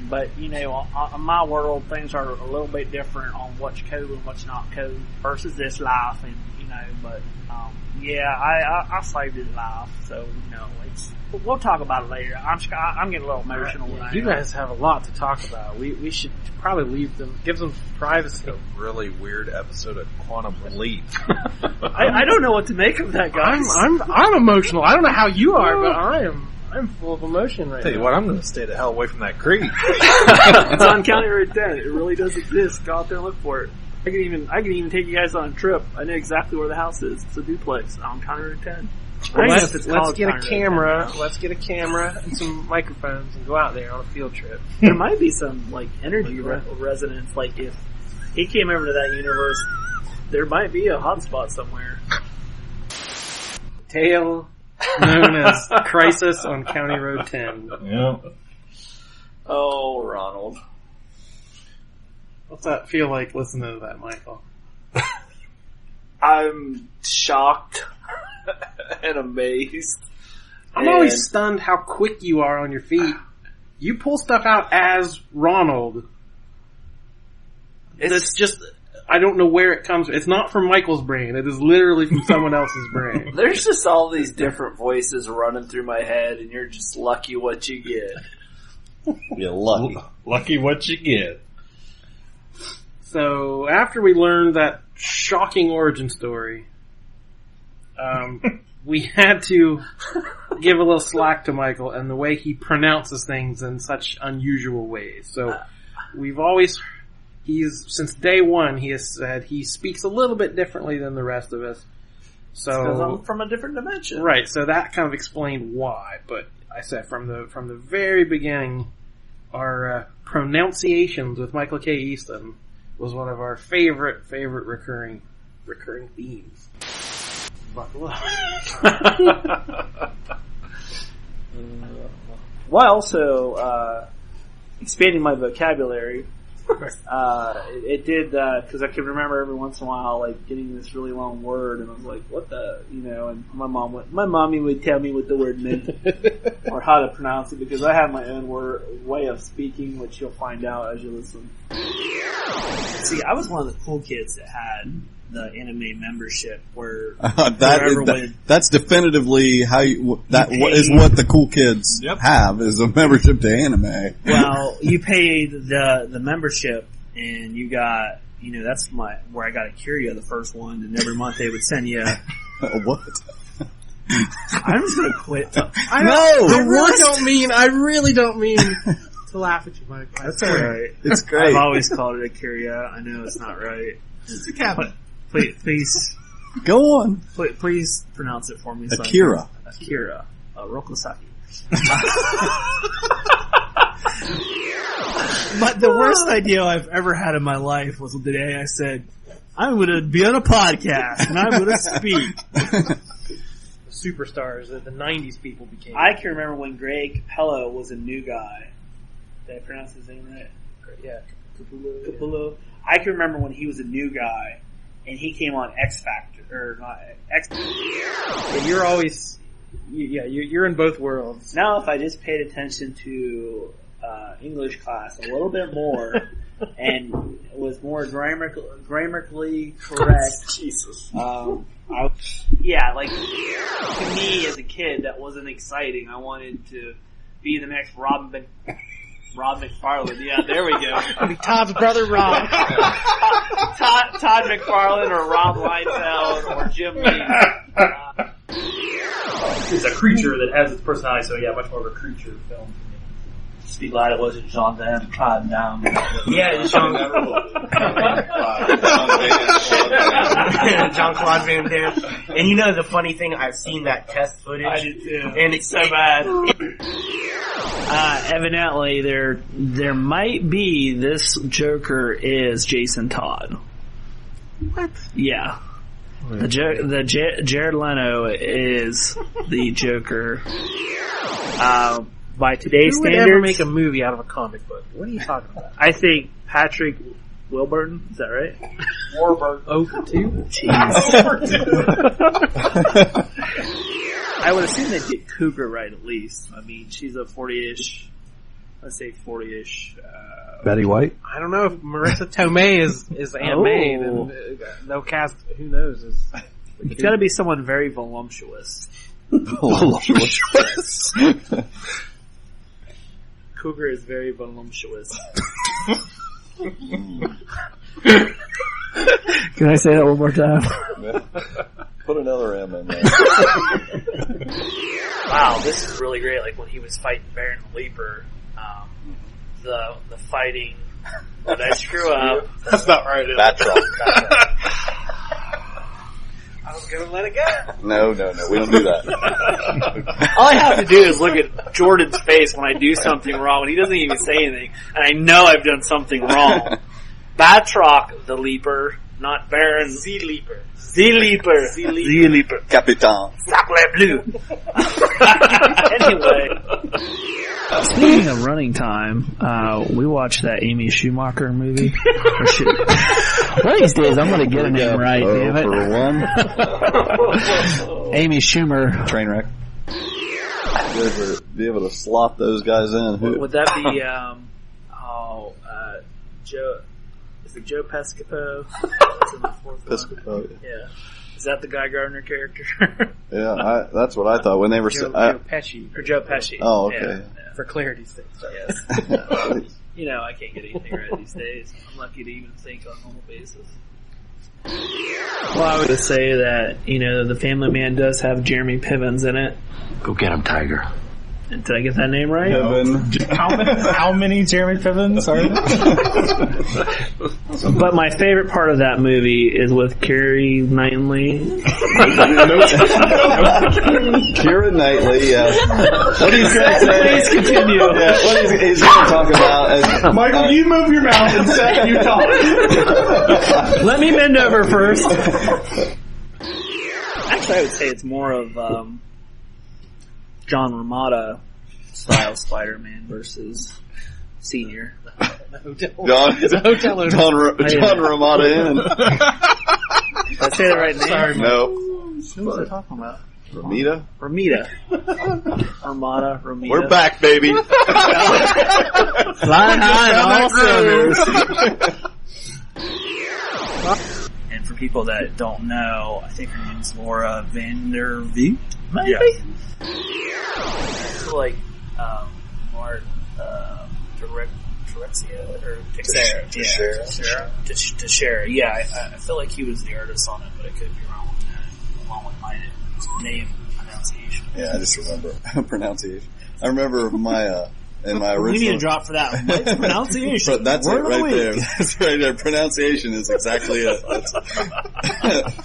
[SPEAKER 2] but in my world things are a little bit different on what's code and what's not code versus this life, and but I saved his life, so we'll talk about it later. I'm getting a little emotional now.
[SPEAKER 7] You guys have a lot to talk about. We should probably give them privacy.
[SPEAKER 9] A really weird episode of Quantum Leap.
[SPEAKER 2] I don't know what to make of that, guys.
[SPEAKER 7] I'm emotional. I don't know how you are, but I'm full of emotion right now.
[SPEAKER 9] Tell you what, I'm going to stay the hell away from that creek.
[SPEAKER 2] It's on County Road 10. It really does exist. Go out there and look for it. I can even take you guys on a trip. I know exactly where the house is. It's a duplex on County Road 10.
[SPEAKER 7] Let's get a camera. Let's get a camera and some microphones and go out there on a field trip.
[SPEAKER 2] There might be some energy resonance. Like if he came over to that universe, there might be a hotspot somewhere.
[SPEAKER 7] Tale known as Crisis on County Road 10.
[SPEAKER 9] Yeah.
[SPEAKER 2] Oh, Ronald.
[SPEAKER 7] What's that feel like listening to that, Michael?
[SPEAKER 2] I'm shocked and amazed.
[SPEAKER 7] I'm always stunned how quick you are on your feet. You pull stuff out as Ronald. It's just, I don't know where it comes from. It's not from Michael's brain. It is literally from someone else's brain.
[SPEAKER 2] There's just all these different voices running through my head, and you're just lucky what you get.
[SPEAKER 13] You're lucky.
[SPEAKER 9] Lucky what you get.
[SPEAKER 7] So, after we learned that shocking origin story, we had to give a little slack to Michael and the way he pronounces things in such unusual ways. So, since day one, he has said he speaks a little bit differently than the rest of us. So,
[SPEAKER 2] because I'm from a different dimension.
[SPEAKER 7] Right, so that kind of explained why, but I said from the very beginning, our pronunciations with Michael K. Easton was one of our favorite recurring themes. Buckle up.
[SPEAKER 2] Well, so expanding my vocabulary, it did because I could remember every once in a while like getting this really long word, and I was like, "What the?" And my mommy would tell me what the word meant or how to pronounce it because I have my own way of speaking, which you'll find out as you listen. See, I was one of the cool kids that had the anime membership where
[SPEAKER 13] that's definitively how is what the cool kids have is a membership to anime.
[SPEAKER 2] Well, you paid the membership and you got, that's where I got a Curio, the first one, and every month they would send you
[SPEAKER 13] what?
[SPEAKER 2] I'm just gonna quit.
[SPEAKER 7] I really don't mean to laugh at you, Mike.
[SPEAKER 2] That's alright.
[SPEAKER 13] It's great.
[SPEAKER 2] I've always called it a Curio. I know it's not right.
[SPEAKER 9] It's a cabinet.
[SPEAKER 2] Please.
[SPEAKER 13] Go on.
[SPEAKER 2] Please pronounce it for me.
[SPEAKER 13] Akira.
[SPEAKER 2] Akira. Rokusaki. But the worst idea I've ever had in my life was the day I said, I'm going to be on a podcast and I'm going to speak.
[SPEAKER 7] Superstars that the 90s people became.
[SPEAKER 2] I can remember when Greg Capello was a new guy. Did I pronounce his name right?
[SPEAKER 7] Yeah.
[SPEAKER 2] Capullo. I can remember when he was a new guy and he came on X Factor or not X.
[SPEAKER 3] Yeah, you're always, you're in both worlds.
[SPEAKER 2] Now, if I just paid attention to English class a little bit more and was more grammatically correct,
[SPEAKER 3] Jesus.
[SPEAKER 2] To me as a kid, that wasn't exciting. I wanted to be the next Rob McFarlane. Yeah, there we go.
[SPEAKER 3] I'll be Todd's brother, Rob.
[SPEAKER 2] Todd McFarlane or Rob Liefeld or Jim Lee.
[SPEAKER 8] It's a creature that has its personality, so yeah, much more of a creature film.
[SPEAKER 2] Just be glad it wasn't Jean Van Claude down.
[SPEAKER 17] Yeah, Jean-Claude Van Damme. And you know the funny thing, I've seen that test footage.
[SPEAKER 2] I did too.
[SPEAKER 17] And it's so bad.
[SPEAKER 10] Evidently, there might be this Joker is Jason Todd.
[SPEAKER 3] What?
[SPEAKER 10] Yeah. Jared Leto is the Joker. By today's
[SPEAKER 3] Who would
[SPEAKER 10] standards,
[SPEAKER 3] ever make a movie out of a comic book? What are you talking about?
[SPEAKER 10] I think Patrick Wilburton. Is that right?
[SPEAKER 3] Warburton. Oh, for two?
[SPEAKER 10] I would assume they'd get Cougar right at least. I mean, she's a 40-ish. Let's say 40-ish.
[SPEAKER 11] Betty White?
[SPEAKER 3] I don't know if Marissa Tomei is Aunt May. Then they'll cast, who knows?
[SPEAKER 10] It's got to be someone very voluptuous.
[SPEAKER 5] Voluptuous.
[SPEAKER 10] Cougar is very voluptuous. Can I say that one more time?
[SPEAKER 13] Put another M in there.
[SPEAKER 10] Wow, this is really great. Like when he was fighting Baron Leaper, the fighting. Did I screw up?
[SPEAKER 3] That's not right.
[SPEAKER 13] Batroc.
[SPEAKER 3] I was gonna let it go.
[SPEAKER 13] No, we don't do that.
[SPEAKER 10] All I have to do is look at Jordan's face when I do something wrong, and he doesn't even say anything, and I know I've done something wrong. Batroc, the Leaper, not Baron.
[SPEAKER 3] Z-Leaper.
[SPEAKER 10] Z-Leaper.
[SPEAKER 13] Capitan.
[SPEAKER 10] Sacre bleu. Anyway. Speaking of running time, we watched that Amy Schumacher movie. One of these days, I'm going to get her name right, damn it.
[SPEAKER 13] For one.
[SPEAKER 10] Amy Schumer.
[SPEAKER 13] Train wreck. Be able to slot those guys in.
[SPEAKER 10] Would that be, Joe, is it Joe Piscopo?
[SPEAKER 13] Piscopo,
[SPEAKER 10] yeah. Is that the Guy Gardner character?
[SPEAKER 13] Yeah, that's what I thought when they were
[SPEAKER 3] Joe Pesci.
[SPEAKER 10] Or Joe Pesci.
[SPEAKER 13] Oh, okay.
[SPEAKER 10] Yeah.
[SPEAKER 3] For clarity's sake.
[SPEAKER 10] Yes. You know, I can't get anything right these days. I'm lucky to even think on a normal basis. Well, I would say that, The Family Man does have Jeremy Pivens in it.
[SPEAKER 19] Go get him, Tiger.
[SPEAKER 10] Did I get that name right?
[SPEAKER 11] How many Jeremy Pivens are there?
[SPEAKER 10] But my favorite part of that movie is with Keira Knightley.
[SPEAKER 13] Keira Knightley, yes. What he's going to say?
[SPEAKER 10] Please continue.
[SPEAKER 13] Yeah, what he's going to talk about is...
[SPEAKER 17] Michael, you move your mouth and Seth, you talk.
[SPEAKER 10] Let me bend over first. Actually, I would say it's more of John Romita style Spider-Man versus Senior.
[SPEAKER 13] John Romita in.
[SPEAKER 10] Did I say the right name?
[SPEAKER 13] Sorry, no.
[SPEAKER 10] Who was I talking about?
[SPEAKER 13] Romita.
[SPEAKER 10] Romita.
[SPEAKER 13] We're back, baby.
[SPEAKER 10] Flying high in all cylinders. And for people that don't know, I think her name's Laura Vanderveer, maybe? Yeah. Like, Mark, Terexia, or Teixeira. Yeah, I feel like he was the artist on it, but I could be wrong with that, along with my name pronunciation.
[SPEAKER 13] Yeah, I just remember pronunciation. I remember my, in my original...
[SPEAKER 10] We need a drop for that. What's pronunciation?
[SPEAKER 13] That's it right there. That's right there. Pronunciation is exactly it.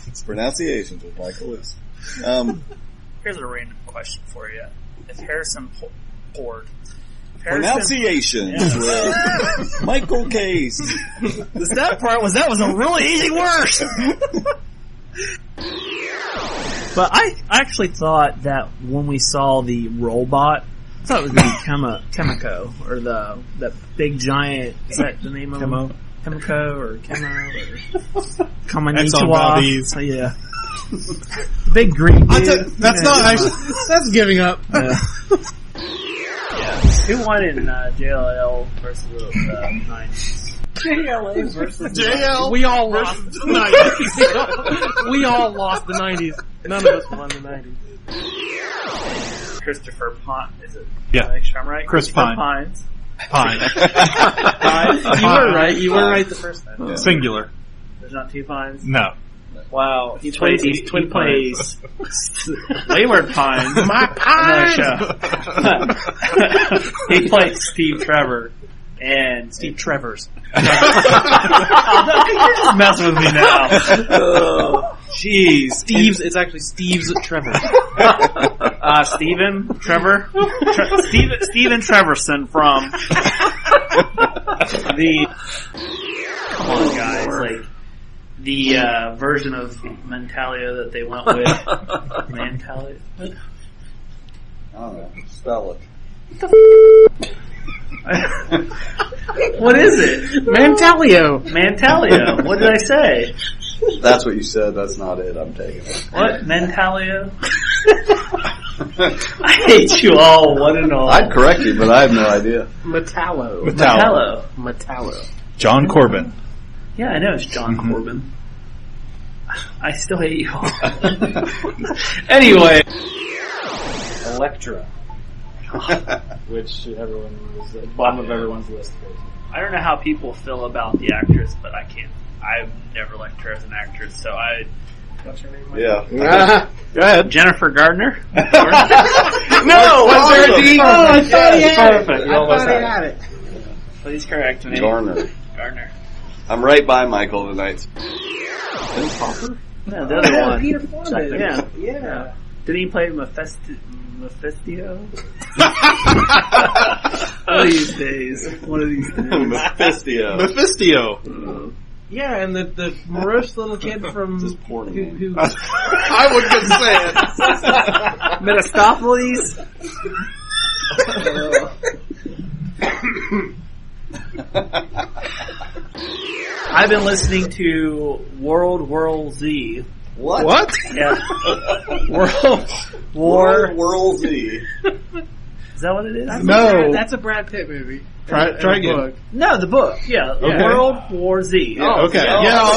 [SPEAKER 13] It's pronunciations with Michael Lewis.
[SPEAKER 10] Here's a random question for you. If Harrison Ford...
[SPEAKER 13] Pronunciations with Michael Case.
[SPEAKER 10] That was a really easy word. But I actually thought that when we saw the robot, I thought it was going to be Chemico, or that big giant, is that the name of him? Kimiko or Kemo or
[SPEAKER 15] Exxon Valdez.
[SPEAKER 10] So, yeah. Big green dude.
[SPEAKER 15] That's not actually.
[SPEAKER 7] That's giving up.
[SPEAKER 10] Yeah. Who won in JLL versus the 90s?
[SPEAKER 7] JLA versus
[SPEAKER 15] JL.
[SPEAKER 7] We all lost the 90s. We all lost the 90s. None of us won the 90s.
[SPEAKER 10] Christopher Pine, is it?
[SPEAKER 9] Yeah.
[SPEAKER 10] Make sure I'm right.
[SPEAKER 9] Chris
[SPEAKER 10] Christopher
[SPEAKER 9] Pine.
[SPEAKER 10] Pines.
[SPEAKER 9] Pine.
[SPEAKER 7] You were right. You were right the first time.
[SPEAKER 9] Yeah. Singular.
[SPEAKER 10] There's not two Pines?
[SPEAKER 9] No.
[SPEAKER 10] Wow. He plays Wayward Pines.
[SPEAKER 7] My Pines!
[SPEAKER 10] He plays Steve Trevor. And
[SPEAKER 7] Steve Trevor's.
[SPEAKER 10] You're just messing with me now. Jeez.
[SPEAKER 7] It's actually Steve's Trevor.
[SPEAKER 10] Steven Trevor? Steven Trevorson from the... Come on, guys. Like, the version of Mentalia that they went with. Mentalia?
[SPEAKER 5] I don't know. Spell it.
[SPEAKER 10] What is it? Mantalio. What did I say?
[SPEAKER 5] That's what you said. That's not it. I'm taking it.
[SPEAKER 10] What? Mentalio? I hate you all, one and all.
[SPEAKER 5] I'd correct you, but I have no idea.
[SPEAKER 10] Metallo.
[SPEAKER 9] John Corbin.
[SPEAKER 10] Yeah, I know it's John Corbin. I still hate you all. Anyway.
[SPEAKER 8] Electra. Which everyone was at the bottom of everyone's list.
[SPEAKER 10] I don't know how people feel about the actress, but I can't. I've never liked her as an actress, so I... What's her name?
[SPEAKER 5] Yeah.
[SPEAKER 10] Go ahead. Jennifer Gardner?
[SPEAKER 7] No! Was there a D? Oh, I thought he had
[SPEAKER 10] Perfect.
[SPEAKER 7] it. I thought he had it.
[SPEAKER 10] Please correct me.
[SPEAKER 5] Gardner. I'm right by Michael tonight.
[SPEAKER 10] Popper? Yeah, the other one.
[SPEAKER 7] Peter Fonda.
[SPEAKER 10] Yeah. Did he play Mephisto? One of these days.
[SPEAKER 9] Mephisto.
[SPEAKER 7] Yeah, and the morose little kid from who
[SPEAKER 9] I wouldn't say it.
[SPEAKER 10] Mephistopheles. I've been listening to World Z.
[SPEAKER 5] What?
[SPEAKER 10] Yeah. World
[SPEAKER 5] Z.
[SPEAKER 10] Is that what it is?
[SPEAKER 7] That's a Brad Pitt movie.
[SPEAKER 9] Try again.
[SPEAKER 7] Book.
[SPEAKER 10] No, the book. Yeah,
[SPEAKER 9] Okay.
[SPEAKER 10] World War Z.
[SPEAKER 9] Oh, okay.
[SPEAKER 10] Oh,
[SPEAKER 9] Yeah.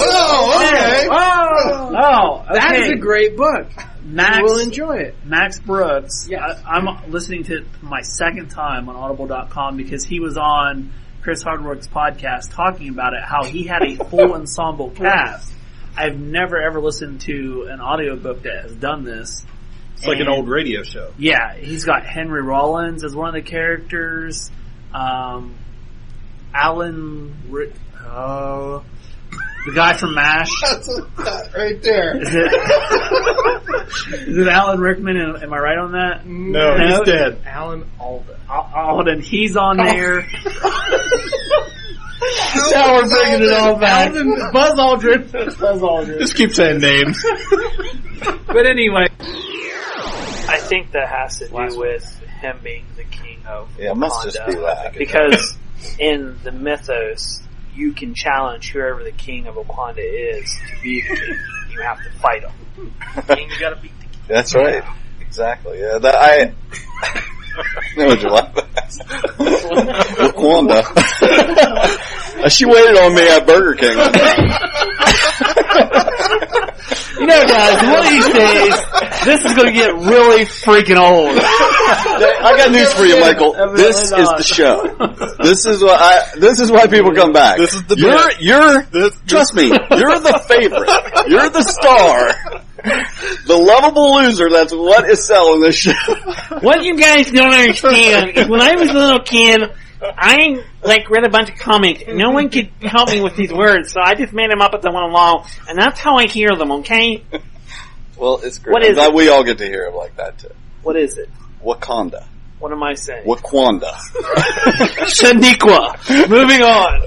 [SPEAKER 9] Okay.
[SPEAKER 10] Oh, okay.
[SPEAKER 7] That is a great book.
[SPEAKER 10] Max
[SPEAKER 7] You will enjoy it.
[SPEAKER 10] Max Brooks.
[SPEAKER 7] Yes.
[SPEAKER 10] I'm listening to it my second time on Audible.com because he was on Chris Hardwick's podcast talking about it, how he had a full ensemble cast. I've never ever listened to an audiobook that has done this.
[SPEAKER 9] It's like an old radio show.
[SPEAKER 10] Yeah, he's got Henry Rollins as one of the characters. Alan the guy from MASH.
[SPEAKER 5] That's that right there.
[SPEAKER 10] Is it Alan Rickman? Am I right on that?
[SPEAKER 9] No, he's dead.
[SPEAKER 7] Alan
[SPEAKER 10] Alden. He's on there. Now we're bringing it all back.
[SPEAKER 7] Buzz Aldrin.
[SPEAKER 9] Just keep saying names.
[SPEAKER 10] But anyway, I think that has to do with him being the king of Wakanda.
[SPEAKER 13] Yeah, it must just be that.
[SPEAKER 10] Because in the mythos, you can challenge whoever the king of Wakanda is to be the king. You have to fight him. And you gotta beat the king.
[SPEAKER 13] That's right. Exactly. Yeah, I know what you like that. Wakanda. She waited on me at Burger King.
[SPEAKER 10] You know, guys, one of these days, this is going to get really freaking old.
[SPEAKER 13] I got news for you, Michael. This is the show. This is why people come back.
[SPEAKER 9] This is the
[SPEAKER 13] trust me, you're the favorite. You're the star. The lovable loser, that's what is selling this show.
[SPEAKER 18] What you guys don't understand is when I was a little kid, I read a bunch of comics. No one could help me with these words, so I just made them up as I went along, and that's how I hear them, okay?
[SPEAKER 13] Well, it's great.
[SPEAKER 18] What is it?
[SPEAKER 13] We all get to hear it like that too.
[SPEAKER 10] What is it?
[SPEAKER 13] Wakanda.
[SPEAKER 10] What am I saying?
[SPEAKER 13] Wakanda.
[SPEAKER 10] Shaniqua. Moving on.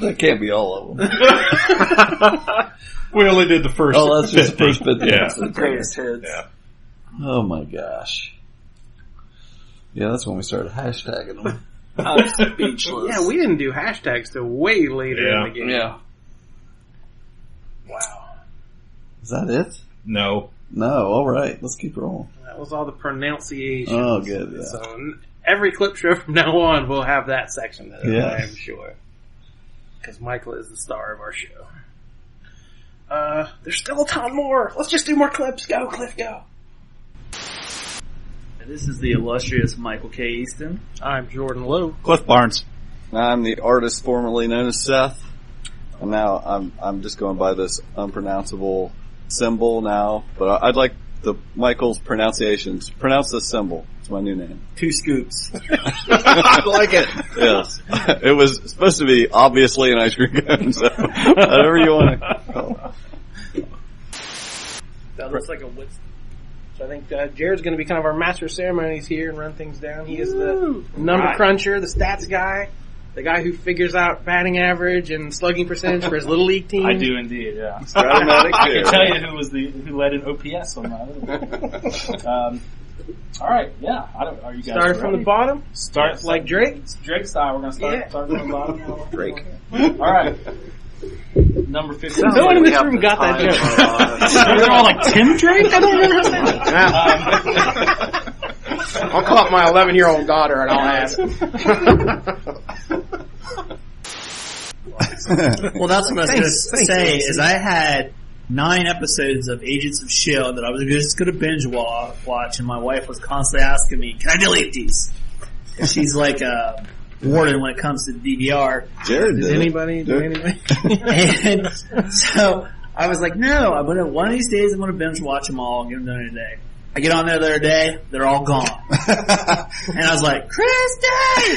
[SPEAKER 5] That can't be all of them.
[SPEAKER 9] We only did the first.
[SPEAKER 5] Oh, that's just the first 50.
[SPEAKER 9] Yeah.
[SPEAKER 10] Greatest hits.
[SPEAKER 9] Yeah.
[SPEAKER 5] Oh my gosh. Yeah, that's when we started hashtagging them.
[SPEAKER 10] I'm speechless.
[SPEAKER 7] Yeah, we didn't do hashtags till way later in the game.
[SPEAKER 16] Yeah.
[SPEAKER 7] Wow.
[SPEAKER 5] Is that it?
[SPEAKER 4] No.
[SPEAKER 5] No, alright. Let's keep rolling.
[SPEAKER 7] That was all the pronunciations.
[SPEAKER 5] Oh, good, yeah.
[SPEAKER 7] So every clip show from now on will have that section,
[SPEAKER 5] Yeah.
[SPEAKER 7] I am sure. Because Michael is the star of our show. There's still a ton more. Let's just do more clips. Go, Cliff, go.
[SPEAKER 10] This is the illustrious Michael K. Easton.
[SPEAKER 7] I'm Jordan Lowe.
[SPEAKER 9] Cliff Barnes.
[SPEAKER 13] I'm the artist formerly known as Seth. And now I'm just going by this unpronounceable symbol now. But I'd like Michael's pronunciations. Pronounce this symbol. It's my new name.
[SPEAKER 10] 2 scoops.
[SPEAKER 13] I like it. Yes. It was supposed to be obviously an ice cream cone, so whatever you want to call it.
[SPEAKER 10] That looks like a whip.
[SPEAKER 7] So I think Jared's going to be kind of our master of ceremonies here and run things down. He is the number cruncher, the stats guy, the guy who figures out batting average and slugging percentage for his little league team.
[SPEAKER 8] I do indeed, yeah.
[SPEAKER 13] I
[SPEAKER 8] can tell you who led in OPS on my other. All right, yeah. Are you guys
[SPEAKER 7] Start
[SPEAKER 8] ready?
[SPEAKER 7] from the bottom?
[SPEAKER 8] Start
[SPEAKER 7] like Drake?
[SPEAKER 8] Drake style. We're going to start from the bottom.
[SPEAKER 13] Drake.
[SPEAKER 8] All right. Number 15.
[SPEAKER 7] No one in this room got that joke.
[SPEAKER 8] They're all like, Tim Drake? I don't understand.
[SPEAKER 7] I'll call up my 11-year-old daughter and I'll ask.
[SPEAKER 10] Well, that's what I was going to say, is I had 9 episodes of Agents of S.H.I.E.L.D. that I was just going to binge watch, and my wife was constantly asking me, can I delete these? And she's like a warden when it comes to DVR.
[SPEAKER 5] Jared did.
[SPEAKER 7] Anybody?
[SPEAKER 10] And so I was like, no, one of these days I'm going to binge watch them all and get them done in a day. I get on there the other day, they're all gone. And I was like, Christy!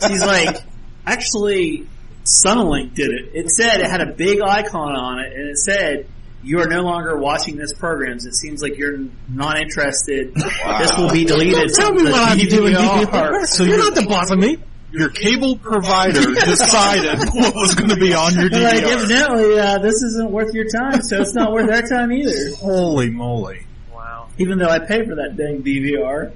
[SPEAKER 10] She's like, actually, Sunlink did it. It said, it had a big icon on it, and it said, you are no longer watching this program. It seems like you're not interested. Wow. This will be deleted.
[SPEAKER 11] Tell me what I'm doing.
[SPEAKER 10] So
[SPEAKER 11] you're not the boss of me. Your cable provider decided what was going to be on your DVR.
[SPEAKER 10] Like, evidently, this isn't worth your time, so it's not worth their time either.
[SPEAKER 11] Holy moly.
[SPEAKER 7] Wow.
[SPEAKER 10] Even though I pay for that dang DVR.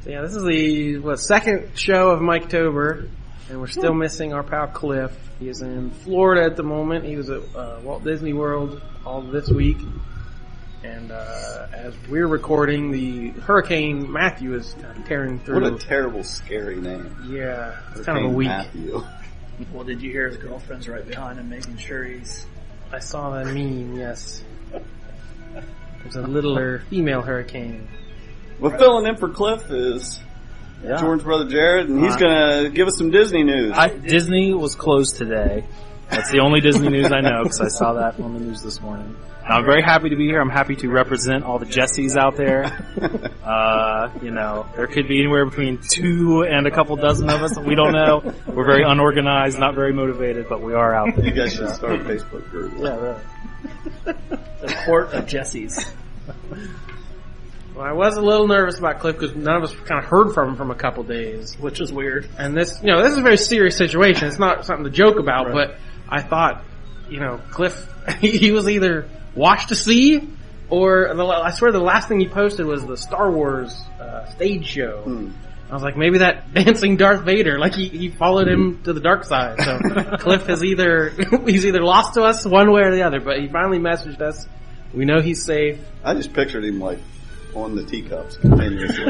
[SPEAKER 7] So yeah, this is the second show of Mike Tober, and we're still missing our pal Cliff. He is in Florida at the moment. He was at Walt Disney World all this week. And as we're recording, the Hurricane Matthew is kind of tearing through.
[SPEAKER 13] What a terrible, scary name.
[SPEAKER 7] Yeah, it's
[SPEAKER 13] Hurricane
[SPEAKER 7] kind of a week.
[SPEAKER 13] Matthew.
[SPEAKER 10] Well, did you hear his girlfriend's right behind him making sure he's...
[SPEAKER 7] I saw that meme, yes. There's a littler female hurricane.
[SPEAKER 13] Well, filling in for Cliff is Jordan's brother Jared, and he's going to give us some Disney news.
[SPEAKER 8] Disney was closed today. That's the only Disney news I know, because I saw that on the news this morning. And I'm very happy to be here. I'm happy to represent all the Jessies out there. There could be anywhere between 2 and a couple dozen of us. We don't know. We're very unorganized, not very motivated, but we are out there.
[SPEAKER 13] You guys should start a Facebook group.
[SPEAKER 8] Yeah, really.
[SPEAKER 10] The court of Jessies.
[SPEAKER 7] Well, I was a little nervous about Cliff because none of us kind of heard from him from a couple days,
[SPEAKER 10] which is weird.
[SPEAKER 7] And this is a very serious situation. It's not something to joke about, but I thought, Cliff, he was either washed to sea, or I swear the last thing he posted was the Star Wars stage show. I was like, maybe that dancing Darth Vader, like he followed him to the dark side. So Cliff is he's either lost to us one way or the other, but he finally messaged us. We know he's safe.
[SPEAKER 13] I just pictured him like on the teacups continuously.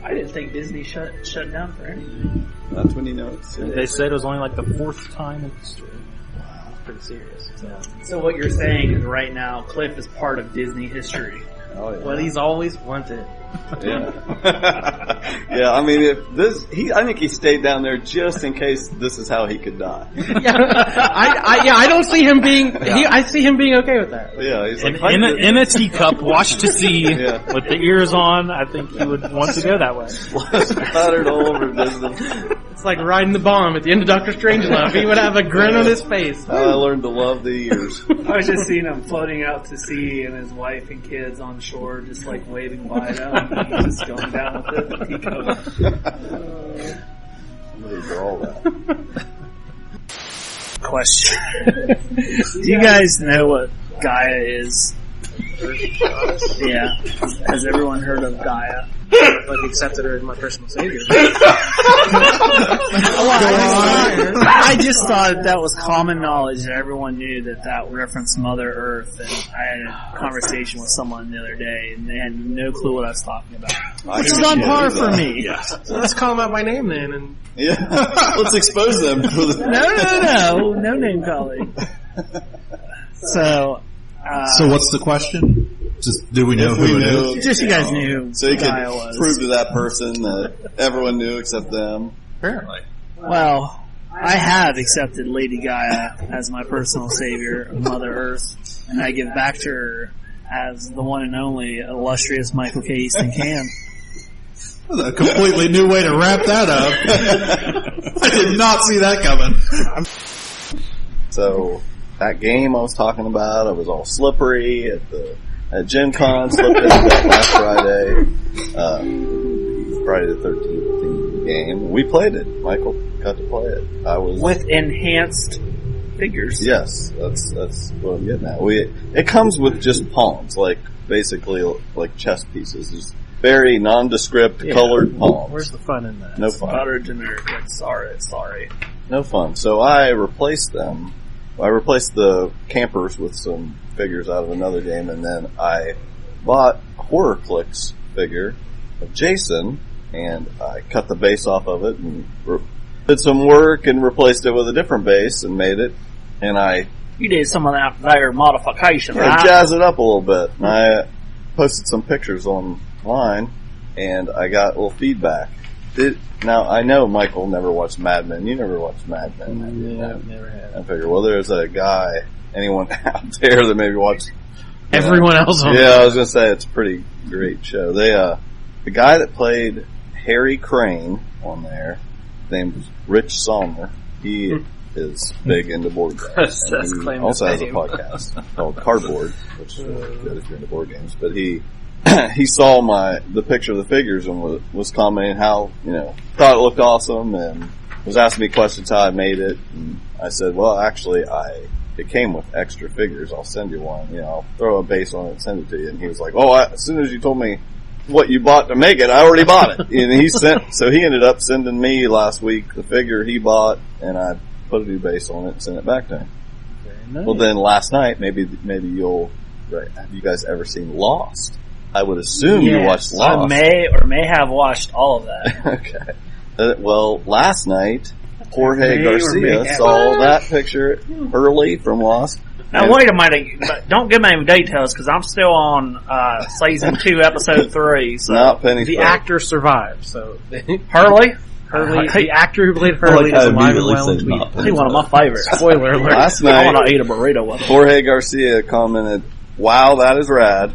[SPEAKER 10] I didn't think Disney shut down for anything.
[SPEAKER 13] That's when you know it's serious.
[SPEAKER 8] They said it was only like the 4th time in history.
[SPEAKER 10] Wow,
[SPEAKER 7] it's pretty serious.
[SPEAKER 10] So what you're saying is right now Cliff is part of Disney history.
[SPEAKER 13] Oh, yeah.
[SPEAKER 7] Well, he's always wanted.
[SPEAKER 13] Yeah. Yeah, I mean, I think he stayed down there just in case this is how he could die.
[SPEAKER 7] I don't see him being. I see him being okay with that.
[SPEAKER 13] Yeah, he's like
[SPEAKER 8] in a teacup, washed to sea, with the ears on. I think he would want to go that way.
[SPEAKER 13] Splattered all over Disney.
[SPEAKER 7] It's like riding the bomb at the end of Doctor Strangelove. He would have a grin on his face.
[SPEAKER 13] I learned to love the ears.
[SPEAKER 10] I was just seeing him floating out to sea and his wife and kids on shore, just like waving by them. And he's just going down with the teacup.
[SPEAKER 13] Somebody draw that.
[SPEAKER 10] Question. Do you guys know what Gaia is? Yeah. Has everyone heard of Gaia?
[SPEAKER 7] Like accepted her as my personal savior.
[SPEAKER 10] I just thought that was common knowledge that everyone knew that referenced Mother Earth, and I had a conversation with someone the other day, and they had no clue what I was talking about. Which is on par for me.
[SPEAKER 7] Yeah. So let's call them out by name then. And
[SPEAKER 13] let's expose them.
[SPEAKER 10] No name calling. So
[SPEAKER 15] what's the question? Just do we know who it is?
[SPEAKER 10] Just you guys knew.
[SPEAKER 13] So you could
[SPEAKER 10] Gaia was.
[SPEAKER 13] prove to that person that everyone knew except them.
[SPEAKER 15] Apparently.
[SPEAKER 10] Well, I have accepted Lady Gaia as my personal savior, Mother Earth, and I give back to her as the one and only illustrious Michael K. Easton can.
[SPEAKER 15] A completely new way to wrap that up. I did not see that coming.
[SPEAKER 13] So that game I was talking about, I was all slippery at Gen Con, slipped into that last Friday, Friday the 13th game. We played it. Michael got to play it. I was
[SPEAKER 10] with enhanced figures.
[SPEAKER 13] Yes, that's what I'm getting at. It comes with just pawns, like basically like chess pieces. Just very nondescript colored pawns.
[SPEAKER 10] Where's the fun in that?
[SPEAKER 13] No fun.
[SPEAKER 10] Utter generic. Like, sorry.
[SPEAKER 13] No fun. So I replaced them. I replaced the campers with some figures out of another game, and then I bought Horror Clicks figure of Jason, and I cut the base off of it and did some work and replaced it with a different base and made it. And
[SPEAKER 10] you did some of that there modification, right?
[SPEAKER 13] Jazz it up a little bit. And I posted some pictures online, and I got a little feedback. Now, I know Michael never watched Mad Men. You never watched Mad Men.
[SPEAKER 10] No, never have.
[SPEAKER 13] I figure, well, there's a guy, anyone out there that maybe watched
[SPEAKER 7] everyone else on
[SPEAKER 13] I was going to say, it's a pretty great show. The guy that played Harry Crane on there, named Rich Sommer, he is big into board games. He also has a podcast called Cardboard, which is really good if you're into board games. But he saw the picture of the figures and was commenting how, thought it looked awesome and was asking me questions how I made it. And I said, well, actually, it came with extra figures. I'll send you one. I'll throw a base on it and send it to you. And he was like, as soon as you told me what you bought to make it, I already bought it. And so he ended up sending me last week the figure he bought, and I put a new base on it and sent it back to him.
[SPEAKER 10] Very nice.
[SPEAKER 13] Well, then last night, maybe you'll, right, have you guys ever seen Lost? I would assume you watched Lost.
[SPEAKER 10] I may or may have watched all of that.
[SPEAKER 13] Okay. Well, last night, Jorge Garcia saw that picture early from Lost.
[SPEAKER 10] Now wait a minute, but don't give me any details because I'm still on season 2, episode 3. So
[SPEAKER 13] not Penny.
[SPEAKER 7] The actor survived. So
[SPEAKER 10] Hurley,
[SPEAKER 7] the actor who played Hurley is alive and well in tweet.
[SPEAKER 10] He's one of my favorites.
[SPEAKER 7] Spoiler alert!
[SPEAKER 13] Last night,
[SPEAKER 10] I want to eat a burrito with him.
[SPEAKER 13] Jorge Garcia commented, "Wow, that is rad."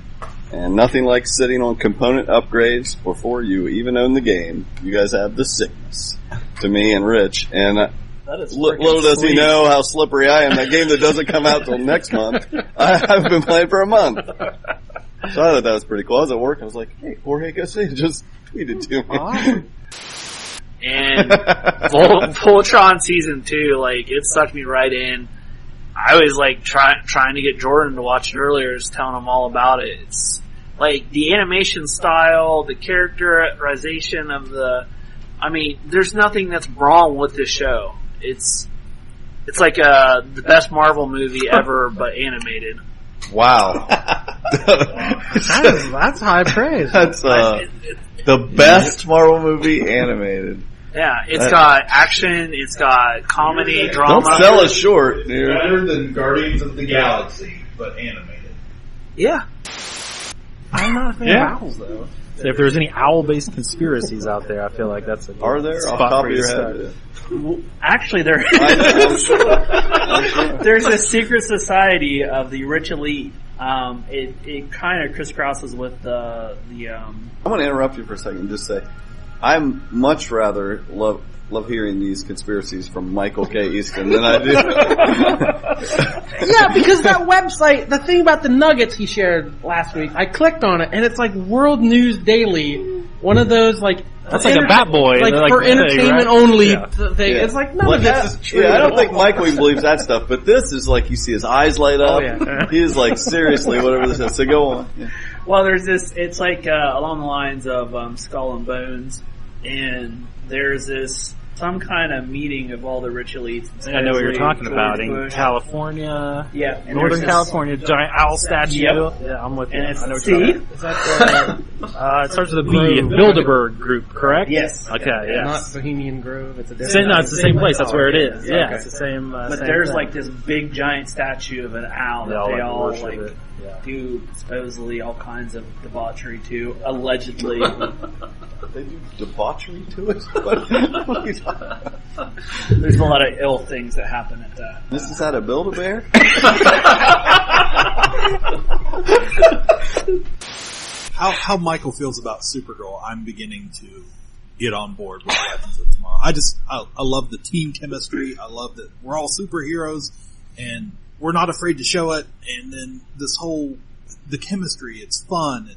[SPEAKER 13] And nothing like sitting on component upgrades before you even own the game. You guys have the sickness. To me and Rich. And little does he know how slippery I am. That game that doesn't come out till next month, I've been playing for a month. So I thought that was pretty cool. I was at work. I was like, hey, Jorge Garcia just tweeted to me.
[SPEAKER 10] And Voltron Season 2, it sucked me right in. I was trying to get Jordan to watch it earlier, just telling him all about it. It's the animation style, the characterization of there's nothing that's wrong with this show. It's like the best Marvel movie ever, but animated.
[SPEAKER 13] Wow.
[SPEAKER 7] That's high praise.
[SPEAKER 13] That's the best Marvel movie animated.
[SPEAKER 10] Yeah, it's got action, it's got comedy, drama.
[SPEAKER 13] Don't sell us short, dude.
[SPEAKER 4] Better than Guardians of the Galaxy, but animated.
[SPEAKER 10] Yeah.
[SPEAKER 7] I'm not a fan of owls, though.
[SPEAKER 8] So if there's any owl-based conspiracies out there, I feel like that's a
[SPEAKER 13] Are there? Off the top of your head?
[SPEAKER 10] Actually, there's a secret society of the rich elite. It kind of crisscrosses with the.
[SPEAKER 13] I want to interrupt you for a second and just say, I'm much rather love hearing these conspiracies from Michael K. Easton than I do.
[SPEAKER 7] Yeah, because that website, the thing about the nuggets he shared last week, I clicked on it and it's like World News Daily, one of those
[SPEAKER 8] That's like a Bat Boy.
[SPEAKER 7] Like for entertainment only thing. It's like none of this is true.
[SPEAKER 13] Yeah, I don't think Michael even believes that stuff, but this is like you see his eyes light up. He is like, seriously, whatever this is. So go on. Yeah.
[SPEAKER 10] Well, there's this, it's like along the lines of Skull and Bones, and there's this, some kind of meeting of all the rich elites.
[SPEAKER 8] I think I know what you're talking about. In California.
[SPEAKER 10] Yeah.
[SPEAKER 8] Northern California, giant owl statue.
[SPEAKER 10] Yep.
[SPEAKER 8] Yeah, I'm with you.
[SPEAKER 10] And it's
[SPEAKER 8] I know what you're talking about.
[SPEAKER 10] Is that
[SPEAKER 8] it starts with a B. Bilderberg Group, correct?
[SPEAKER 10] Yes.
[SPEAKER 8] Okay, yes.
[SPEAKER 7] Not Bohemian Grove. It's a different.
[SPEAKER 8] No, it's the same place. That's where it is. Yeah,
[SPEAKER 7] Okay.
[SPEAKER 8] it's the same.
[SPEAKER 10] but
[SPEAKER 8] same
[SPEAKER 10] there's
[SPEAKER 8] thing.
[SPEAKER 10] like this big giant statue of an owl that they all
[SPEAKER 8] worship
[SPEAKER 10] like
[SPEAKER 8] it. Yeah.
[SPEAKER 10] do supposedly all kinds of debauchery to, allegedly.
[SPEAKER 13] They do debauchery to it? What are you talking about?
[SPEAKER 10] There's a lot of ill things that happen at that.
[SPEAKER 13] This is how to build a bear?
[SPEAKER 15] How Michael feels about Supergirl, I'm beginning to get on board with Legends of Tomorrow. I love the team chemistry. I love that we're all superheroes and we're not afraid to show it. And then the chemistry, it's fun.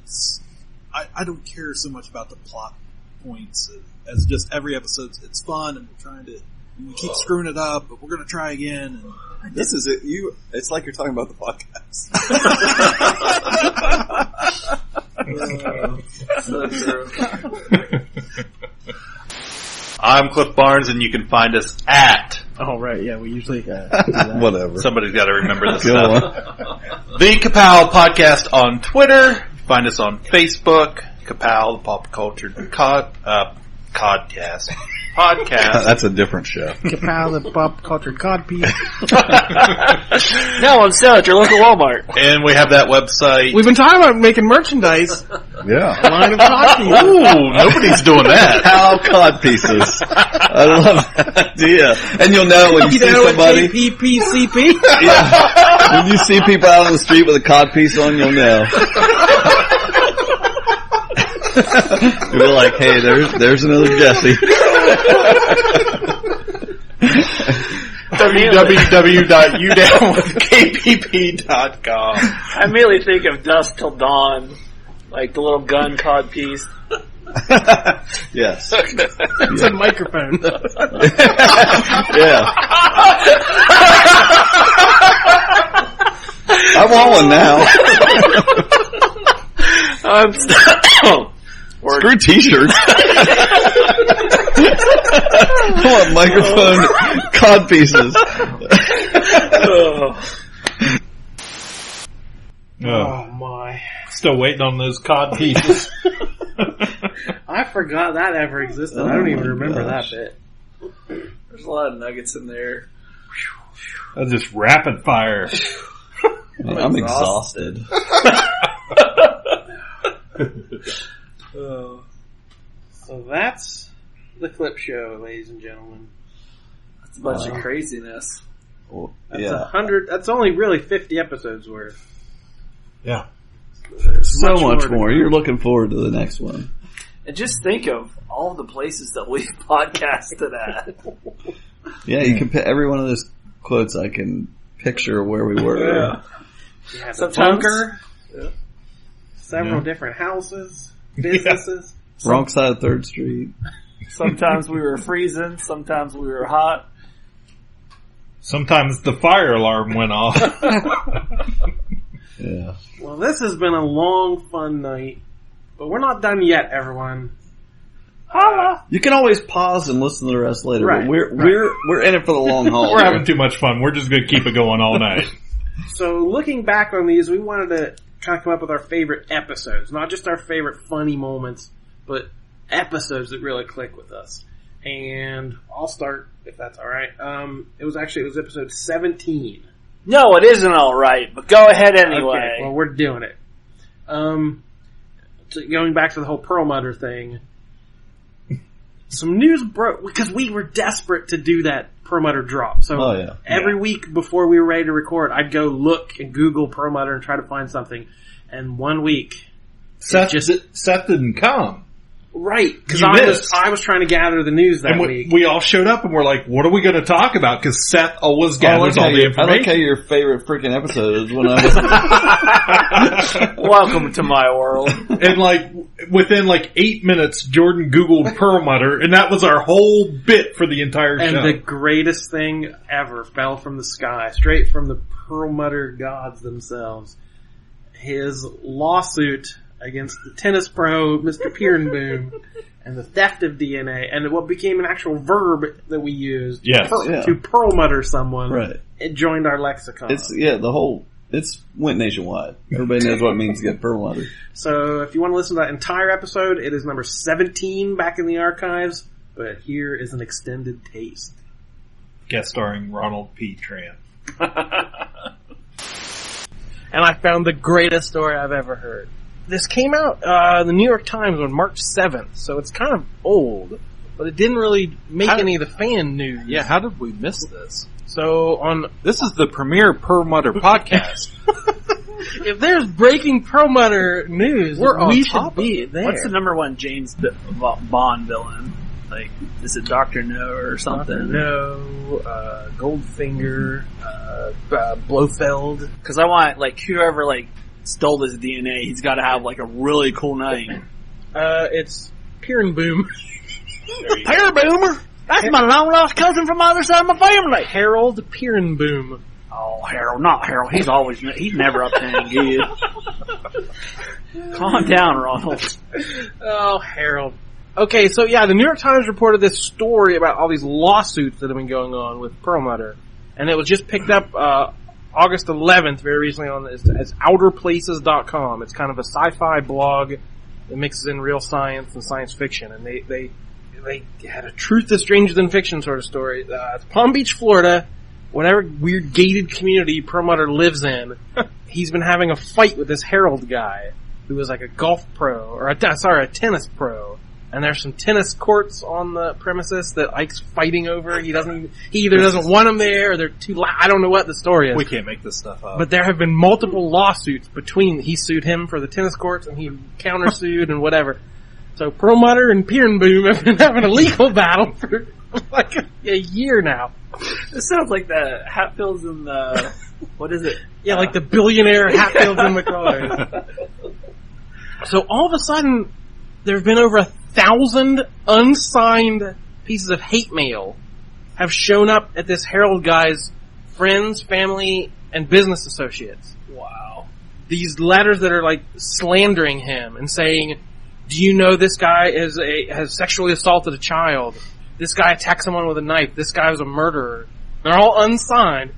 [SPEAKER 15] I don't care so much about the plot points as just every episode. It's fun and we keep screwing it up, but we're going to try again. And
[SPEAKER 13] this is it. It's like you're talking about the podcast.
[SPEAKER 10] So true.
[SPEAKER 9] I'm Cliff Barnes, and you can find us at.
[SPEAKER 8] Oh, right. Yeah, we usually.
[SPEAKER 13] Whatever.
[SPEAKER 9] Somebody's got to remember this
[SPEAKER 13] Go
[SPEAKER 9] stuff. The Ka-Pow Podcast on Twitter. Find us on Facebook. Ka-Pow, the Pop Culture Codcast. Podcast.
[SPEAKER 13] That's a different show.
[SPEAKER 7] Ka-Pow, the pop culture codpiece.
[SPEAKER 18] No, on sale at your local Walmart.
[SPEAKER 9] And we have that website.
[SPEAKER 7] We've been talking about making merchandise.
[SPEAKER 13] Yeah.
[SPEAKER 7] A line of codpieces.
[SPEAKER 9] Ooh, nobody's doing that.
[SPEAKER 13] How cod pieces. I love that idea. And you'll know when you see somebody.
[SPEAKER 7] KPPCP?
[SPEAKER 13] Yeah. When you see people out on the street with a cod piece on, you'll know. You'll be like, hey, there's another Jesse.
[SPEAKER 9] www.udownwithkpp.com.
[SPEAKER 18] I immediately think of Dusk Till Dawn, like the little gun cod piece.
[SPEAKER 13] Yes.
[SPEAKER 7] It's a microphone.
[SPEAKER 13] Yeah. I want one now. Screw t-shirts. I want microphone cod pieces.
[SPEAKER 7] Oh my.
[SPEAKER 9] Still waiting on those cod pieces.
[SPEAKER 7] I forgot that ever existed. I don't even remember that bit.
[SPEAKER 10] There's a lot of nuggets in there.
[SPEAKER 9] That's just rapid fire.
[SPEAKER 13] I'm exhausted.
[SPEAKER 7] So that's the clip show, ladies and gentlemen.
[SPEAKER 10] It's a bunch of craziness.
[SPEAKER 13] Well,
[SPEAKER 7] That's 100. That's only really 50 episodes worth.
[SPEAKER 9] Yeah.
[SPEAKER 13] So much more. You're looking forward to the next one.
[SPEAKER 10] And just think of all the places that we've podcasted at.
[SPEAKER 13] Yeah, you can pick every one of those quotes. I can picture where we were.
[SPEAKER 10] Yeah.
[SPEAKER 7] Yeah, the
[SPEAKER 10] Sometimes-
[SPEAKER 7] bunker.
[SPEAKER 10] Yeah.
[SPEAKER 7] Several different houses, businesses.
[SPEAKER 13] Wrong side of 3rd Street.
[SPEAKER 10] Sometimes we were freezing. Sometimes we were hot.
[SPEAKER 9] Sometimes the fire alarm went off.
[SPEAKER 13] Yeah.
[SPEAKER 7] Well, this has been a long, fun night, but we're not done yet, everyone.
[SPEAKER 10] Holla!
[SPEAKER 13] You can always pause and listen to the rest later.
[SPEAKER 7] Right,
[SPEAKER 13] But we're in it for the long haul.
[SPEAKER 9] We're having too much fun. We're just going to keep it going all night.
[SPEAKER 7] So, looking back on these, we wanted to kind of come up with our favorite episodes. Not just our favorite funny moments, but episodes that really click with us. And I'll start, if that's alright. It was episode 17.
[SPEAKER 18] No, it isn't alright, but go ahead anyway.
[SPEAKER 7] Okay, well, we're doing it. So going back to the whole Perlmutter thing, some news broke, because we were desperate to do that Perlmutter drop. So every week before we were ready to record, I'd go look and Google Perlmutter and try to find something. And one week,
[SPEAKER 9] Seth didn't come.
[SPEAKER 7] Right, because
[SPEAKER 9] You
[SPEAKER 7] I was trying to gather the news that week.
[SPEAKER 9] We all showed up and we're like, what are we going to talk about? Because Seth always gathers all the information.
[SPEAKER 13] I like how your favorite freaking episode is when I was...
[SPEAKER 18] Welcome to my world.
[SPEAKER 9] And like,
[SPEAKER 4] within like 8 minutes, Jordan Googled Perlmutter, and that was our whole bit for the entire show.
[SPEAKER 3] And the greatest thing ever fell from the sky, straight from the Perlmutter gods themselves. His lawsuit against the tennis pro, Mr. Pierenboom, and the theft of DNA, and what became an actual verb that we used to Perlmutter someone.
[SPEAKER 5] Right.
[SPEAKER 3] It joined our lexicon.
[SPEAKER 5] It went nationwide. Everybody knows what it means to get Perlmutter.
[SPEAKER 3] So if you want to listen to that entire episode, it is number 17 back in the archives, but here is an extended taste.
[SPEAKER 4] Guest starring Ronald P. Tran.
[SPEAKER 7] And I found the greatest story I've ever heard. This came out the New York Times on March 7th, so it's kind of old, but it didn't really make any of the fan news.
[SPEAKER 9] Yeah, how did we miss this?
[SPEAKER 7] So
[SPEAKER 9] this is the premier Perlmutter podcast.
[SPEAKER 7] If there's breaking Perlmutter news, we should be there.
[SPEAKER 10] What's the number one James Bond villain? Like, is it Dr. No or something?
[SPEAKER 7] Dr. No, Goldfinger, Blofeld.
[SPEAKER 10] Because I want, like, whoever, like, stole this DNA, he's got to have, like, a really cool name.
[SPEAKER 7] It's Pierenboom.
[SPEAKER 10] Pierenboom? That's my long-lost cousin from the other side of my family.
[SPEAKER 7] Harold Pierenboom.
[SPEAKER 10] Oh, Harold, not Harold. He's never up to any good. Calm down, Ronald.
[SPEAKER 7] Oh, Harold. Okay, so yeah, the New York Times reported this story about all these lawsuits that have been going on with Perlmutter. And it was just picked up, August 11th, very recently on this, as outerplaces.com. It's kind of a sci-fi blog that mixes in real science and science fiction. And they had a truth that's stranger than fiction sort of story. It's Palm Beach, Florida. Whatever weird gated community Perlmutter lives in, he's been having a fight with this Harold guy who was like a golf pro, or a tennis pro. And there's some tennis courts on the premises that Ike's fighting over. He either doesn't want them there, or they're too loud. I don't know what the story is.
[SPEAKER 9] We can't make this stuff up.
[SPEAKER 7] But there have been multiple lawsuits he sued him for the tennis courts, and he countersued and whatever. So Perlmutter and Pierenboom have been having a legal battle for like a year now.
[SPEAKER 10] This sounds like the Hatfields and the, what is it?
[SPEAKER 7] Yeah, like the billionaire Hatfields and McCoy. So all of a sudden, there have been over 1,000 unsigned pieces of hate mail have shown up at this Harold guy's friends, family, and business associates.
[SPEAKER 10] Wow.
[SPEAKER 7] These letters that are like slandering him and saying, do you know this guy has sexually assaulted a child? This guy attacked someone with a knife. This guy was a murderer. They're all unsigned.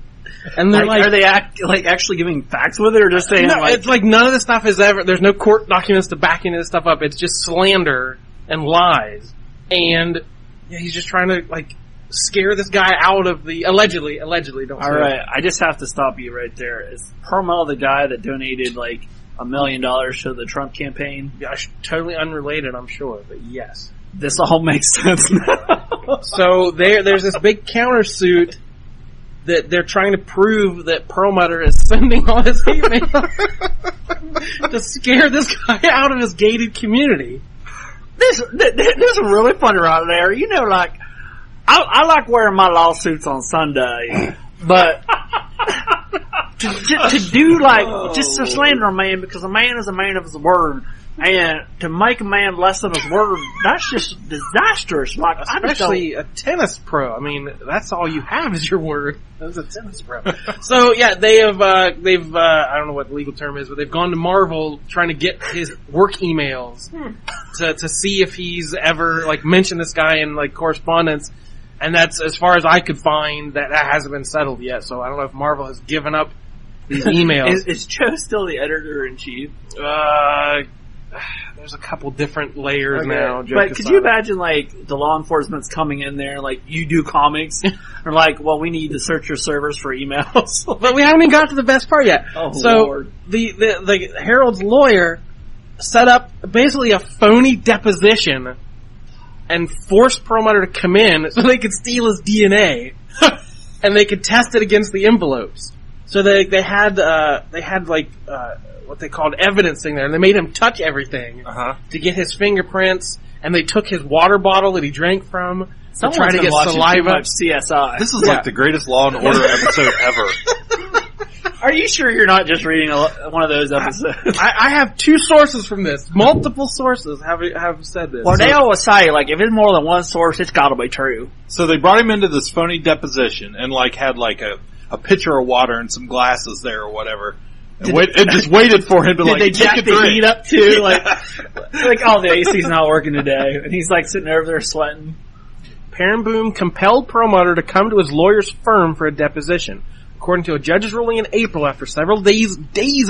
[SPEAKER 7] And they're
[SPEAKER 10] are they actually giving facts with it, or just saying?
[SPEAKER 7] No, it's like none of this stuff is ever. There's no court documents to back any of this stuff up. It's just slander and lies. And he's just trying to like scare this guy out of the allegedly. Don't.
[SPEAKER 10] All right, I just have to stop you right there. Is Perlmutter the guy that donated like $1 million to the Trump campaign?
[SPEAKER 7] Yeah, totally unrelated, I'm sure, but yes.
[SPEAKER 10] This all makes sense now.
[SPEAKER 7] So there's this big countersuit that they're trying to prove that Perlmutter is sending all his hate mail to scare this guy out of his gated community.
[SPEAKER 10] This is really funny right there. You know, like, I like wearing my lawsuits on Sunday, but to do like, just to slander a man because a man is a man of his word, and to make a man less than his word, that's just disastrous. Like,
[SPEAKER 7] especially a tennis pro. I mean, that's all you have is your word. That's a tennis pro. So yeah, they've I don't know what the legal term is, but they've gone to Marvel trying to get his work emails to see if he's ever like mentioned this guy in like correspondence. And that's, as far as I could find, that hasn't been settled yet. So I don't know if Marvel has given up these emails.
[SPEAKER 10] Is Joe still the editor-in-chief?
[SPEAKER 7] There's a couple different layers now.
[SPEAKER 10] But could you imagine, like, the law enforcement's coming in there, like, you do comics, or like, well, we need to search your servers for emails.
[SPEAKER 7] But we haven't even got to the best part yet.
[SPEAKER 10] Oh,
[SPEAKER 7] so
[SPEAKER 10] Lord.
[SPEAKER 7] The Harold's lawyer set up basically a phony deposition and forced Perlmutter to come in so they could steal his DNA and they could test it against the envelopes. So they had what they called evidencing there, and they made him touch everything to get his fingerprints, and they took his water bottle that he drank from to try to get saliva.
[SPEAKER 10] Too much CSI.
[SPEAKER 9] This is like the greatest Law and Order episode ever.
[SPEAKER 18] Are you sure you're not just reading one of those episodes?
[SPEAKER 7] I have 2 sources from this. Multiple sources have said this.
[SPEAKER 18] Well, they always say, like, if it's more than one source, it's gotta be true.
[SPEAKER 9] So they brought him into this phony deposition and like had like a pitcher of water and some glasses there or whatever. And just waited for him to
[SPEAKER 18] Did
[SPEAKER 9] like
[SPEAKER 18] they jack
[SPEAKER 9] take a
[SPEAKER 18] the
[SPEAKER 9] drink.
[SPEAKER 18] heat up too? Like, oh, the AC's not working today. And he's like sitting over there sweating.
[SPEAKER 7] Perenboom compelled Perlmutter to come to his lawyer's firm for a deposition. According to a judge's ruling in April, after several days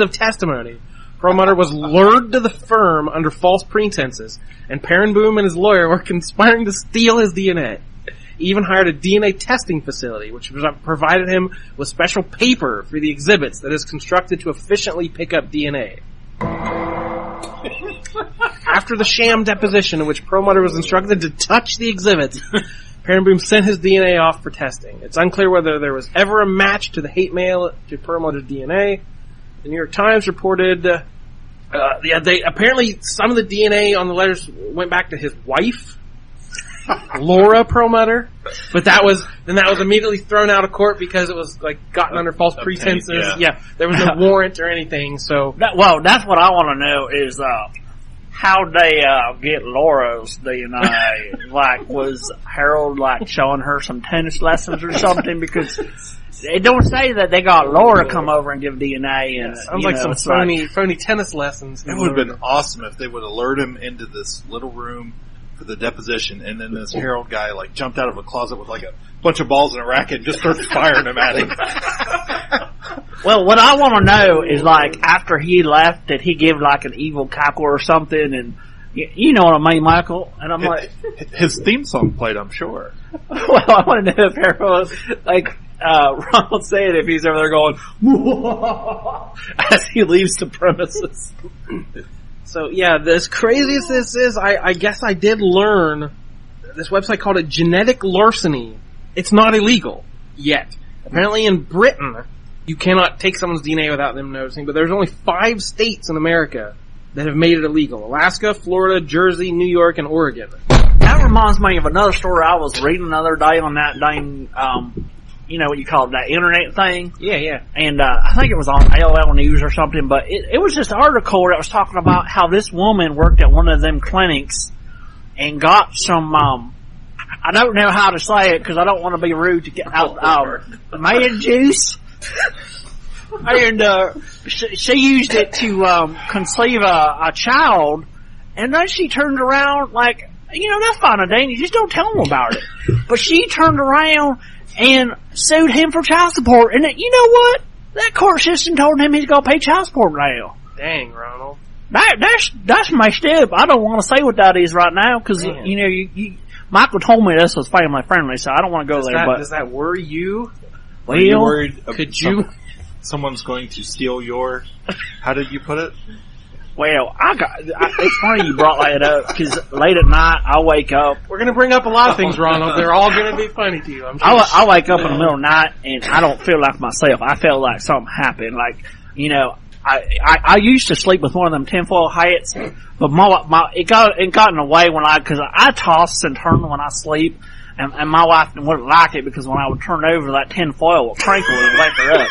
[SPEAKER 7] of testimony, Perlmutter was lured to the firm under false pretenses, and Perenboom and his lawyer were conspiring to steal his DNA. He even hired a DNA testing facility, which provided him with special paper for the exhibits that is constructed to efficiently pick up DNA. After the sham deposition in which Perlmutter was instructed to touch the exhibits, Perenboom sent his DNA off for testing. It's unclear whether there was ever a match to the hate mail to Perlmutter's DNA. The New York Times reported, apparently some of the DNA on the letters went back to his wife, Laura Perlmutter, but that was immediately thrown out of court because it was like gotten under false pretenses. Yeah, there was no warrant or anything. So,
[SPEAKER 18] that's what I want to know is how'd they get Laura's DNA? Like, was Harold like showing her some tennis lessons or something? Because it don't say that they got Laura to come over and give DNA. And
[SPEAKER 7] sounds like some phony tennis lessons.
[SPEAKER 9] It would have been awesome if they would alert him into this little room for the deposition, and then this Harold guy like jumped out of a closet with like a bunch of balls and a racket and just started firing them at him.
[SPEAKER 18] Well, what I want to know is, like, after he left, did he give, like, an evil cackle or something? And you know what I mean, Michael? And I'm like...
[SPEAKER 9] His theme song played, I'm sure.
[SPEAKER 18] Well, I want to know if Harold, like, Ronald said, if he's over there going, as he leaves the premises.
[SPEAKER 7] So, yeah, as crazy as this is, I guess I did learn this website called it Genetic Larceny. It's not illegal yet. Apparently in Britain, you cannot take someone's DNA without them noticing, but there's only 5 states in America that have made it illegal. Alaska, Florida, Jersey, New York, and Oregon.
[SPEAKER 18] That reminds me of another story I was reading the other day on that dang, you know what you call it, that internet thing?
[SPEAKER 7] Yeah.
[SPEAKER 18] And I think it was on AOL News or something, but it was this article that was talking about how this woman worked at one of them clinics and got some, I don't know how to say it because I don't want to be rude to get out, man juice. And she used it to conceive a child, and then she turned around like, you know, that's fine and dandy, just don't tell them about it. But she turned around and sued him for child support, and you know what? That court system told him he's gonna pay child support now.
[SPEAKER 7] Dang, Ronald.
[SPEAKER 18] That's messed up. I don't want to say what that is right now because you know you Michael told me this was family friendly, so I don't want to go there. But
[SPEAKER 7] does that worry you?
[SPEAKER 9] Are you worried someone's going to steal your... How did you put it?
[SPEAKER 18] Well, it's funny you brought that up, because late at night, I wake up...
[SPEAKER 7] We're going to bring up a lot of things, Ronald. They're all going to be funny to you, I'm sure.
[SPEAKER 18] I wake up in the middle of the night, and I don't feel like myself. I feel like something happened. Like, you know, I used to sleep with one of them tinfoil hats, but it got in the way because I toss and turn when I sleep. And my wife wouldn't like it because when I would turn over, that tin foil would crinkle and wake her up.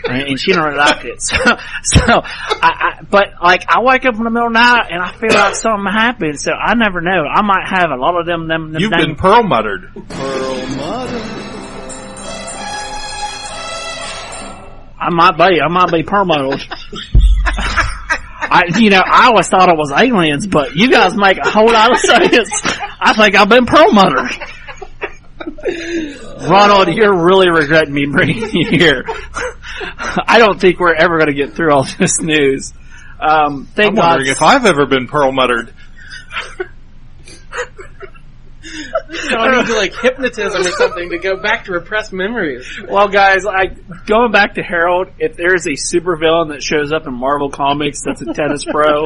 [SPEAKER 18] And she didn't really like it. But like, I wake up in the middle of the night and I feel like something happened. So I never know. I might have a lot of them
[SPEAKER 9] You've been Perlmuttered.
[SPEAKER 18] I might be Perlmuttered. I always thought it was aliens, but you guys make a whole lot of sense. I think I've been Perlmuttered. Ronald, you're really regretting me bringing you here. I don't think we're ever going to get through all this news.
[SPEAKER 9] I'm wondering if I've ever been Perlmuttered.
[SPEAKER 7] I need to like hypnotism or something to go back to repressed memories.
[SPEAKER 18] Well, guys, going back to Harold, if there's a supervillain that shows up in Marvel Comics that's a tennis pro,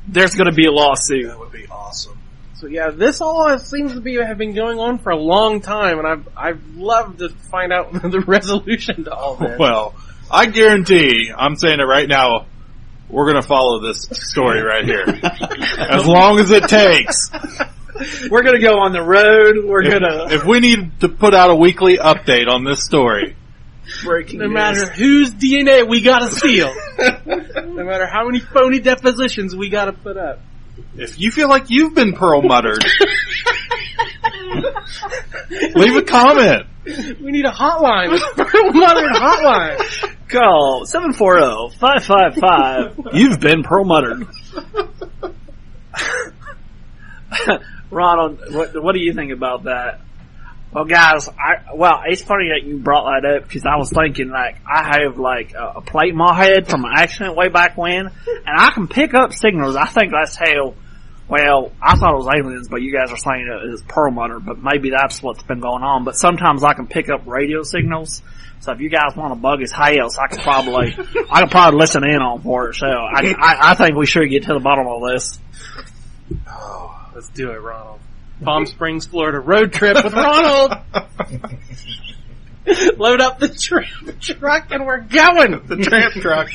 [SPEAKER 18] there's going to be a lawsuit.
[SPEAKER 9] That would be awesome.
[SPEAKER 7] So yeah, this all seems to have been going on for a long time, and I've loved to find out the resolution to all this.
[SPEAKER 9] Well, I guarantee, I'm saying it right now, we're going to follow this story right here. As long as it takes.
[SPEAKER 18] We're going to go on the road. If we need to put out a weekly update on this story,
[SPEAKER 2] Breaking
[SPEAKER 7] No
[SPEAKER 2] news.
[SPEAKER 7] matter whose DNA we gotta steal. No matter how many phony depositions we gotta put up.
[SPEAKER 9] If you feel like you've been perlmuttered, leave a comment.
[SPEAKER 7] We need a hotline. A perlmuttered hotline.
[SPEAKER 10] Call 740-555. You've been perlmuttered.
[SPEAKER 2] Ronald, what do you think about that? Well, guys, it's funny that you brought that up because I was thinking, like, I have, like, a plate in my head from an accident way back when, and I can pick up signals. I think that's how, well, I thought it was aliens, but you guys are saying it is perlmutter, but maybe that's what's been going on. But sometimes I can pick up radio signals, so if you guys want to bug his house, I could probably listen in on for it. So I think we should get to the bottom of this.
[SPEAKER 7] Oh, let's do it, Ronald. Palm Springs, Florida road trip with Ronald. Load up the tramp truck and we're going.
[SPEAKER 9] The tramp truck.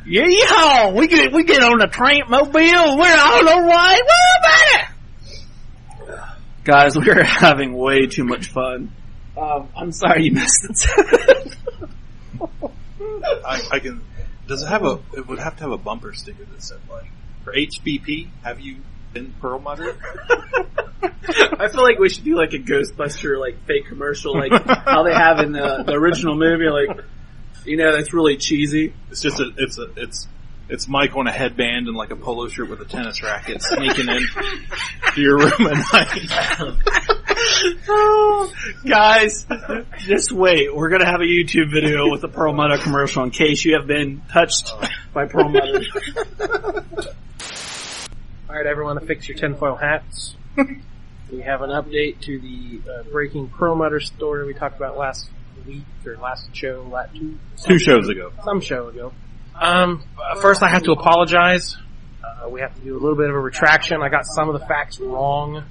[SPEAKER 2] Yeehaw! We get on the tramp mobile. We're on the way. Woo, baby! Guys, we're having way too much fun. I'm sorry you missed it.
[SPEAKER 9] I can. Does it have a? It would have to have a bumper sticker that said like, for HBP, have you been perlmuttered?
[SPEAKER 2] I feel like we should do like a Ghostbuster like fake commercial, like how they have in the original movie. Like, you know, that's really cheesy.
[SPEAKER 9] It's just it's Mike on a headband and like a polo shirt with a tennis racket sneaking in to your room at night.
[SPEAKER 2] Oh, guys, just wait. We're going to have a YouTube video with the Perlmutter commercial in case you have been touched by Perlmutter.
[SPEAKER 7] Alright, everyone, fix your tinfoil hats. We have an update to the breaking Perlmutter story we talked about last week, or last show,
[SPEAKER 9] Two shows ago.
[SPEAKER 7] Some show ago. First I have to apologize. We have to do a little bit of a retraction. I got some of the facts wrong.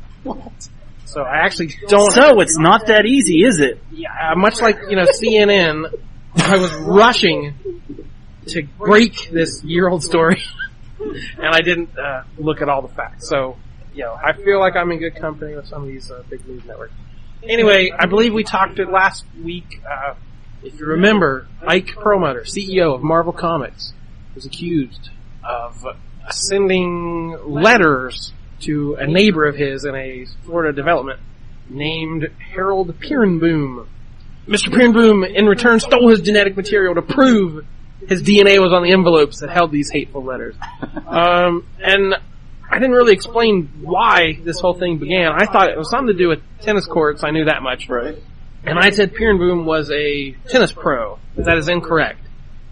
[SPEAKER 7] So I actually don't...
[SPEAKER 10] So it's not that easy, is it?
[SPEAKER 7] Yeah, much like, CNN, I was rushing to break this year-old story, and I didn't look at all the facts. So, I feel like I'm in good company with some of these big news networks. Anyway, I believe we talked it last week. If you remember, Ike Perlmutter, CEO of Marvel Comics, was accused of sending letters to a neighbor of his in a Florida development named Harold Peerenboom. Mr. Peerenboom, in return, stole his genetic material to prove his DNA was on the envelopes that held these hateful letters. And I didn't really explain why this whole thing began. I thought it was something to do with tennis courts. I knew that much.
[SPEAKER 2] Right.
[SPEAKER 7] And I said Peerenboom was a tennis pro. That is incorrect.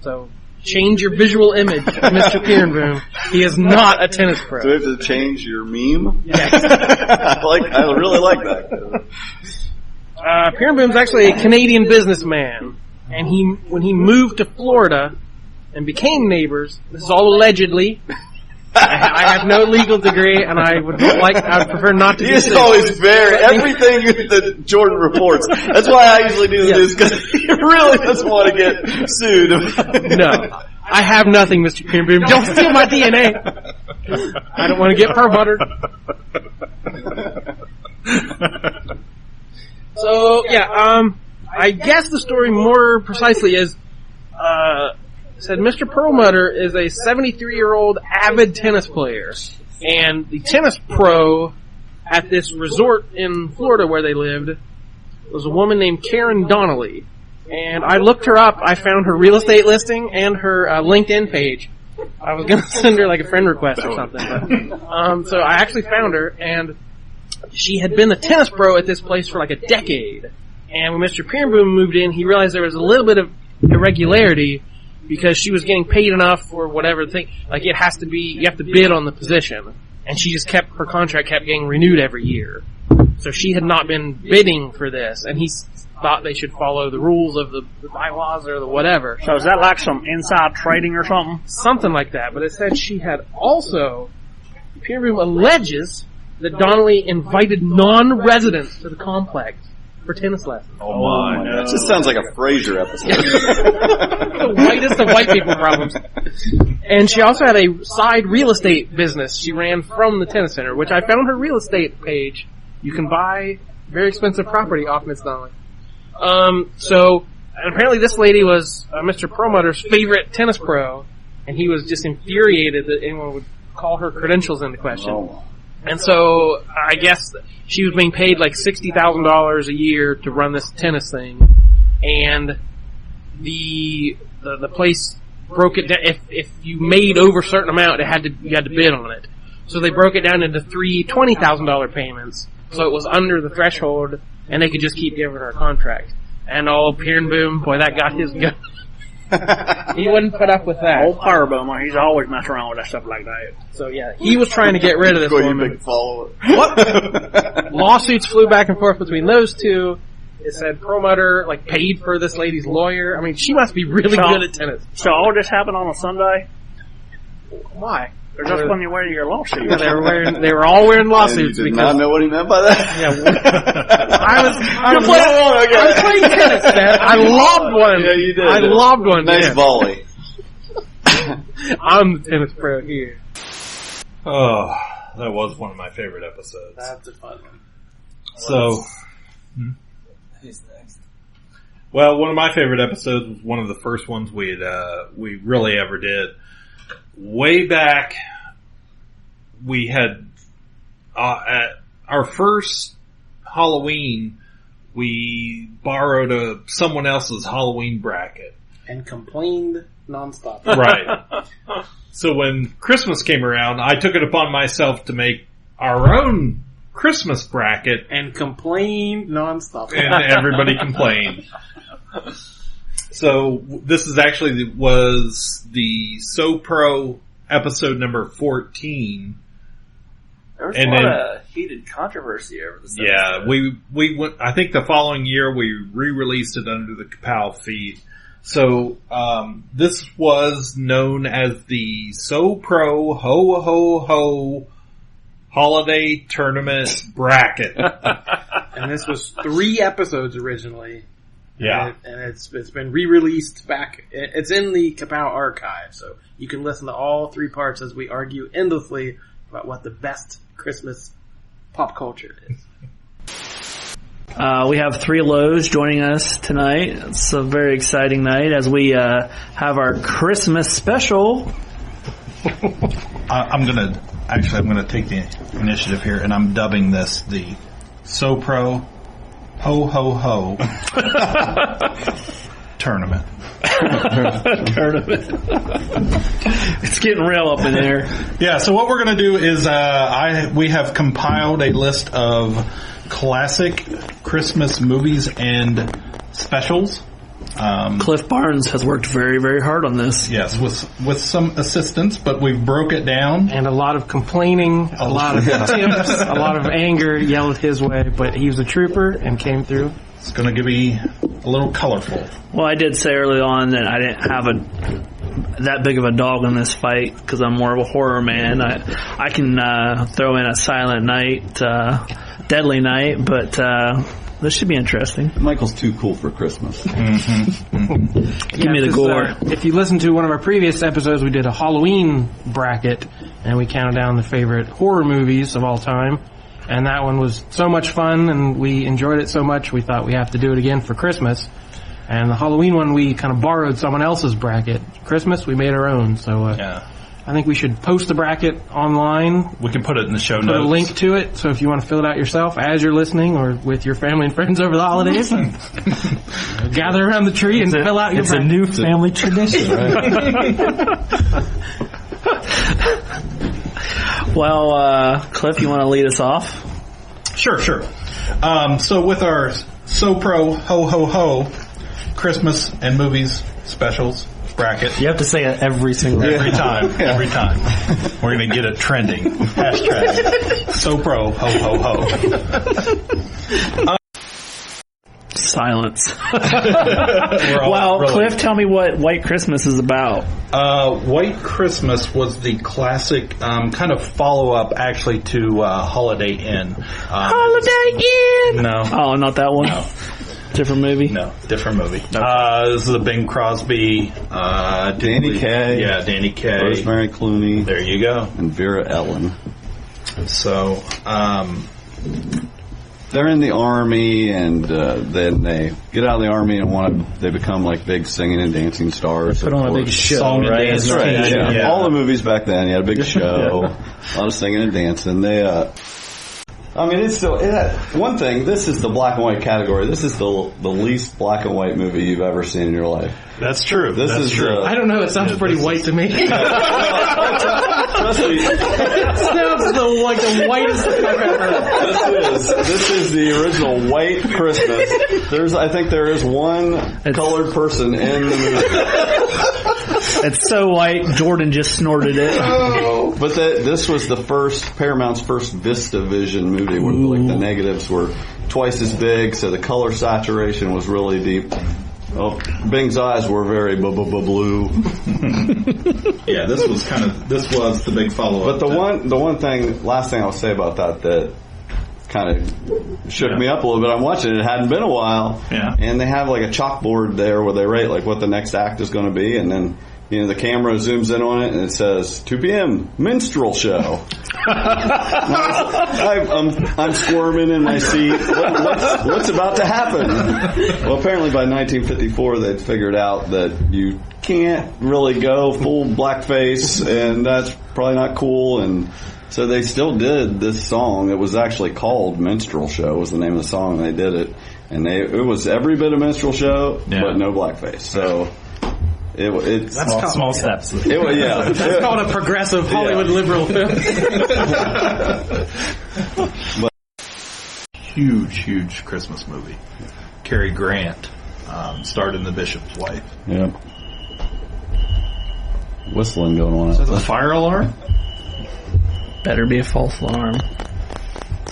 [SPEAKER 7] So, change your visual image of Mr. Peerenboom. He is not a tennis pro.
[SPEAKER 13] Do we have to change your meme?
[SPEAKER 7] Yes.
[SPEAKER 13] I really like that.
[SPEAKER 7] Peerenboom's actually a Canadian businessman. And when he moved to Florida and became neighbors, this is all allegedly. I have no legal degree, and I would prefer not to.
[SPEAKER 13] He's always everything that Jordan reports. That's why I usually do this, because he really doesn't want to get sued.
[SPEAKER 7] No, I have nothing, Mr. Peerenboom. Don't steal my DNA. I don't want to get perlmuttered. So I guess the story more precisely is. Said Mr. Perlmutter is a 73-year-old avid tennis player, and the tennis pro at this resort in Florida where they lived was a woman named Karen Donnelly. And I looked her up. I found her real estate listing and her LinkedIn page. I was going to send her like a friend request or something. But, so I actually found her, and she had been the tennis pro at this place for like a decade. And when Mr. Peerenboom moved in, he realized there was a little bit of irregularity because she was getting paid enough for whatever thing. Like you have to bid on the position. And she just her contract kept getting renewed every year. So she had not been bidding for this, and he thought they should follow the rules of the bylaws or the whatever.
[SPEAKER 10] So is that like some inside trading or something?
[SPEAKER 7] Something like that, but it said she had also, Peerenboom alleges that Donnelly invited non-residents to the complex for tennis lessons.
[SPEAKER 13] Oh my! No. That just sounds like a Frasier episode.
[SPEAKER 7] The whitest of white people problems. And she also had a side real estate business she ran from the tennis center, which I found her real estate page. You can buy very expensive property off Miss Donnelly. So apparently this lady was Mr. Perlmutter's favorite tennis pro, and he was just infuriated that anyone would call her credentials into question. Oh. And so I guess she was being paid like $60,000 a year to run this tennis thing, and the place broke it down. If you made over a certain amount, you had to bid on it. So they broke it down into three $20,000 payments. So it was under the threshold, and they could just keep giving her a contract. And here and boom, boy, that got his gun. He wouldn't put up with that.
[SPEAKER 18] Old power boomer, he's always messing around with that stuff like that.
[SPEAKER 7] So yeah, he was trying to get rid of this woman.
[SPEAKER 13] Big follower.
[SPEAKER 7] What? Lawsuits flew back and forth between those two. It said Perlmutter paid for this lady's lawyer. I mean, she must be really good at tennis.
[SPEAKER 18] So all this happened on a Sunday?
[SPEAKER 7] Why?
[SPEAKER 18] Or just when you wear your lawsuit?
[SPEAKER 7] Yeah, they were all wearing lawsuits.
[SPEAKER 13] You did not know what he meant by that?
[SPEAKER 7] Yeah, I was playing tennis, man. I lobbed one.
[SPEAKER 13] Yeah, you did.
[SPEAKER 7] I lobbed one.
[SPEAKER 13] Nice volley.
[SPEAKER 7] I'm the tennis pro here.
[SPEAKER 4] Oh, that was one of my favorite episodes.
[SPEAKER 7] That's a fun one.
[SPEAKER 4] So,
[SPEAKER 19] who's next?
[SPEAKER 4] Well, one of my favorite episodes was one of the first ones we really ever did. Way back, we had at our first Halloween, we borrowed someone else's Halloween bracket
[SPEAKER 7] and complained nonstop.
[SPEAKER 4] Right. So when Christmas came around, I took it upon myself to make our own Christmas bracket
[SPEAKER 7] and complained nonstop.
[SPEAKER 4] And everybody complained. So this is was the So Pro episode number 14.
[SPEAKER 19] There was a lot of heated controversy over this.
[SPEAKER 4] Yeah, episode. we went. I think the following year we re-released it under the Ka-Pow feed. So this was known as the So Pro Ho Ho Ho Holiday Tournament Bracket,
[SPEAKER 7] and this was 3 episodes originally.
[SPEAKER 4] Yeah,
[SPEAKER 7] and it's been re-released back. It's in the Ka-Pow archive, so you can listen to all 3 parts as we argue endlessly about what the best Christmas pop culture is.
[SPEAKER 10] We have 3 Lows joining us tonight. It's a very exciting night as we have our Christmas special.
[SPEAKER 11] I'm gonna take the initiative here, and I'm dubbing this the So Pro Ho Ho Ho Tournament.
[SPEAKER 10] It's getting real up in there.
[SPEAKER 11] Yeah, so what we're going to do is we have compiled a list of classic Christmas movies and specials.
[SPEAKER 10] Cliff Barnes has worked very, very hard on this.
[SPEAKER 11] Yes, with some assistance, but we've broke it down.
[SPEAKER 7] And a lot of complaining, a lot of tips, a lot of anger yelled his way, but he was a trooper and came through.
[SPEAKER 11] It's going to be a little colorful.
[SPEAKER 10] Well, I did say early on that I didn't have that big of a dog in this fight because I'm more of a horror man. I can throw in a Silent Night, Deadly Night, but this should be interesting.
[SPEAKER 5] Michael's too cool for Christmas.
[SPEAKER 10] Mm-hmm. Give me the gore.
[SPEAKER 7] If you listen to one of our previous episodes, we did a Halloween bracket, and we counted down the favorite horror movies of all time. And that one was so much fun, and we enjoyed it so much, we thought we have to do it again for Christmas. And the Halloween one, we kind of borrowed someone else's bracket. Christmas, we made our own. So I think we should post the bracket online.
[SPEAKER 11] We can put it in the show notes.
[SPEAKER 7] Put a link to it, so if you want to fill it out yourself as you're listening or with your family and friends over the holidays, gather around the tree and fill out your bracket.
[SPEAKER 19] It's a new family tradition.
[SPEAKER 10] Well, Cliff, you want to lead us off?
[SPEAKER 11] Sure. So with our So Pro Ho Ho Ho Christmas and movies specials bracket.
[SPEAKER 19] You have to say it every time.
[SPEAKER 11] Every time. We're going to get it trending. Hashtag So Pro Ho Ho Ho.
[SPEAKER 10] Silence. Well, Cliff, tell me what White Christmas is about.
[SPEAKER 4] White Christmas was the classic kind of follow-up, actually, to Holiday Inn.
[SPEAKER 10] Holiday Inn!
[SPEAKER 4] No.
[SPEAKER 10] Oh, not that one?
[SPEAKER 4] No.
[SPEAKER 10] Different movie?
[SPEAKER 4] No, different movie. This is a Bing Crosby.
[SPEAKER 5] Danny Kaye.
[SPEAKER 4] Yeah, Danny Kaye.
[SPEAKER 5] Rosemary Clooney.
[SPEAKER 4] There you go.
[SPEAKER 5] And Vera Ellen.
[SPEAKER 4] So,
[SPEAKER 5] they're in the army, and then they get out of the army and they become like big singing and dancing stars.
[SPEAKER 10] Put on a big show,
[SPEAKER 5] Song
[SPEAKER 10] right?
[SPEAKER 5] And dance. That's right. Yeah. All the movies back then, you had a big show, a lot of singing and dancing. It's still one thing. This is the black and white category. This is the least black and white movie you've ever seen in your life.
[SPEAKER 4] That's true.
[SPEAKER 5] This is true.
[SPEAKER 7] I don't know. It sounds pretty white to me.
[SPEAKER 5] Trust me.
[SPEAKER 7] It sounds like the whitest thing I've ever heard.
[SPEAKER 5] This is the original White Christmas. I think there is one colored person in the movie.
[SPEAKER 10] It's so white, Jordan just snorted it.
[SPEAKER 5] But this was Paramount's first VistaVision movie where like the negatives were twice as big, so the color saturation was really deep. Oh, Bing's eyes were very blue.
[SPEAKER 4] Yeah, this was the big follow-up.
[SPEAKER 5] But last thing I'll say about that kind of shook me up a little bit. I'm watching it. It hadn't been a while.
[SPEAKER 4] Yeah.
[SPEAKER 5] And they have like a chalkboard there where they rate like what the next act is going to be, and then the camera zooms in on it and it says 2 p.m. minstrel show. I'm squirming in my seat. What's about to happen? Well, apparently by 1954 they'd figured out that you can't really go full blackface, and that's probably not cool, and so they still did this song. It was actually called Minstrel Show was the name of the song. They did it, and it was every bit of minstrel show, but no blackface. So it's
[SPEAKER 10] small steps.
[SPEAKER 7] That's called a progressive Hollywood liberal film.
[SPEAKER 4] But huge Christmas movie. Cary Grant starred in The Bishop's Wife.
[SPEAKER 5] Yep. Whistling going on.
[SPEAKER 4] Is that a fire alarm?
[SPEAKER 10] Better be a false alarm.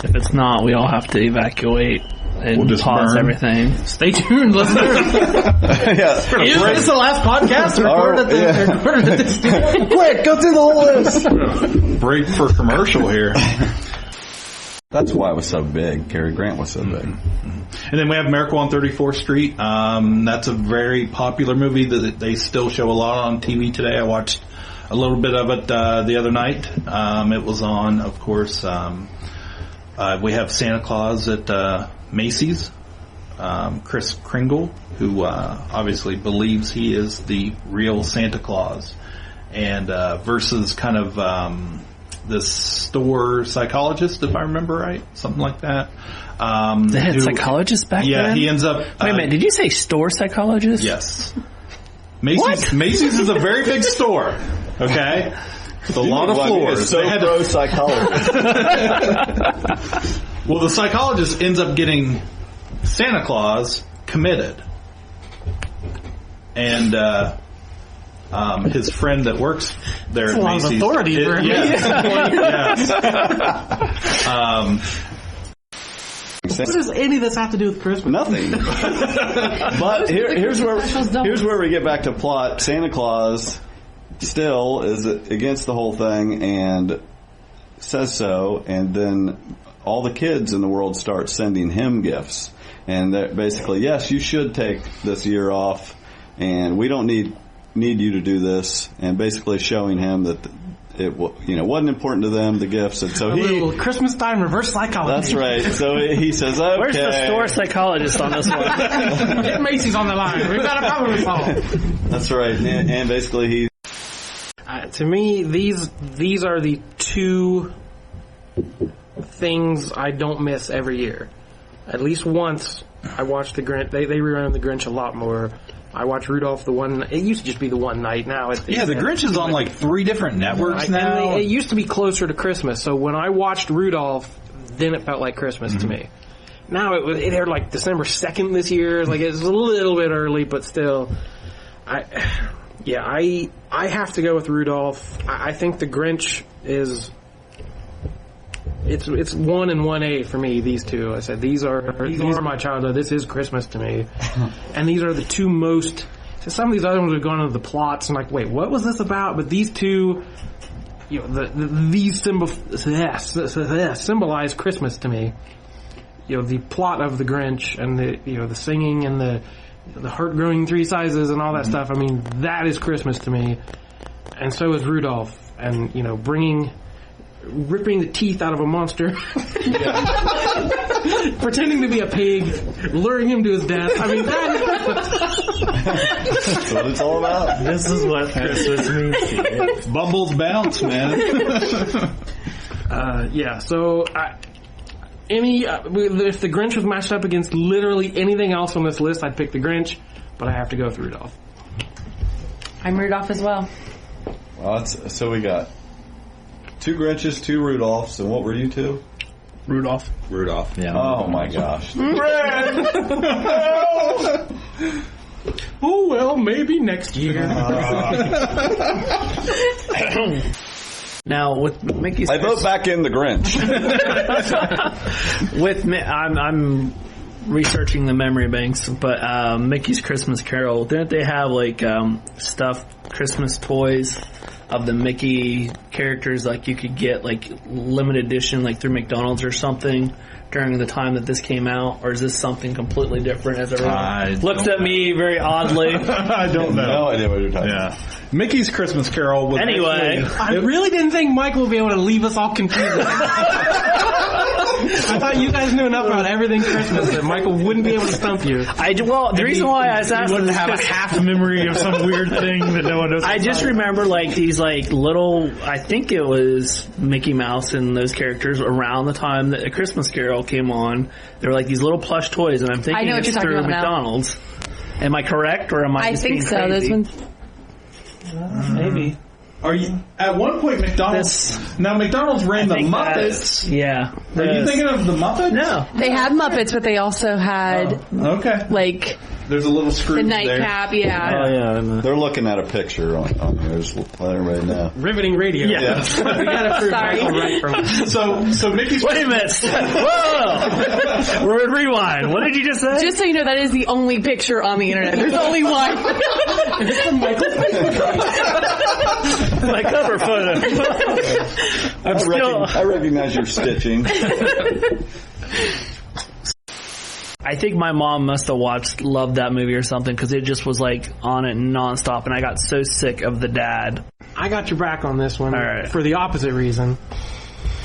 [SPEAKER 10] If it's not, we all have to evacuate and pause everything.
[SPEAKER 7] Stay tuned, listeners. Is this the last podcast recorded at this studio?
[SPEAKER 5] Quick, go through the whole list.
[SPEAKER 4] Break for commercial here.
[SPEAKER 5] That's why it was so big. Cary Grant was so big.
[SPEAKER 4] And then we have Miracle on 34th Street. That's a very popular movie that they still show a lot on TV today. I watched a little bit of it the other night. It was on, of course. We have Santa Claus at Macy's. Kris Kringle, who obviously believes he is the real Santa Claus, and versus kind of this store psychologist, if I remember right, something like that.
[SPEAKER 10] They had psychologists back then?
[SPEAKER 4] Yeah, he ends up...
[SPEAKER 10] Wait a minute, did you say store psychologist?
[SPEAKER 4] Yes. Macy's is a very big store, okay? With a lot of floors.
[SPEAKER 5] They had pro psychologist.
[SPEAKER 4] Well, the psychologist ends up getting Santa Claus committed. And his friend that works there at Macy's...
[SPEAKER 7] That's a lot of authority for him. What does any of this have to do with Christmas?
[SPEAKER 5] Nothing. But here's where we get back to plot. Santa Claus still is against the whole thing and says so, and then all the kids in the world start sending him gifts, and they're basically, yes, you should take this year off, and we don't need you to do this, and basically showing him that it wasn't important to them, the gifts, and so
[SPEAKER 7] little Christmas time reverse psychology.
[SPEAKER 5] That's right. So he says, okay.
[SPEAKER 10] Where's the store psychologist on this one?
[SPEAKER 7] Get Macy's on the line. We've got a problem to solve.
[SPEAKER 5] That's right, and basically he.
[SPEAKER 7] To me, these are the two things I don't miss every year. At least once, I watch the Grinch. They rerun the Grinch a lot more. I watch Rudolph it used to just be the one night. Now the
[SPEAKER 4] Grinch is on like 3 different networks now.
[SPEAKER 7] It used to be closer to Christmas. So when I watched Rudolph, then it felt like Christmas to me. Now it aired like December 2nd this year. Like it's a little bit early, but still, I have to go with Rudolph. I think the Grinch is it's 1 and 1A for me. These two, I said these are my childhood. This is Christmas to me, and these are the two most. So some of these other ones have gone into the plots and like, wait, what was this about? But these two, these symbolize Christmas to me. The plot of the Grinch and the singing and the heart growing 3 sizes and all that stuff. I mean, that is Christmas to me, and so is Rudolph. And ripping the teeth out of a monster, pretending to be a pig, luring him to his death. I mean,
[SPEAKER 13] that's what it's all about.
[SPEAKER 8] This is what Christmas means to you.
[SPEAKER 4] Bumbles bounce, man.
[SPEAKER 7] So if the Grinch was matched up against literally anything else on this list, I'd pick the Grinch, but I have to go with Rudolph.
[SPEAKER 20] I'm Rudolph as well.
[SPEAKER 5] Well, so we got 2 Grinches, 2 Rudolphs, and what were you 2?
[SPEAKER 11] Rudolph.
[SPEAKER 5] Yeah. Oh my gosh.
[SPEAKER 7] Oh well, maybe next year.
[SPEAKER 10] Now with Mickey's,
[SPEAKER 5] I vote back in the Grinch.
[SPEAKER 10] I'm researching the memory banks, but Mickey's Christmas Carol, didn't they have like stuffed Christmas toys of the Mickey characters, like you could get like limited edition like through McDonald's or something during the time that this came out? Or is this something completely different? As everyone looks at me very oddly.
[SPEAKER 4] I don't know.
[SPEAKER 5] No idea what you're talking about.
[SPEAKER 4] Mickey's Christmas Carol was
[SPEAKER 7] I really didn't think Mike would be able to leave us all confused. I thought you guys knew enough about everything Christmas that Michael wouldn't be able to stump you.
[SPEAKER 10] The reason why I was asking,
[SPEAKER 8] wouldn't have a half memory of some weird thing that no one knows.
[SPEAKER 10] I just remember like these like little, I think it was Mickey Mouse and those characters around the time that A Christmas Carol came on. They were like these little plush toys, and I'm thinking it's through McDonald's. Am I correct, or am I just being crazy?
[SPEAKER 20] Those ones.
[SPEAKER 10] Maybe.
[SPEAKER 4] Are you at one point McDonald's? Now McDonald's ran the Muppets.
[SPEAKER 10] Yeah.
[SPEAKER 4] Are you thinking of the Muppets?
[SPEAKER 10] No.
[SPEAKER 20] They had Muppets, but they also had like
[SPEAKER 4] there's a little screw.
[SPEAKER 20] The nightcap.
[SPEAKER 5] Oh yeah. They're looking at a picture on here. Just let everybody know.
[SPEAKER 7] Riveting radio.
[SPEAKER 4] Yeah.
[SPEAKER 7] We gotta prove Michael right from.
[SPEAKER 4] So Mickey's.
[SPEAKER 10] Wait a minute. Whoa. We're rewind. What did you just say?
[SPEAKER 20] Just so you know, that is the only picture on the internet. There's only one.
[SPEAKER 7] Is this from Michael's
[SPEAKER 10] my cover photo.
[SPEAKER 5] I recognize your stitching.
[SPEAKER 10] I think my mom must have loved that movie or something, because it just was like on it nonstop, and I got so sick of the dad.
[SPEAKER 7] I got your back on this one for the opposite reason.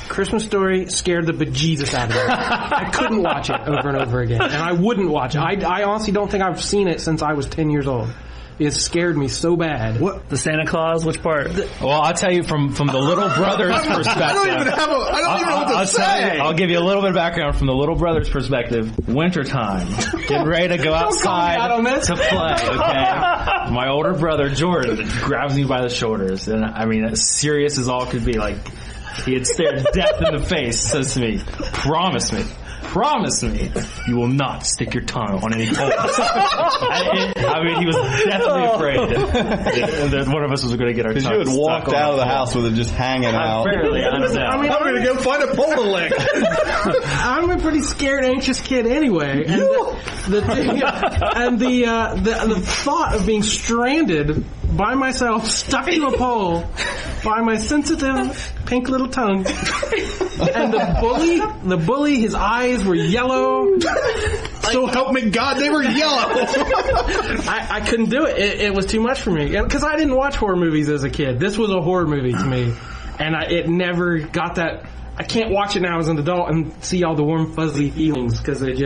[SPEAKER 7] Christmas Story scared the bejesus out of me. I couldn't watch it over and over again, and I wouldn't watch it. I honestly don't think I've seen it since I was 10 years old. It scared me so bad.
[SPEAKER 10] What? The Santa Claus? Which part?
[SPEAKER 8] Well, I'll tell you from the little brother's perspective. I don't even know what to say. I'll give you a little bit of background from the little brother's perspective. Wintertime. Getting ready to go outside to play, okay? My older brother, Jordan, grabs me by the shoulders. And I mean, as serious as all could be. Like, he had stared death in the face, says to me, promise me you will not stick your tongue on any toys. I mean, he was definitely afraid that one of us was going to get our tongue stuck.
[SPEAKER 5] Because you had walked out of the house with it just hanging out.
[SPEAKER 8] Apparently,
[SPEAKER 7] I'm
[SPEAKER 4] going to go find a pole to lick.
[SPEAKER 7] I'm a pretty scared, anxious kid anyway. And the thought of being stranded by myself, stuck to a pole by my sensitive pink little tongue, and the bully, his eyes were yellow.
[SPEAKER 4] So help me God, they were yellow.
[SPEAKER 7] I couldn't do it. It was too much for me, because I didn't watch horror movies as a kid. This was a horror movie to me, and it never got that. I can't watch it now as an adult and see all the warm, fuzzy feelings, because it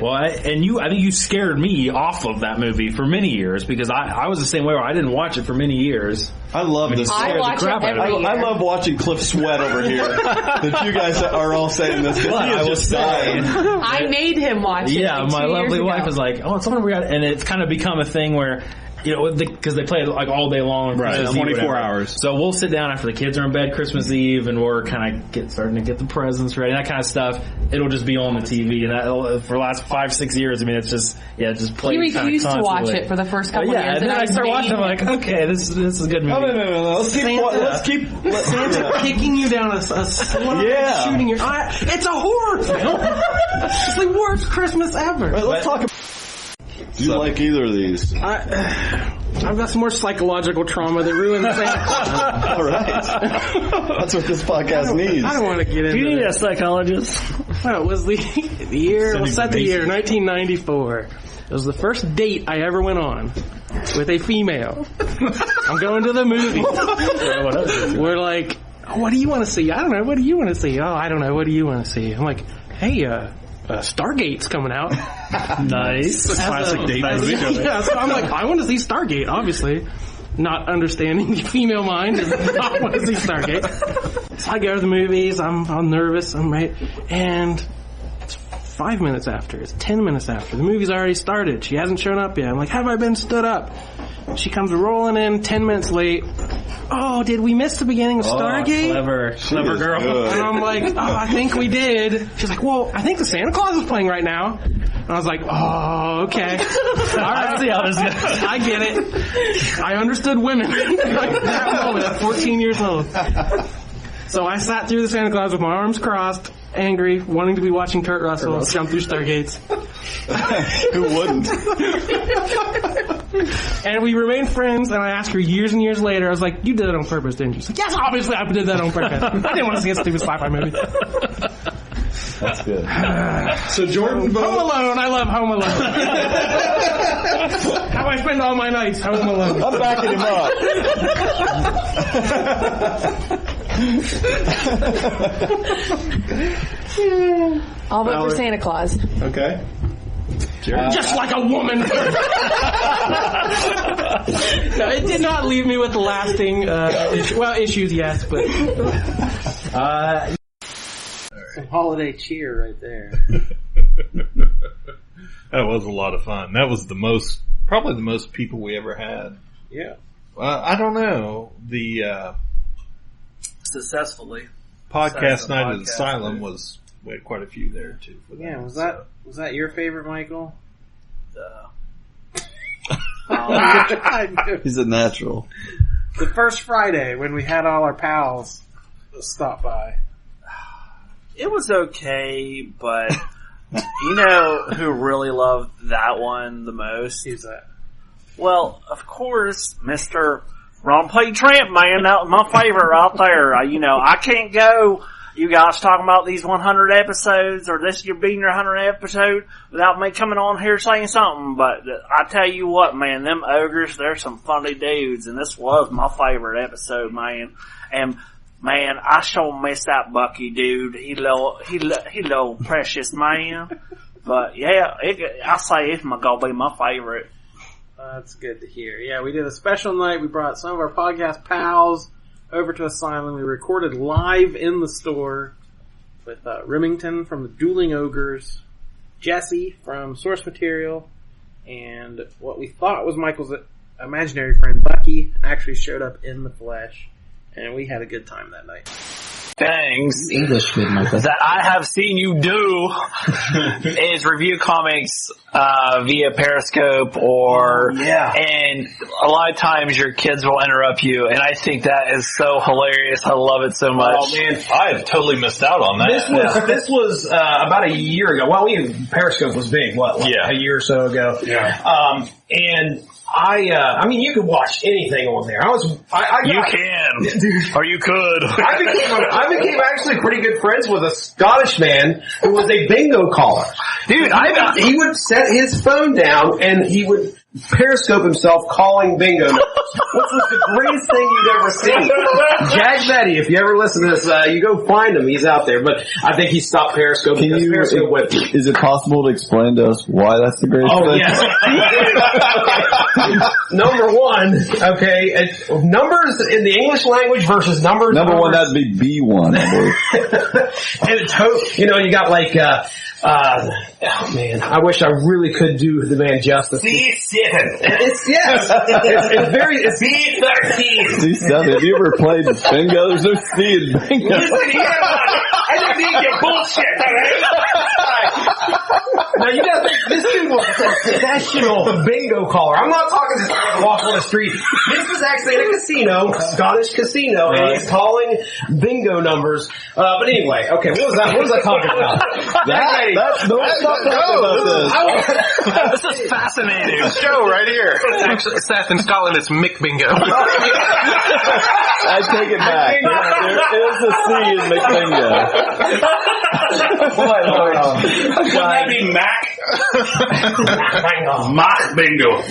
[SPEAKER 8] Well, I think you scared me off of that movie for many years, because I was the same way where I didn't watch it for many years.
[SPEAKER 5] I love this.
[SPEAKER 20] I watch it every year.
[SPEAKER 5] I love watching Cliff sweat over here. That you guys are all saying this.
[SPEAKER 8] I was saying.
[SPEAKER 20] I made him watch it.
[SPEAKER 8] Yeah,
[SPEAKER 20] like
[SPEAKER 8] my
[SPEAKER 20] 2 years
[SPEAKER 8] lovely
[SPEAKER 20] ago.
[SPEAKER 8] wife was like, "Oh, it's something we got," and it's kind of become a thing where because they play it like all day long,
[SPEAKER 21] right? 24 hours.
[SPEAKER 8] So we'll sit down after the kids are in bed Christmas Eve, and we're kind of starting to get the presents ready, that kind of stuff. It'll just be on the TV, and for the last 5-6 years, I mean, it's just plays.
[SPEAKER 20] He refused to watch it for the first couple of years.
[SPEAKER 8] And then I start watching. I'm like, okay, this is a good movie.
[SPEAKER 21] Oh, no. Let's keep
[SPEAKER 7] Santa kicking you down a shooting your eye. It's a horror film. It's the worst Christmas ever.
[SPEAKER 21] Right, let's talk about.
[SPEAKER 13] Do you like either of these?
[SPEAKER 7] I've got some more psychological trauma that ruins Santa.
[SPEAKER 13] All right. That's what this podcast needs.
[SPEAKER 7] I don't want to get into it.
[SPEAKER 10] Do you need a psychologist?
[SPEAKER 7] Well, it was the year, we'll set the year, 1994. It was the first date I ever went on with a female. I'm going to the movies. We're like, oh, what do you want to see? I don't know. What do you want to see? Oh, I don't know. What do you want to see? I'm like, hey, Stargate's coming out.
[SPEAKER 8] Nice.
[SPEAKER 21] Classic date movie.
[SPEAKER 7] Yeah, so I'm like, I want to see Stargate, obviously. Not understanding the female mind is not want to see Stargate. So I go to the movies, I'm nervous, I'm right, and it's 5 minutes after, it's 10 minutes after, the movie's already started, she hasn't shown up yet. I'm like, have I been stood up? She comes rolling in 10 minutes late. Oh, did we miss the beginning of Stargate?
[SPEAKER 8] Clever girl.
[SPEAKER 7] Good. And I'm like, I think we did. She's like, well, I think the Santa Claus is playing right now. And I was like, oh, okay. All right, see how this goes. I get it. I understood women like that moment at 14 years old. So I sat through the Santa Claus with my arms crossed, angry, wanting to be watching Kurt Russell jump through Stargates.
[SPEAKER 13] Who wouldn't?
[SPEAKER 7] And we remained friends, and I asked her years and years later, I was like, you did it on purpose, didn't you? She's like, yes, obviously I did that on purpose. I didn't want to see a stupid sci-fi movie.
[SPEAKER 13] That's good.
[SPEAKER 21] So Jordan vote.
[SPEAKER 7] Home Alone. I love Home Alone. How I spend all my nights, Home Alone.
[SPEAKER 13] I'm backing him up.
[SPEAKER 20] I'll vote for Santa Claus.
[SPEAKER 21] Okay.
[SPEAKER 7] Just like a woman. No, it did not leave me with lasting issues, yes, but some holiday cheer right there.
[SPEAKER 4] That was a lot of fun. That was probably the most people we ever had.
[SPEAKER 7] Yeah.
[SPEAKER 4] I don't know. The
[SPEAKER 2] successfully
[SPEAKER 4] podcast night at Asylum we had quite a few there too. For
[SPEAKER 7] yeah, was that your favorite, Michael?
[SPEAKER 5] He's a natural.
[SPEAKER 7] The first Friday when we had all our pals stop by.
[SPEAKER 2] It was okay, but you know who really loved that one the most?
[SPEAKER 7] Who's that?
[SPEAKER 2] Well, of course, Mr. Ron Play Tramp, man. That was my favorite right there. I can't go, you guys talking about these 100 episodes or this being your 100th episode without me coming on here saying something. But I tell you what, man, them ogres, they're some funny dudes, and this was my favorite episode, man. And man, I sure miss that Bucky dude. He little precious man. But yeah, I say it's gonna be my favorite.
[SPEAKER 7] That's good to hear. Yeah, we did a special night. We brought some of our podcast pals over to Asylum. We recorded live in the store with Remington from the Dueling Ogres, Jesse from Source Material, and what we thought was Michael's imaginary friend Bucky actually showed up in the flesh, and we had a good time that night.
[SPEAKER 18] Things
[SPEAKER 16] English good, Michael.
[SPEAKER 18] that I have seen you do is review comics via Periscope and a lot of times your kids will interrupt you, and I think that is so hilarious. I love it so much.
[SPEAKER 21] Oh man, I have totally missed out on that. This was about a year ago. Well, Periscope was big. A year or so ago. Yeah. And I mean, you can watch anything on there. You could. I became actually pretty good friends with a Scottish man who was a bingo caller. Dude, he would set his phone down and he would Periscope himself calling bingo numbers, which was the greatest thing you'd ever seen. Jag Betty, if you ever listen to this, you go find him. He's out there. But I think he stopped Periscope because Periscope went.
[SPEAKER 5] Is it possible to explain to us why that's the greatest thing?
[SPEAKER 21] Oh, yes. Number one, okay, it's numbers in the English language versus numbers.
[SPEAKER 5] Number one, that'd be B1, I believe.
[SPEAKER 21] And it's, you know, you got like, oh man, I wish I really could do the man justice.
[SPEAKER 18] C7.
[SPEAKER 21] It's it's
[SPEAKER 18] C13.
[SPEAKER 5] C7. Have you ever played bingo? There's no C in bingo.
[SPEAKER 18] Listen here, I don't need your bullshit, alright?
[SPEAKER 21] Now you gotta think, this dude was a professional bingo caller. I'm not talking just like walk on the street. This was actually in a casino, Scottish casino, and he's calling bingo numbers. But anyway, okay, what was I talking about?
[SPEAKER 18] This is fascinating.
[SPEAKER 21] Show right here. Actually, Seth, in Scotland, it's Mick Bingo.
[SPEAKER 5] I take it back. There is a C in McBingo.
[SPEAKER 18] Wouldn't that be Mac? Mac Bingo.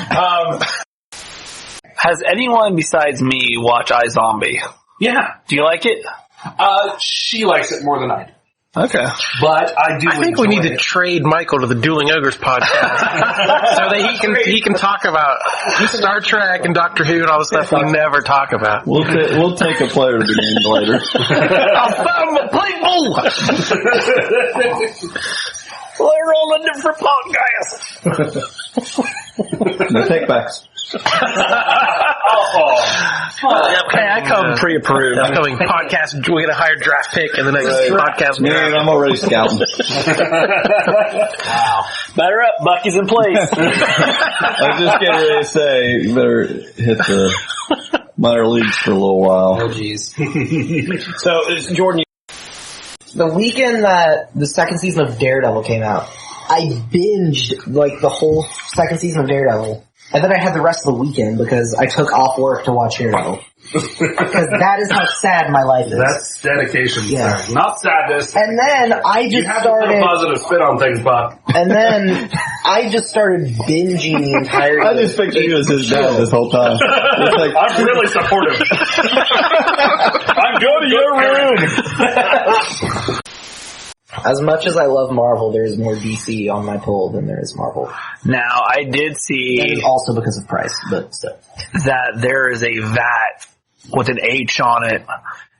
[SPEAKER 18] Has anyone besides me watched iZombie?
[SPEAKER 1] Yeah.
[SPEAKER 18] Do you like it?
[SPEAKER 1] She likes it more than I do.
[SPEAKER 18] Okay.
[SPEAKER 1] But I do.
[SPEAKER 21] I think we need to trade Michael to the Dueling Ogres podcast so that he can talk about Star Trek and Doctor Who and all the stuff we never talk about.
[SPEAKER 5] We'll take a player to the game later.
[SPEAKER 18] I found my people! They're on a different podcast.
[SPEAKER 5] No take-backs.
[SPEAKER 21] Okay, I come pre-approved. I'm coming podcast. We get a higher draft pick in the next podcast.
[SPEAKER 5] Man, I'm already scouting.
[SPEAKER 18] Wow. Batter up, Bucky's in place.
[SPEAKER 5] I was just getting ready to say, you better hit the minor leagues for a little while.
[SPEAKER 22] Oh, jeez.
[SPEAKER 21] So, Jordan,
[SPEAKER 22] the weekend that the second season of Daredevil came out, I binged like the whole second season of Daredevil. And then I had the rest of the weekend because I took off work to watch Daredevil. Because that is how sad my life is.
[SPEAKER 1] That's dedication,
[SPEAKER 22] yeah.
[SPEAKER 1] sir. Not sadness.
[SPEAKER 22] And then I just started...
[SPEAKER 1] You have to put a positive spin on things, Buck.
[SPEAKER 22] And then I just started binging the entire...
[SPEAKER 5] I just pictured you as his dad this whole time. Like,
[SPEAKER 1] I'm really supportive. I'm going to your room.
[SPEAKER 22] As much as I love Marvel, there's more DC on my poll than there is Marvel.
[SPEAKER 18] Now, I did see...
[SPEAKER 22] And also because of price, but still.
[SPEAKER 18] That there is a vat with an H on it,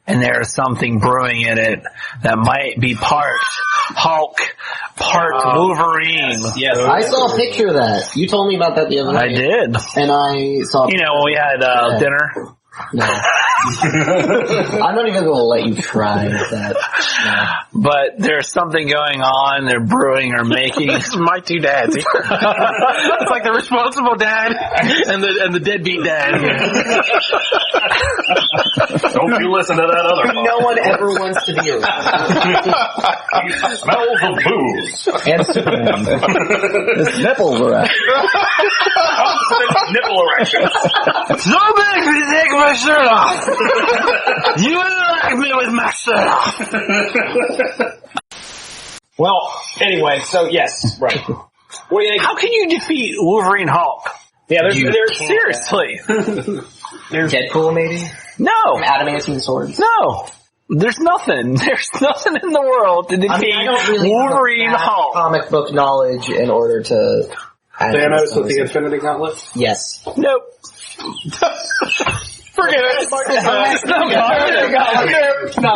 [SPEAKER 18] and there is something brewing in it that might be part Hulk, part Wolverine.
[SPEAKER 22] Yes. I saw a picture of that. You told me about that the other night.
[SPEAKER 18] I did.
[SPEAKER 22] And I saw...
[SPEAKER 18] You know, when we had dinner...
[SPEAKER 22] No. I'm not even going to let you try with that. No.
[SPEAKER 18] But there's something going on. They're brewing or making.
[SPEAKER 21] This is my two dads. It's like the responsible dad and the deadbeat dad.
[SPEAKER 1] Don't you listen to that other
[SPEAKER 22] No one ever wants to be around.
[SPEAKER 1] He smells of booze.
[SPEAKER 22] And Superman.
[SPEAKER 5] His nipples are out.
[SPEAKER 1] Nipple erections.
[SPEAKER 18] So big to take my shirt off. You wouldn't like me with my shirt off.
[SPEAKER 21] Well, anyway, so yes, right. What do you think?
[SPEAKER 18] How can you defeat Wolverine Hulk?
[SPEAKER 21] Yeah, there's
[SPEAKER 18] seriously.
[SPEAKER 22] There's Deadpool, maybe?
[SPEAKER 18] No.
[SPEAKER 22] Adamantine swords?
[SPEAKER 18] No. There's nothing. There's nothing in the world to defeat
[SPEAKER 22] I don't really
[SPEAKER 18] Wolverine
[SPEAKER 22] have
[SPEAKER 18] Hulk.
[SPEAKER 22] Comic book knowledge in order to...
[SPEAKER 1] Thanos with the Infinity Gauntlet?
[SPEAKER 22] Yes.
[SPEAKER 18] Nope.
[SPEAKER 21] Forget it.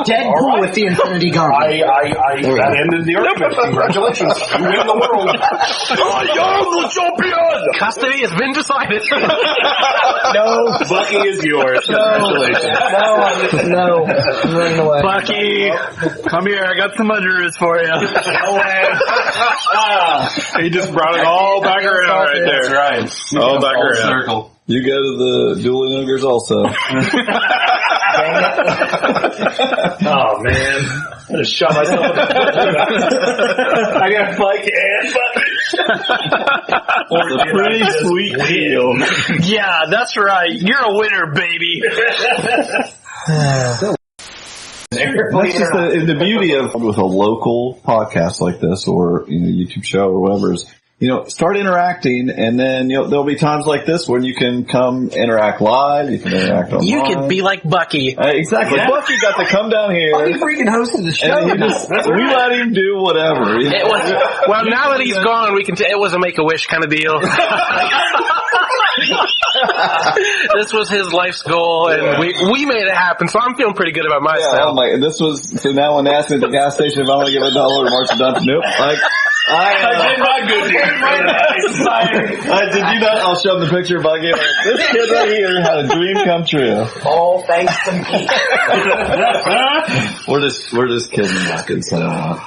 [SPEAKER 22] Deadpool with the Infinity Gauntlet.
[SPEAKER 1] That ended the argument. Congratulations. You win the world.
[SPEAKER 18] I am the champion!
[SPEAKER 21] Custody has been decided.
[SPEAKER 1] No, Bucky is yours. Congratulations.
[SPEAKER 22] No. I'm running away.
[SPEAKER 18] Bucky, come here. I got some underoos for you.
[SPEAKER 9] He just brought it all back around right there.
[SPEAKER 1] That's right.
[SPEAKER 9] All back around.
[SPEAKER 1] Circle.
[SPEAKER 5] You go to the Dueling Ogres also.
[SPEAKER 1] Oh, man. I just shot myself in the foot. I got Mike and Bucky.
[SPEAKER 5] It's a pretty sweet deal.
[SPEAKER 18] Yeah, that's right. You're a winner, baby.
[SPEAKER 5] That's just the beauty of with a local podcast like this or YouTube show or whatever is, start interacting, and then there'll be times like this when you can come interact live. You can interact online.
[SPEAKER 21] You can be like Bucky.
[SPEAKER 5] Exactly. Yeah. Bucky got to come down here.
[SPEAKER 22] Bucky freaking hosted the show.
[SPEAKER 5] And we let him do whatever.
[SPEAKER 21] It was, well, now that he's gone, we can. It was a Make-A-Wish kind of deal.
[SPEAKER 6] This was his life's goal, and we made it happen. So I'm feeling pretty good about myself.
[SPEAKER 13] So now when they asked me at the gas station if I want to give $1 to March Dunn, nope. I did not go did you not? I'll show them the picture of I gave this kid right here had a dream come true.
[SPEAKER 22] All thanks to me.
[SPEAKER 13] We're just kidding, Marcus. So.
[SPEAKER 6] I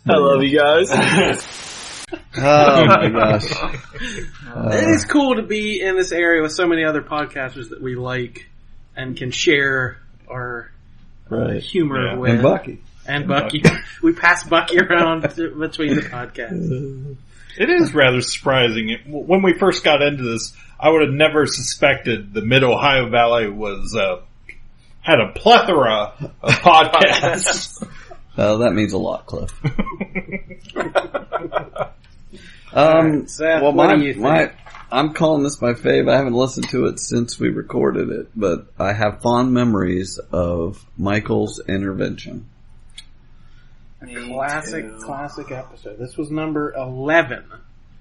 [SPEAKER 6] love you guys.
[SPEAKER 5] Oh my gosh.
[SPEAKER 7] It is cool to be in this area with so many other podcasters that we like and can share our humor with.
[SPEAKER 5] And Bucky.
[SPEAKER 7] And Bucky. We pass Bucky around between the podcasts.
[SPEAKER 4] It is rather surprising. When we first got into this, I would have never suspected the Mid-Ohio Valley had a plethora of podcasts.
[SPEAKER 5] That means a lot, Cliff.
[SPEAKER 7] Seth,
[SPEAKER 5] well,
[SPEAKER 7] what do you think?
[SPEAKER 5] I'm calling this my fave. I haven't listened to it since we recorded it, but I have fond memories of Michael's intervention.
[SPEAKER 7] Classic episode. This was number 11.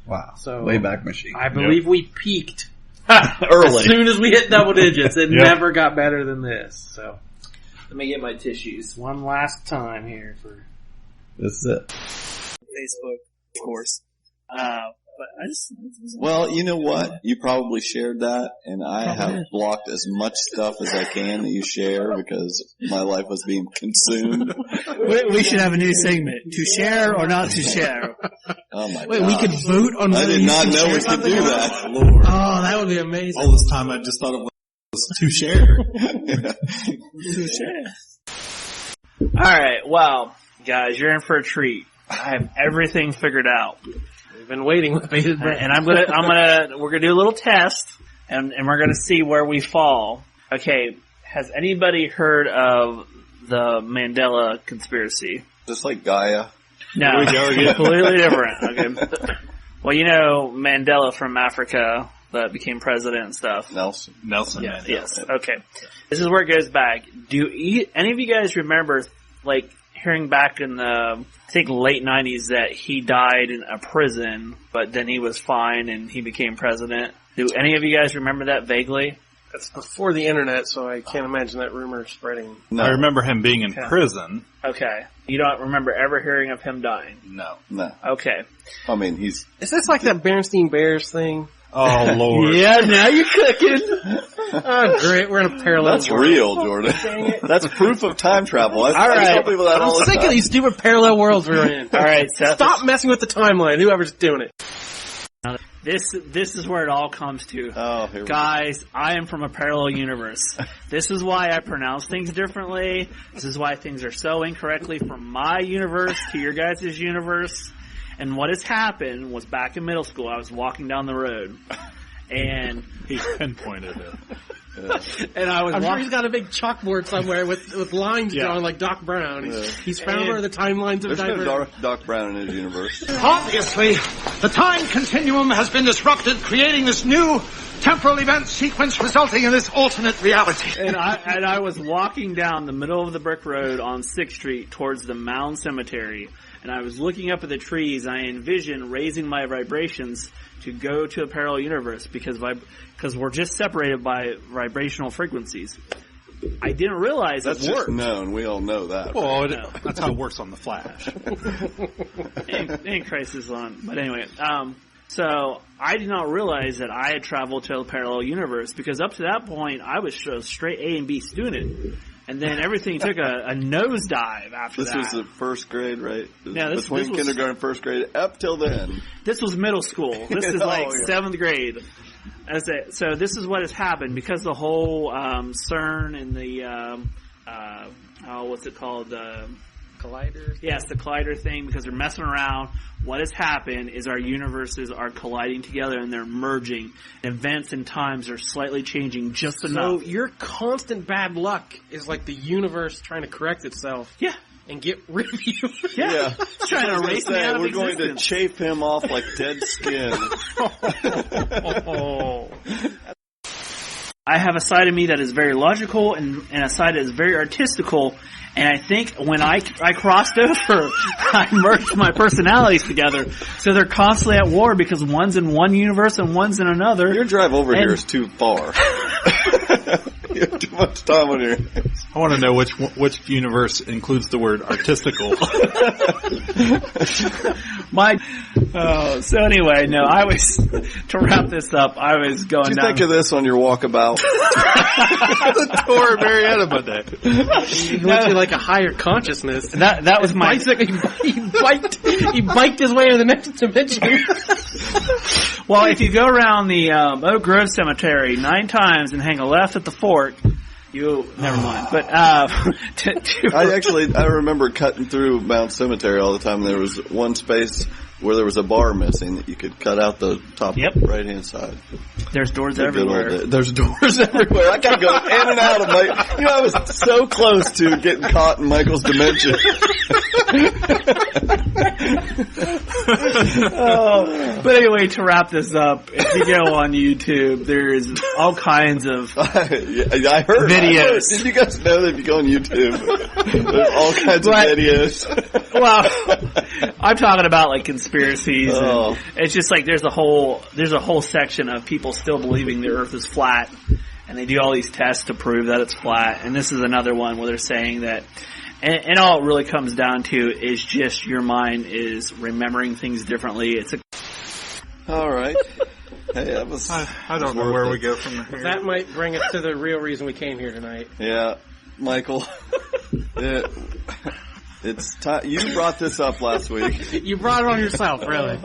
[SPEAKER 5] Wow.
[SPEAKER 7] So
[SPEAKER 5] Wayback Machine.
[SPEAKER 7] I believe we peaked
[SPEAKER 5] early.
[SPEAKER 7] As soon as we hit double digits. It never got better than this. So
[SPEAKER 2] let me get my tissues.
[SPEAKER 7] One last time here for
[SPEAKER 5] this is it.
[SPEAKER 10] Facebook, of course. But I just...
[SPEAKER 13] Well, you know what? You probably shared that, and I have blocked as much stuff as I can that you share because my life was being consumed.
[SPEAKER 16] We should have a new segment. To share or not to share.
[SPEAKER 13] Oh my god.
[SPEAKER 16] Wait, we could vote on
[SPEAKER 13] I did not know we could do that.
[SPEAKER 16] Lord. Oh, that would be amazing.
[SPEAKER 15] All this time I just thought it was to share.
[SPEAKER 16] To share.
[SPEAKER 10] Alright, well, guys, you're in for a treat. I have everything figured out.
[SPEAKER 7] We've been waiting with bated breath.
[SPEAKER 10] And we're gonna do a little test, and we're gonna see where we fall. Okay, has anybody heard of the Mandela conspiracy?
[SPEAKER 13] Just like Gaia.
[SPEAKER 10] No, completely different. Okay. Well, you know Mandela from Africa that became president and stuff.
[SPEAKER 13] Nelson
[SPEAKER 10] Mandela. Yes. Okay. This is where it goes back. Do any of you guys remember, like, hearing back in the, I think, late 90s that he died in a prison, but then he was fine and he became president? Do any of you guys remember that vaguely?
[SPEAKER 6] That's before the internet, so I can't imagine that rumor spreading.
[SPEAKER 9] No. I remember him being in prison.
[SPEAKER 10] Okay. You don't remember ever hearing of him dying?
[SPEAKER 13] No.
[SPEAKER 10] Okay.
[SPEAKER 13] I mean,
[SPEAKER 6] Is this like that Berenstain Bears thing?
[SPEAKER 9] Oh, Lord.
[SPEAKER 10] Yeah, now you're cooking.
[SPEAKER 6] Oh, great. We're in a parallel
[SPEAKER 13] That's
[SPEAKER 6] world.
[SPEAKER 13] real, Jordan. That's proof of time travel. I tell people that all the
[SPEAKER 6] I'm sick of these stupid parallel worlds we're in.
[SPEAKER 10] All right, Seth.
[SPEAKER 6] Stop messing with the timeline, whoever's doing it.
[SPEAKER 10] This is where it all comes to.
[SPEAKER 13] Oh, here we
[SPEAKER 10] Guys, I am from a parallel universe. This is why I pronounce things differently. This is why things are so incorrectly from my universe to your guys' universe. And what has happened was back in middle school, I was walking down the road, and
[SPEAKER 9] he pinpointed it.
[SPEAKER 10] And I was
[SPEAKER 6] I'm sure he's got a big chalkboard somewhere with lines drawn like Doc Brown. He's found where the timelines of
[SPEAKER 13] There's no Doc Brown in his universe.
[SPEAKER 14] Obviously, the time continuum has been disrupted, creating this new temporal event sequence resulting in this alternate reality.
[SPEAKER 10] And I was walking down the middle of the brick road on 6th Street towards the Mound Cemetery, and I was looking up at the trees, and I envisioned raising my vibrations to go to a parallel universe because we're just separated by vibrational frequencies. I didn't realize
[SPEAKER 13] that's
[SPEAKER 10] it worked.
[SPEAKER 13] Just known. We all know that.
[SPEAKER 9] Well, that's how it works on the Flash.
[SPEAKER 10] ain't Crisis on. But anyway, so I did not realize that I had traveled to a parallel universe because up to that point I was straight A and B student. And then everything took a nosedive after
[SPEAKER 13] this
[SPEAKER 10] that.
[SPEAKER 13] This was the first grade, right?
[SPEAKER 10] Yeah,
[SPEAKER 13] between kindergarten and first grade up till then.
[SPEAKER 10] This was middle school. This is like 7th grade. So this is what has happened because the whole CERN and the what's it called?
[SPEAKER 6] Collider?
[SPEAKER 10] Yes, the collider thing, because they're messing around. What has happened is our universes are colliding together and they're merging. Events and times are slightly changing just enough.
[SPEAKER 6] So your constant bad luck is like the universe trying to correct itself.
[SPEAKER 10] Yeah.
[SPEAKER 6] And get rid of you.
[SPEAKER 10] Yeah. It's trying to erase me out of
[SPEAKER 13] We're going to chafe him off like dead skin.
[SPEAKER 2] I have a side of me that is very logical and a side that is very artistical. And I think when I crossed over, I merged my personalities together. So they're constantly at war because one's in one universe and one's in another.
[SPEAKER 13] Your drive over here is too far. You have too much time on your hands.
[SPEAKER 9] I want to know which universe includes the word artistical.
[SPEAKER 2] So anyway, no, to wrap this up, I was going down.
[SPEAKER 13] Did you think of this on your walkabout?
[SPEAKER 9] The tour of Marietta Monday.
[SPEAKER 6] He went to like a higher consciousness.
[SPEAKER 2] That was my...
[SPEAKER 6] He biked his way to the next dimension.
[SPEAKER 2] Well, if you go around the Oak Grove Cemetery 9 times and hang a left at the fork, never mind. But
[SPEAKER 13] I remember cutting through Mount Cemetery all the time. There was one space where there was a bar missing that you could cut out the top right hand side.
[SPEAKER 2] There's doors everywhere.
[SPEAKER 13] There's doors everywhere. I gotta go in and out of my. I was so close to getting caught in Michael's dimension.
[SPEAKER 2] But anyway, to wrap this up, if you go on YouTube, there's all kinds of
[SPEAKER 13] I heard videos. Did you guys know that if you go on YouTube, there's all kinds of videos?
[SPEAKER 2] Well, I'm talking about like conspiracies. And it's just like there's a whole section of people still believing the Earth is flat, and they do all these tests to prove that it's flat. And this is another one where they're saying that. And all it really comes down to is just your mind is remembering things differently.
[SPEAKER 13] All right. Hey, that was.
[SPEAKER 9] I don't know where we go from here.
[SPEAKER 6] That might bring us to the real reason we came here tonight.
[SPEAKER 13] Yeah, Michael. It's time. You brought this up last week.
[SPEAKER 6] You brought it on yourself, really.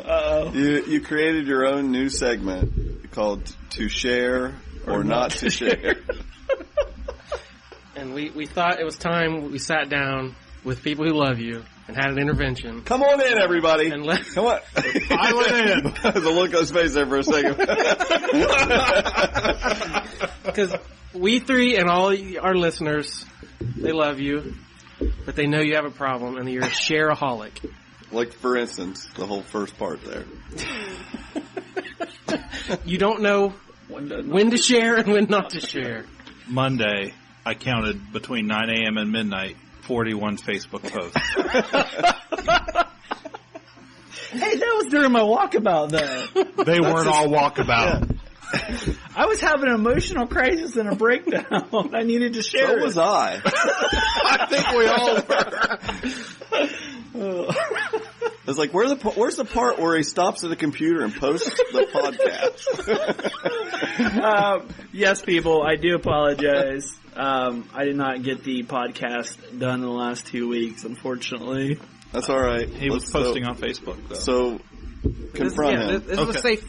[SPEAKER 13] You created your own new segment called "To Share or Not to Share."
[SPEAKER 6] And we thought it was time we sat down with people who love you and had an intervention.
[SPEAKER 13] Come on in, everybody.
[SPEAKER 6] And
[SPEAKER 13] come on.
[SPEAKER 9] I went in.
[SPEAKER 13] The look on his face there for a second.
[SPEAKER 6] Because we three and all our listeners, they love you, but they know you have a problem and you're a shareaholic.
[SPEAKER 13] Like, for instance, the whole first part there.
[SPEAKER 6] You don't know when to share and when not to share.
[SPEAKER 9] Monday, I counted between 9 a.m. and midnight, 41 Facebook posts.
[SPEAKER 2] Hey, that was during my walkabout, though.
[SPEAKER 9] They weren't all walkabout.
[SPEAKER 2] Yeah. I was having an emotional crisis and a breakdown. I needed to share.
[SPEAKER 13] So was I.
[SPEAKER 9] I think we all were.
[SPEAKER 13] It's like, where's the part where he stops at the computer and posts the podcast?
[SPEAKER 2] Yes, people, I do apologize. I did not get the podcast done in the last 2 weeks, unfortunately.
[SPEAKER 13] That's all right.
[SPEAKER 9] He was posting on Facebook, though.
[SPEAKER 13] So confront him.
[SPEAKER 6] This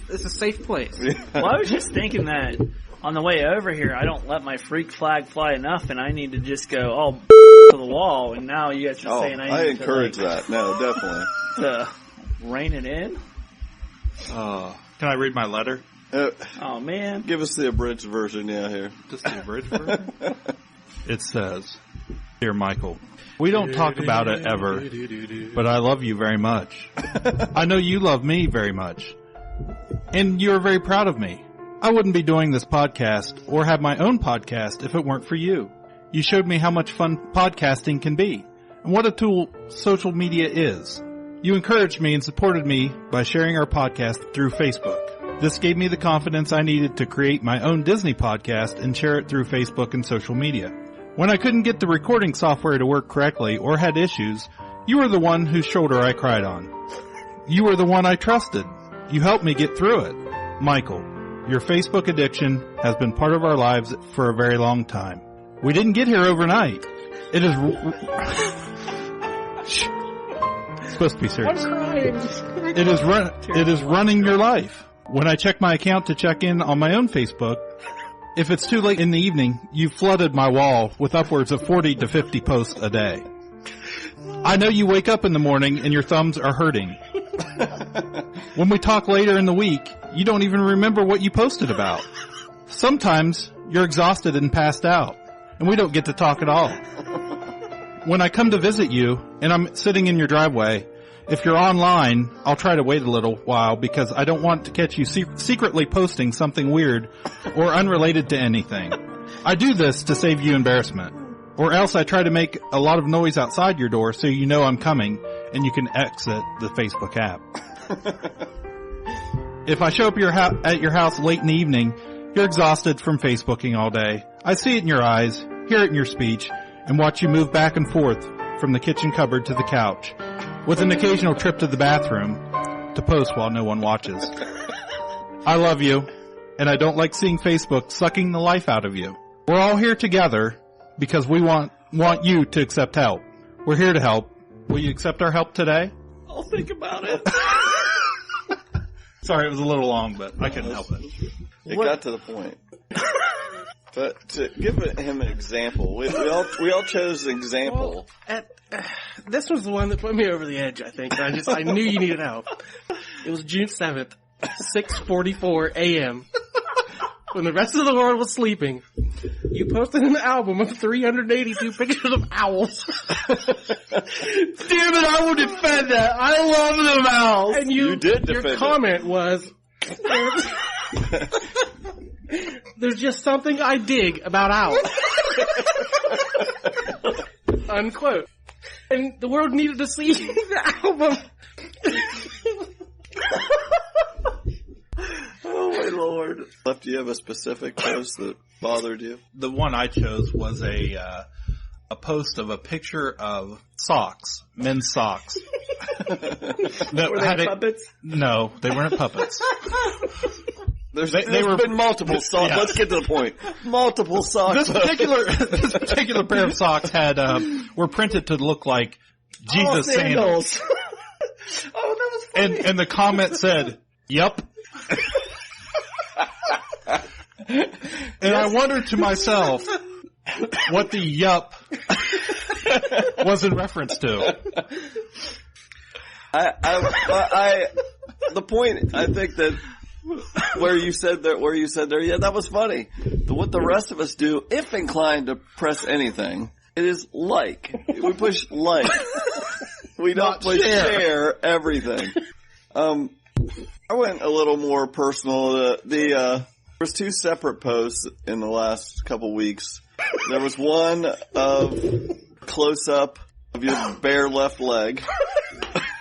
[SPEAKER 6] is a safe place.
[SPEAKER 2] Well, I was just thinking that on the way over here, I don't let my freak flag fly enough, and I need to just go to the wall. And now you guys are saying I need
[SPEAKER 13] encourage that. No, definitely
[SPEAKER 2] to rein it in.
[SPEAKER 9] Can I read my letter?
[SPEAKER 2] Oh man!
[SPEAKER 13] Give us the abridged version, here.
[SPEAKER 9] Just the abridged version. It says, "Dear Michael, we don't talk about it ever, but I love you very much. I know you love me very much, and you are very proud of me. I wouldn't be doing this podcast or have my own podcast if it weren't for you. You showed me how much fun podcasting can be, and what a tool social media is. You encouraged me and supported me by sharing our podcast through Facebook. This gave me the confidence I needed to create my own Disney podcast and share it through Facebook and social media. When I couldn't get the recording software to work correctly or had issues, you were the one whose shoulder I cried on. You were the one I trusted. You helped me get through it. Michael, your Facebook addiction has been part of our lives for a very long time. We didn't get here overnight. It is... It's supposed to be serious.
[SPEAKER 6] I'm crying.
[SPEAKER 9] It is running your life. When I check my account to check in on my own Facebook, if it's too late in the evening, you've flooded my wall with upwards of 40 to 50 posts a day. I know you wake up in the morning and your thumbs are hurting. When we talk later in the week, you don't even remember what you posted about. Sometimes you're exhausted and passed out, and we don't get to talk at all. When I come to visit you, and I'm sitting in your driveway, If you're online, I'll try to wait a little while because I don't want to catch you secretly posting something weird or unrelated to anything. I do this to save you embarrassment. Or else I try to make a lot of noise outside your door so you know I'm coming and you can exit the Facebook app. If I show up at your house late in the evening, you're exhausted from Facebooking all day. I see it in your eyes, hear it in your speech, and watch you move back and forth from the kitchen cupboard to the couch, with an occasional trip to the bathroom to post while no one watches. I love you, and I don't like seeing Facebook sucking the life out of you. We're all here together because we want you to accept help. We're here to help. Will you accept our help today?
[SPEAKER 2] I'll think about it.
[SPEAKER 9] Sorry, it was a little long, but I couldn't help it.
[SPEAKER 13] It got to the point. But to give him an example, we all chose an example.
[SPEAKER 6] Well, this was the one that put me over the edge, I think. I knew you needed help. It was June 7th, 6:44 a.m. when the rest of the world was sleeping. You posted an album of 382 pictures of owls.
[SPEAKER 2] Damn it, I will defend that. I love them owls.
[SPEAKER 6] And you
[SPEAKER 13] did
[SPEAKER 6] your
[SPEAKER 13] defend
[SPEAKER 6] comment was, there's just something I dig about owls. Unquote. And the world needed to see the album.
[SPEAKER 13] Oh my lord. Left, do you have a specific post that bothered you?
[SPEAKER 9] The one I chose was a post of a picture of socks, men's socks.
[SPEAKER 2] Were they puppets?
[SPEAKER 9] No, they weren't puppets.
[SPEAKER 13] There's been multiple socks.
[SPEAKER 9] Yeah.
[SPEAKER 13] Let's get to the point. Multiple socks.
[SPEAKER 9] This particular pair of socks had were printed to look like Jesus sandals.
[SPEAKER 2] Oh, that was funny.
[SPEAKER 9] And the comment said, "Yup." And I wondered to myself what the yup was in reference to.
[SPEAKER 13] The point, I think that where you said there, yeah, that was funny. But what the rest of us do, if inclined to press anything, it is like. We push like. We don't push share everything. I went a little more personal. There was two separate posts in the last couple weeks. There was one of close up of your bare left leg.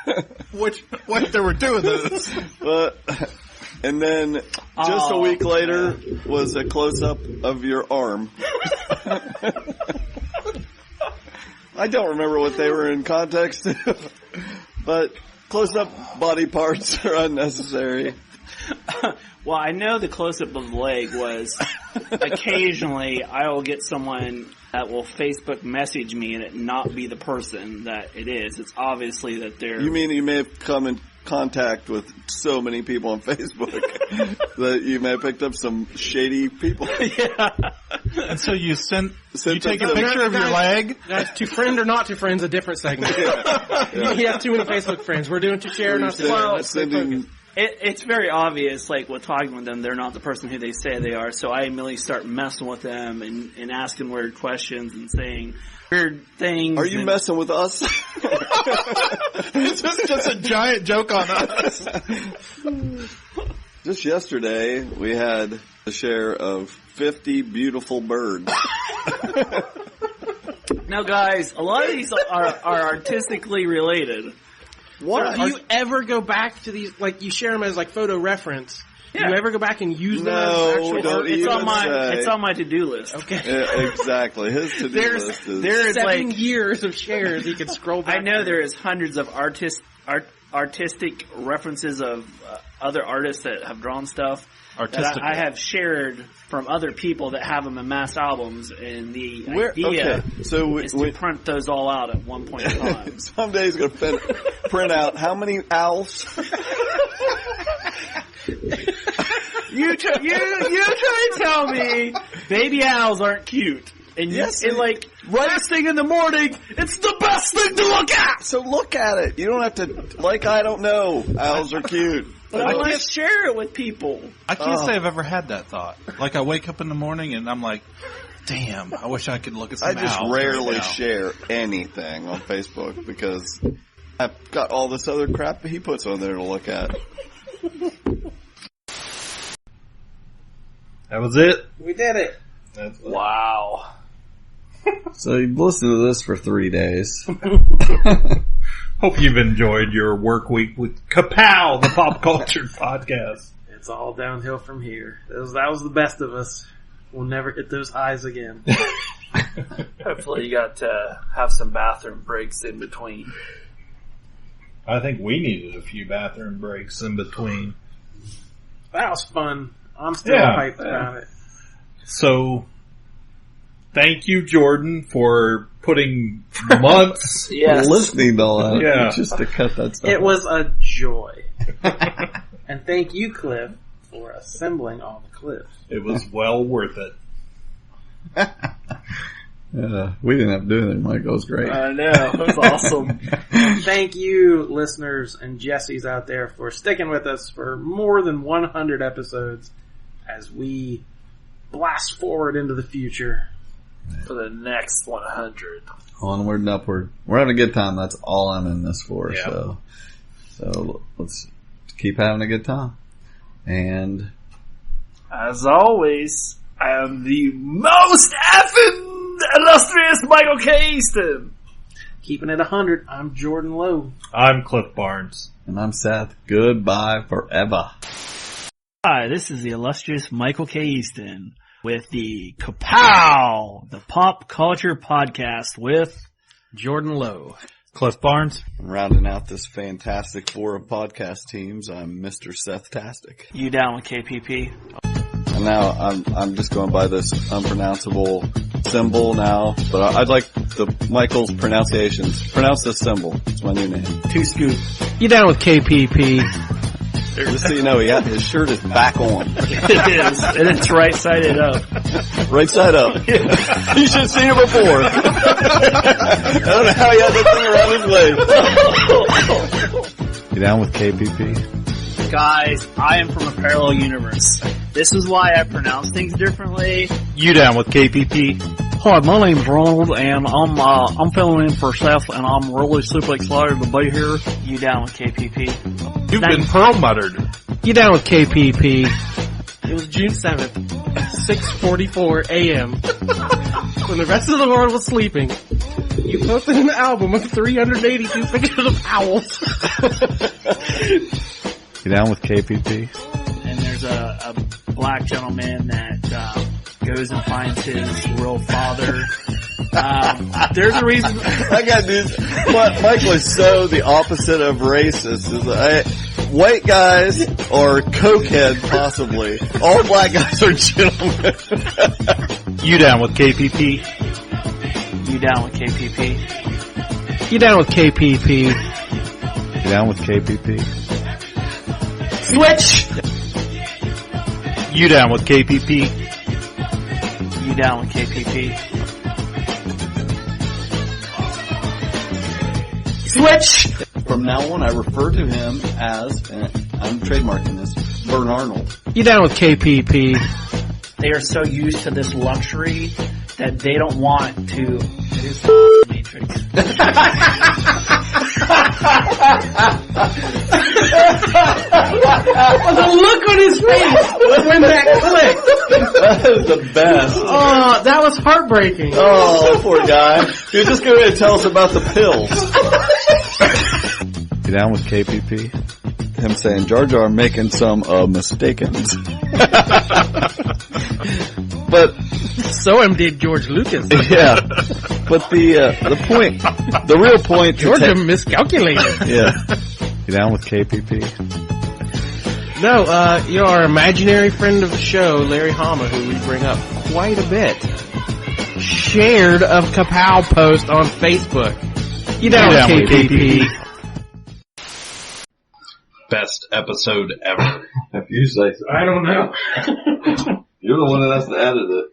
[SPEAKER 9] There were two of those.
[SPEAKER 13] And then just a week later was a close up of your arm. I don't remember what they were in context, but close up body parts are unnecessary.
[SPEAKER 2] Well, I know the close-up of the leg was occasionally I will get someone that will Facebook message me and it not be the person that it is. It's obviously that they're...
[SPEAKER 13] You mean you may have come in contact with so many people on Facebook that you may have picked up some shady people?
[SPEAKER 2] Yeah.
[SPEAKER 9] And so you take a picture of your leg?
[SPEAKER 6] Guys, to friend or not to friend is a different segment. You have too many Facebook friends. We're doing to share or not to share. Let's stay focused.
[SPEAKER 2] It's very obvious, like, with talking with them, they're not the person who they say they are, so I immediately start messing with them and asking weird questions and saying weird things.
[SPEAKER 13] Are you messing with us?
[SPEAKER 9] Is this just a giant joke on us?
[SPEAKER 13] Just yesterday, we had a share of 50 beautiful birds.
[SPEAKER 2] Now, guys, a lot of these are artistically related.
[SPEAKER 6] What? Do you ever go back to these, like, you share them as, like, photo reference?
[SPEAKER 2] Yeah.
[SPEAKER 6] Do you ever go back and use them
[SPEAKER 13] No,
[SPEAKER 6] as actual
[SPEAKER 13] don't
[SPEAKER 6] art?
[SPEAKER 2] It's on my to-do list.
[SPEAKER 6] Okay.
[SPEAKER 13] Yeah, exactly. His to-do list is...
[SPEAKER 2] There's
[SPEAKER 6] 7 years of shares he can scroll back.
[SPEAKER 2] I know there is hundreds of artistic references of other artists that have drawn stuff that I have shared from other people that have them in mass albums, and the idea is to print those all out at one point in time.
[SPEAKER 13] Someday he's going to print out how many owls?
[SPEAKER 2] You try to tell me baby owls aren't cute. And
[SPEAKER 13] yes,
[SPEAKER 2] like, last thing in the morning, it's the best thing to look at!
[SPEAKER 13] So look at it. You don't have to, like, I don't know. Owls are cute.
[SPEAKER 2] But I can't share it with people.
[SPEAKER 9] I can't say I've ever had that thought. Like, I wake up in the morning and I'm like, damn, I wish I could look at some owls.
[SPEAKER 13] I just rarely share anything on Facebook because I've got all this other crap that he puts on there to look at.
[SPEAKER 4] That was it.
[SPEAKER 3] We did it.
[SPEAKER 10] Wow.
[SPEAKER 5] So you've listened to this for 3 days.
[SPEAKER 4] Hope you've enjoyed your work week with Ka-Pow, the pop culture podcast.
[SPEAKER 3] It's all downhill from here. That was the best of us. We'll never hit those highs again.
[SPEAKER 19] Hopefully you got to have some bathroom breaks in between.
[SPEAKER 4] I think we needed a few bathroom breaks in between.
[SPEAKER 3] That was fun. I'm still hyped about it.
[SPEAKER 4] So, thank you, Jordan, for putting months
[SPEAKER 5] listening to all that.
[SPEAKER 4] Yeah.
[SPEAKER 5] Just to cut that stuff.
[SPEAKER 3] It was a joy. And thank you, Cliff, for assembling all the clips.
[SPEAKER 4] It was well worth it.
[SPEAKER 5] We didn't have to do anything, Mike. It was great.
[SPEAKER 10] I know. It was awesome.
[SPEAKER 3] Thank you, listeners and Jessies out there, for sticking with us for more than 100 episodes as we blast forward into the future.
[SPEAKER 19] For the next 100.
[SPEAKER 5] Onward and upward. We're having a good time. That's all I'm in this for.
[SPEAKER 4] Yeah.
[SPEAKER 5] So let's keep having a good time. And
[SPEAKER 10] as always, I am the most effing illustrious Michael K. Easton.
[SPEAKER 3] Keeping it 100, I'm Jordan Lowe.
[SPEAKER 4] I'm Cliff Barnes.
[SPEAKER 5] And I'm Seth. Goodbye forever.
[SPEAKER 10] Hi, this is the illustrious Michael K. Easton with the Ka-Pow, the pop culture podcast with
[SPEAKER 6] Jordan Lowe.
[SPEAKER 4] Cliff Barnes.
[SPEAKER 13] Rounding out this fantastic four of podcast teams, I'm Mr. Seth-tastic.
[SPEAKER 10] You down with KPP?
[SPEAKER 13] And now I'm just going by this unpronounceable symbol now, but I'd like Michael's pronunciations. Pronounce this symbol. It's my new name.
[SPEAKER 10] Two Scoop.
[SPEAKER 6] You down with KPP?
[SPEAKER 13] Just so you know, his shirt is back on.
[SPEAKER 10] It is. And it's right sided up.
[SPEAKER 13] Right side up. You should have seen it before. I don't know how he had that thing around his waist.
[SPEAKER 5] You down with KPP?
[SPEAKER 10] Guys, I am from a parallel universe. This is why I pronounce things differently.
[SPEAKER 4] You down with KPP?
[SPEAKER 18] Hi, my name's Ronald, and I'm filling in for Seth, and I'm really super excited to be here.
[SPEAKER 10] You down with KPP?
[SPEAKER 4] You've been perlmuttered.
[SPEAKER 6] You down with KPP? It was June 7th, 6:44 a.m. when the rest of the world was sleeping. You posted an album of 382 pictures of owls.
[SPEAKER 5] You down with KPP?
[SPEAKER 10] And there's a black gentleman that goes and finds his real father. There's a reason.
[SPEAKER 13] I got this. Michael is so the opposite of racist. White guys are cokehead, possibly. All black guys are gentlemen.
[SPEAKER 4] You down with KPP?
[SPEAKER 10] You down with KPP?
[SPEAKER 6] You down with KPP?
[SPEAKER 5] You down with KPP?
[SPEAKER 10] Switch!
[SPEAKER 4] You down with KPP?
[SPEAKER 10] You down with KPP? Switch!
[SPEAKER 13] From now on, I refer to him as, and I'm trademarking this, Bern Arnold.
[SPEAKER 6] You down with KPP?
[SPEAKER 10] They are so used to this luxury that they don't want to. It is Matrix.
[SPEAKER 6] The look on his face when that clicked.
[SPEAKER 13] That is the best.
[SPEAKER 6] Oh, that was heartbreaking.
[SPEAKER 13] Oh, poor guy. He was just going to tell us about the pills.
[SPEAKER 5] You down with KPP?
[SPEAKER 13] Him saying, Jar Jar making some mistakens. But
[SPEAKER 6] so did George Lucas.
[SPEAKER 13] Yeah. But the point, the real point.
[SPEAKER 6] George miscalculated.
[SPEAKER 13] Yeah.
[SPEAKER 5] You down with KPP?
[SPEAKER 6] No, our imaginary friend of the show, Larry Hama, who we bring up quite a bit, shared a Ka-Pow post on Facebook. You down with KPP?
[SPEAKER 4] Best episode ever.
[SPEAKER 5] If you say so.
[SPEAKER 3] I don't know.
[SPEAKER 5] You're the one that has to edit it.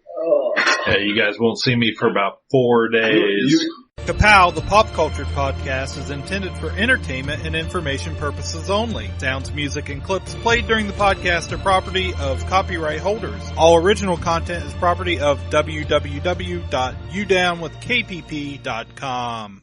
[SPEAKER 4] Hey, you guys won't see me for about 4 days.
[SPEAKER 9] Ka-Pow, the pop culture podcast, is intended for entertainment and information purposes only. Sounds, music, and clips played during the podcast are property of copyright holders. All original content is property of www.udownwithkpp.com.